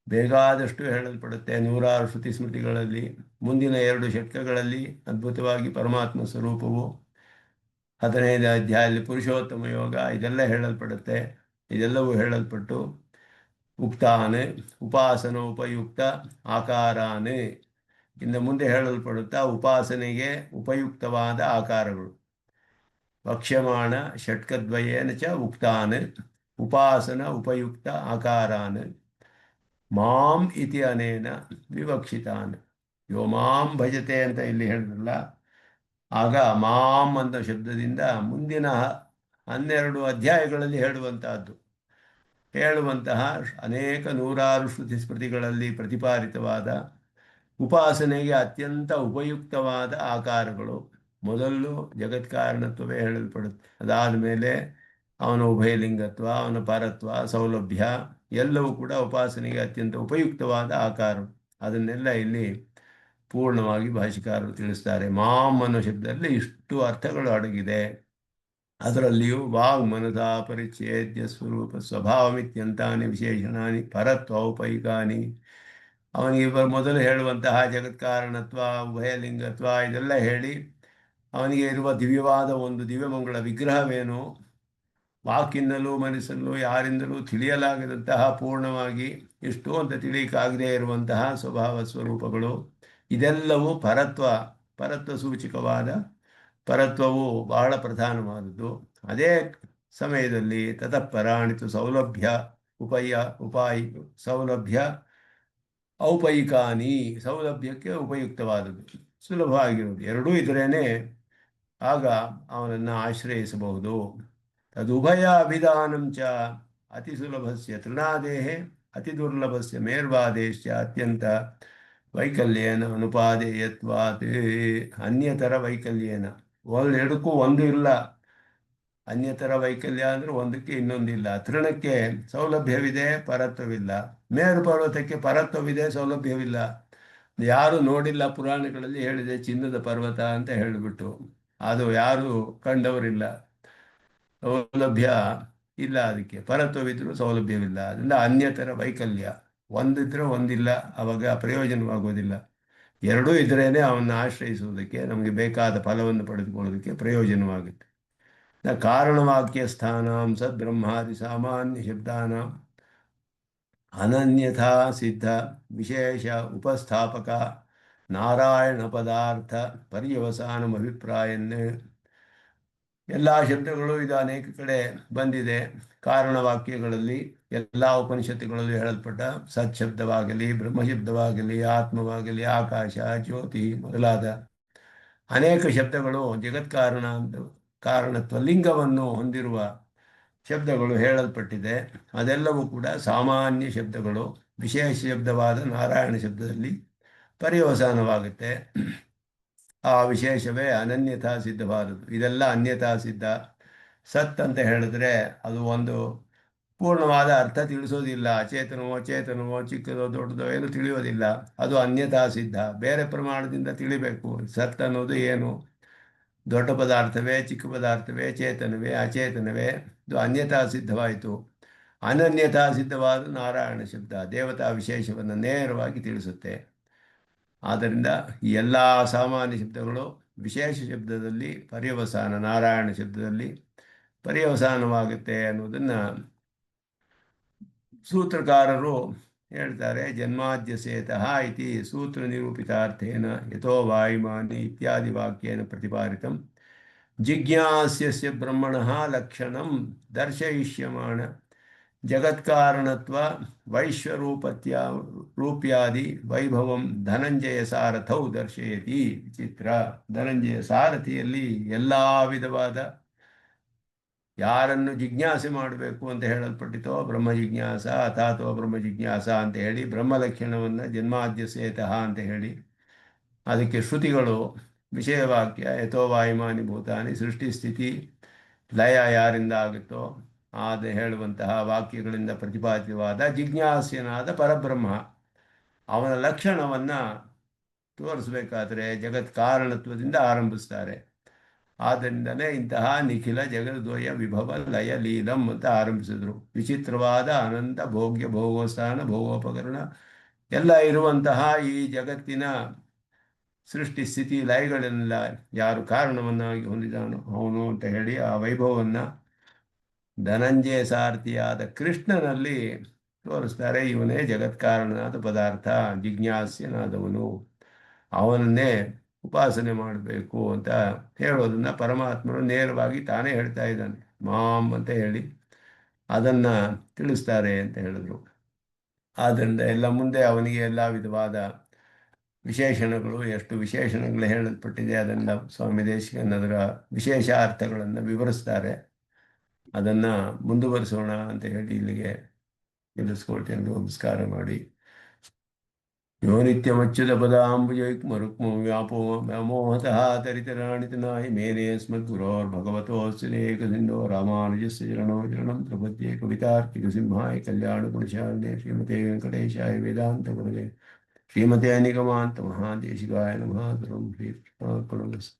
ಬೇಕಾದಷ್ಟು ಹೇಳಲ್ಪಡುತ್ತೆ. 100 ಶ್ರುತಿ ಸ್ಮೃತಿಗಳಲ್ಲಿ ಮುಂದಿನ 2 ಷಟ್ಕಗಳಲ್ಲಿ ಅದ್ಭುತವಾಗಿ ಪರಮಾತ್ಮ ಸ್ವರೂಪವು, 15ನೇ ಅಧ್ಯಾಯದಲ್ಲಿ ಪುರುಷೋತ್ತಮ ಯೋಗ, ಇದೆಲ್ಲ ಹೇಳಲ್ಪಡುತ್ತೆ. ಇದೆಲ್ಲವೂ ಹೇಳಲ್ಪಟ್ಟು ಉಕ್ತಾನ್ ಉಪಾಸನೋಪಯುಕ್ತ ಆಕಾರಾನ್, ಇನ್ನು ಮುಂದೆ ಹೇಳಲ್ಪಡುತ್ತಾ ಉಪಾಸನೆಗೆ ಉಪಯುಕ್ತವಾದ ಆಕಾರಗಳು. ವಕ್ಷ್ಯಮಾಣ ಷಟ್ಕದ್ವಯೇನ ಚ ಉಕ್ತಾನ್ ಉಪಾಸನ ಉಪಯುಕ್ತ ಆಕಾರಾನ್ ಮಾಂ ಇತಿ ಅನೇನ ವಿವಕ್ಷಿತಾನ್. ಯೋ ಮಾಂ ಭಜತೆ ಅಂತ ಇಲ್ಲಿ ಹೇಳಿದ್ರಲ್ಲ, ಆಗ ಮಾಂ ಅಂತ ಶಬ್ದದಿಂದ ಮುಂದಿನ 12 ಅಧ್ಯಾಯಗಳಲ್ಲಿ ಹೇಳುವಂತಹ ಅನೇಕ 100 ಶ್ರುತಿ ಸ್ಮೃತಿಗಳಲ್ಲಿ ಪ್ರತಿಪಾದಿತವಾದ ಉಪಾಸನೆಗೆ ಅತ್ಯಂತ ಉಪಯುಕ್ತವಾದ ಆಕಾರಗಳು. ಮೊದಲು ಜಗತ್ಕಾರಣತ್ವವೇ ಹೇಳಲ್ಪಡುತ್ತೆ. ಅದಾದ ಮೇಲೆ ಅವನ ಉಭಯಲಿಂಗತ್ವ, ಅವನ ಪರತ್ವ, ಸೌಲಭ್ಯ ಎಲ್ಲವೂ ಕೂಡ ಉಪಾಸನೆಗೆ ಅತ್ಯಂತ ಉಪಯುಕ್ತವಾದ ಆಕಾರ. ಅದನ್ನೆಲ್ಲ ಇಲ್ಲಿ ಪೂರ್ಣವಾಗಿ ಭಾಷಿಕಾರರು ತಿಳಿಸ್ತಾರೆ. ಮಾಂ ಅನ್ನೋ ಶಬ್ದದಲ್ಲಿ ಇಷ್ಟು ಅರ್ಥಗಳು ಅಡಗಿದೆ. ಅದರಲ್ಲಿಯೂ ವಾಗ್ ಮನಸಾ ಪರಿಚ್ಛೇದ್ಯ ಸ್ವರೂಪ ಸ್ವಭಾವಮಿತ್ಯಂತಾನಿ ವಿಶೇಷಣಾನಿ ಪರತ್ವೌಪೈಕಾನಿ. ಅವನಿಗೆ ಮೊದಲು ಹೇಳುವಂತಹ ಜಗತ್ಕಾರಣತ್ವ, ಉಭಯಲಿಂಗತ್ವ ಇದೆಲ್ಲ ಹೇಳಿ ಅವನಿಗೆ ಇರುವ ದಿವ್ಯವಾದ ಒಂದು ದಿವ್ಯಮಂಗಳ ವಿಗ್ರಹವೇನು, ವಾಕಿಂದಲೂ ಮನಸ್ಸಲ್ಲೂ ಯಾರಿಂದಲೂ ತಿಳಿಯಲಾಗದಂತಹ ಪೂರ್ಣವಾಗಿ ಇಷ್ಟು ಅಂತ ತಿಳಿಯಕ್ಕಾಗದೇ ಇರುವಂತಹ ಸ್ವಭಾವ ಸ್ವರೂಪಗಳು, ಇದೆಲ್ಲವೂ ಪರತ್ವ ಸೂಚಕವಾದ ಪರತ್ವವು ಬಹಳ ಪ್ರಧಾನವಾದದ್ದು. ಅದೇ ಸಮಯದಲ್ಲಿ ತತಃಪರಾಣಿತು ಸೌಲಭ್ಯ ಉಪಾಯಿ ಸೌಲಭ್ಯ ಔಪಯಿಕಾನಿ, ಸೌಲಭ್ಯಕ್ಕೆ ಉಪಯುಕ್ತವಾದದ್ದು, ಸುಲಭವಾಗಿರುವುದು ಎರಡೂ ಇದ್ರೇನೆ ಆಗ ಅವನನ್ನು ಆಶ್ರಯಿಸಬಹುದು. ತದುಭಯ ಅಭಿಧಾನಂ ಚ ಅತಿ ಸುಲಭಸ್ಯ ತೃಣಾದೇಹೆ ಅತಿ ದುರ್ಲಭಸ್ಯ ಮೇರ್ವಾದೇಶ್ಚ ಅತ್ಯಂತ ವೈಕಲ್ಯೇನ ಅನುಪಾದೇಯತ್ವಾತ್. ಅನ್ಯತರ ವೈಕಲ್ಯೇನ, ಎರಡಕ್ಕೂ ಒಂದು ಇಲ್ಲ. ಅನ್ಯತರ ವೈಕಲ್ಯ ಅಂದರೆ ಒಂದಕ್ಕೆ ಇನ್ನೊಂದಿಲ್ಲ. ತೃಣಕ್ಕೆ ಸೌಲಭ್ಯವಿದೆ, ಪರತ್ವವಿಲ್ಲ. ಮೇರು ಪರ್ವತಕ್ಕೆ ಪರತ್ವವಿದೆ, ಸೌಲಭ್ಯವಿಲ್ಲ. ಯಾರು ನೋಡಿಲ್ಲ, ಪುರಾಣಗಳಲ್ಲಿ ಹೇಳಿದೆ ಚಿನ್ನದ ಪರ್ವತ ಅಂತ ಹೇಳಿಬಿಟ್ಟು, ಅದು ಯಾರು ಕಂಡವರಿಲ್ಲ. ಸೌಲಭ್ಯ ಇಲ್ಲ, ಅದಕ್ಕೆ ಪರತ್ವವಿದ್ರೂ ಸೌಲಭ್ಯವಿಲ್ಲ. ಅದರಿಂದ ಅನ್ಯತರ ವೈಕಲ್ಯ, ಒಂದಿದ್ರೆ ಒಂದಿಲ್ಲ, ಅವಾಗ ಪ್ರಯೋಜನವಾಗುವುದಿಲ್ಲ. ಎರಡೂ ಇದ್ರೇನೆ ಅವನ್ನ ಆಶ್ರಯಿಸುವುದಕ್ಕೆ, ನಮಗೆ ಬೇಕಾದ ಫಲವನ್ನು ಪಡೆದುಕೊಳ್ಳೋದಕ್ಕೆ ಪ್ರಯೋಜನವಾಗುತ್ತೆ. ಕಾರಣವಾಕ್ಯ ಸ್ಥಾನಂ ಸದ್ಬ್ರಹ್ಮಾದಿ ಸಾಮಾನ್ಯ ಶಬ್ದಾನಾಂ ಅನನ್ಯಥಾ ಸಿದ್ಧ ವಿಶೇಷ ಉಪಸ್ಥಾಪಕ ನಾರಾಯಣ ಪದಾರ್ಥ ಪರ್ಯವಸಾನಂ ಅಭಿಪ್ರಾಯನ್ನೇ. ಎಲ್ಲ ಶಬ್ದಗಳು ಇದು ಅನೇಕ ಕಡೆ ಬಂದಿದೆ. ಕಾರಣವಾಕ್ಯಗಳಲ್ಲಿ ಎಲ್ಲ ಉಪನಿಷತ್ತುಗಳಲ್ಲಿ ಹೇಳಲ್ಪಟ್ಟ ಸತ್ಶಬ್ದವಾಗಲಿ, ಬ್ರಹ್ಮಶಬ್ದವಾಗಲಿ, ಆತ್ಮವಾಗಲಿ, ಆಕಾಶ, ಜ್ಯೋತಿ ಮೊದಲಾದ ಅನೇಕ ಶಬ್ದಗಳು ಕಾರಣತ್ವ ಲಿಂಗವನ್ನು ಹೊಂದಿರುವ ಶಬ್ದಗಳು ಹೇಳಲ್ಪಟ್ಟಿದೆ. ಅದೆಲ್ಲವೂ ಕೂಡ ಸಾಮಾನ್ಯ ಶಬ್ದಗಳು. ವಿಶೇಷ ಶಬ್ದವಾದ ನಾರಾಯಣ ಶಬ್ದದಲ್ಲಿ ಪರ್ಯವಸಾನವಾಗುತ್ತೆ. ಆ ವಿಶೇಷವೇ ಅನನ್ಯತಾ ಸಿದ್ಧವಾದದ್ದು. ಇದೆಲ್ಲ ಅನ್ಯತಾ ಸಿದ್ಧ. ಸತ್ ಅಂತ ಹೇಳಿದ್ರೆ ಅದು ಒಂದು ಪೂರ್ಣವಾದ ಅರ್ಥ ತಿಳಿಸೋದಿಲ್ಲ. ಚೇತನವೋ ಚಿಕ್ಕದೋ ದೊಡ್ಡದೋ ಏನು ತಿಳಿಯೋದಿಲ್ಲ. ಅದು ಅನ್ಯತಾ ಸಿದ್ಧ. ಬೇರೆ ಪ್ರಮಾಣದಿಂದ ತಿಳಿಬೇಕು. ಸತ್ ಅನ್ನೋದು ಏನು, ದೊಡ್ಡ ಪದಾರ್ಥವೇ, ಚಿಕ್ಕ ಪದಾರ್ಥವೇ, ಚೇತನವೇ, ಅಚೇತನವೇ, ಇದು ಅನ್ಯತಾ ಸಿದ್ಧವಾಯಿತು. ಅನನ್ಯತಾ ಸಿದ್ಧವಾದ ನಾರಾಯಣ ಶಬ್ದ ದೇವತಾ ವಿಶೇಷವನ್ನು ನೇರವಾಗಿ ತಿಳಿಸುತ್ತೆ. ಆದ್ದರಿಂದ ಈ ಎಲ್ಲ ಸಾಮಾನ್ಯ ಶಬ್ದಗಳು ವಿಶೇಷ ಶಬ್ದದಲ್ಲಿ ಪರ್ಯವಸಾನ, ನಾರಾಯಣ ಶಬ್ದದಲ್ಲಿ ಪರ್ಯವಸಾನವಾಗುತ್ತೆ ಅನ್ನೋದನ್ನು ಸೂತ್ರಕಾರರು ಹೇಳ್ತಾರೆ. ಜನ್ಮಾದ್ಯಸೇತಃ ಇತಿ ಸೂತ್ರ ನಿರೂಪಿತಾರ್ಥೇನ ಯಥೋ ವಾಯುಮಾನಿ ಇತ್ಯಾದಿ ವಾಕ್ಯೇನ ಪ್ರತಿಪಾದಿತಂ ಜಿಜ್ಞಾಸ್ಯಸ್ಯ ಬ್ರಹ್ಮಣಃ ಲಕ್ಷಣಂ ದರ್ಶಯಿಷ್ಯಮಾಣ ಜಗತ್ಕಾರಣತ್ವ ರೂಪ್ಯಾದಿ ವೈಭವಂ ಧನಂಜಯ ಸಾರಥೌ ದರ್ಶಯತಿ. ವಿಚಿತ್ರ. ಧನಂಜಯ ಸಾರಥಿಯಲ್ಲಿ ಎಲ್ಲ ವಿಧವಾದ ಯಾರನ್ನು ಜಿಜ್ಞಾಸೆ ಮಾಡಬೇಕು ಅಂತ ಹೇಳಲ್ಪಟ್ಟಿತೋ ಬ್ರಹ್ಮ ಜಿಜ್ಞಾಸ ಅಥಾತೋ ಬ್ರಹ್ಮ ಜಿಜ್ಞಾಸ ಅಂತ ಹೇಳಿ, ಬ್ರಹ್ಮಲಕ್ಷಣವನ್ನು ಜನ್ಮಾದ್ಯಸೇತಃ ಅಂತ ಹೇಳಿ ಅದಕ್ಕೆ ಶ್ರುತಿಗಳು ವಿಷಯವಾಕ್ಯ ಯಥೋ ವಾಯುಮಾನಿ ಭೂತಾನಿ ಸೃಷ್ಟಿ ಸ್ಥಿತಿ ಲಯ ಯಾರಿಂದ ಆಗುತ್ತೋ ಅದು ಹೇಳುವಂತಹ ವಾಕ್ಯಗಳಿಂದ ಪ್ರತಿಪಾದಿತವಾದ ಜಿಜ್ಞಾಸ್ಯನಾದ ಪರಬ್ರಹ್ಮ ಅವನ ಲಕ್ಷಣವನ್ನು ತೋರಿಸಬೇಕಾದ್ರೆ ಜಗತ್ ಕಾರಣತ್ವದಿಂದ ಆರಂಭಿಸ್ತಾರೆ. ಆದ್ದರಿಂದಲೇ ಇಂತಹ ನಿಖಿಲ ಜಗದ್ವಯ ವಿಭವ ಲಯ ಲೀಲಂ ಅಂತ ಆರಂಭಿಸಿದ್ರು. ವಿಚಿತ್ರವಾದ ಅನಂತ ಭೋಗ್ಯ ಭೋಗೋಸ್ಥಾನ ಭೋಗೋಪಕರಣ ಎಲ್ಲ ಇರುವಂತಹ ಈ ಜಗತ್ತಿನ ಸೃಷ್ಟಿ ಸ್ಥಿತಿ ಲಯಗಳೆಲ್ಲ ಯಾರು ಕಾರಣವನ್ನಾಗಿ ಹೊಂದಿದಾನೋ ಅವನು ಅಂತ ಹೇಳಿ ಆ ವೈಭವವನ್ನು ಧನಂಜಯ ಸಾರಥಿಯಾದ ಕೃಷ್ಣನಲ್ಲಿ ತೋರಿಸ್ತಾರೆ. ಇವನೇ ಜಗತ್ಕಾರಣನಾದ ಪದಾರ್ಥ, ಜಿಜ್ಞಾಸ್ಯನಾದವನು, ಅವನನ್ನೇ ಉಪಾಸನೆ ಮಾಡಬೇಕು ಅಂತ ಹೇಳೋದನ್ನು ಪರಮಾತ್ಮನು ನೇರವಾಗಿ ತಾನೇ ಹೇಳ್ತಾ ಇದ್ದಾನೆ. ಮಾಂ ಅಂತ ಹೇಳಿ ಅದನ್ನು ತಿಳಿಸ್ತಾರೆ ಅಂತ ಹೇಳಿದ್ರು. ಆದ್ದರಿಂದ ಎಲ್ಲ ಮುಂದೆ ಅವನಿಗೆ ಎಲ್ಲ ವಿಧವಾದ ವಿಶೇಷಣಗಳು, ಎಷ್ಟು ವಿಶೇಷಣಗಳು ಹೇಳಲ್ಪಟ್ಟಿದೆ ಅದನ್ನು ಸ್ವಾಮಿ ದೇಶಿಕನ್ ಅದರ ವಿಶೇಷ ಅರ್ಥಗಳನ್ನು ವಿವರಿಸ್ತಾರೆ. ಅದನ್ನು ಮುಂದುವರಿಸೋಣ ಅಂತ ಹೇಳಿ ಇಲ್ಲಿಗೆ ನಿಲ್ಲಿಸ್ಕೊಳ್ತೇನೆ. ನಮಸ್ಕಾರ ಮಾಡಿ. ಯೋ ನಿತ್ಯಮಚ್ಯುತ ಪದಾಂಬುಜೈಕ್ಮರುಕ್ಮೋ ವ್ಯಾಮೋಹತಃ ತರಿತರಾಣಿತನಾಯಿ ಮೇನೆ ಸ್ಮದ್ಗುರೋರ್ಭಗವತೋಸ್ತಿನೇಕಸಿಂಧೋ ರಾಮಾನುಜಸ್ಯ ಚರಣಂ ಪ್ರಪದ್ಯೆ ಕವಿತಾರ್ಕಿಕ ಸಿಂಹಾಯ ಕಲ್ಯಾಣ ಗುಣಶಾಲಿನೇ ಶ್ರೀಮತೆ ವೆಂಕಟೇಶಾಯ ವೇದಾಂತ ಗುರುವೇ ಶ್ರೀಮತೆ ನಿಗಮಾಂತ ಮಹಾದೇಶಿಕಾಯ ನಮಃ. ಸರ್ವಂ ಶ್ರೀಕೃಷ್ಣಾರ್ಪಣಮಸ್ತು.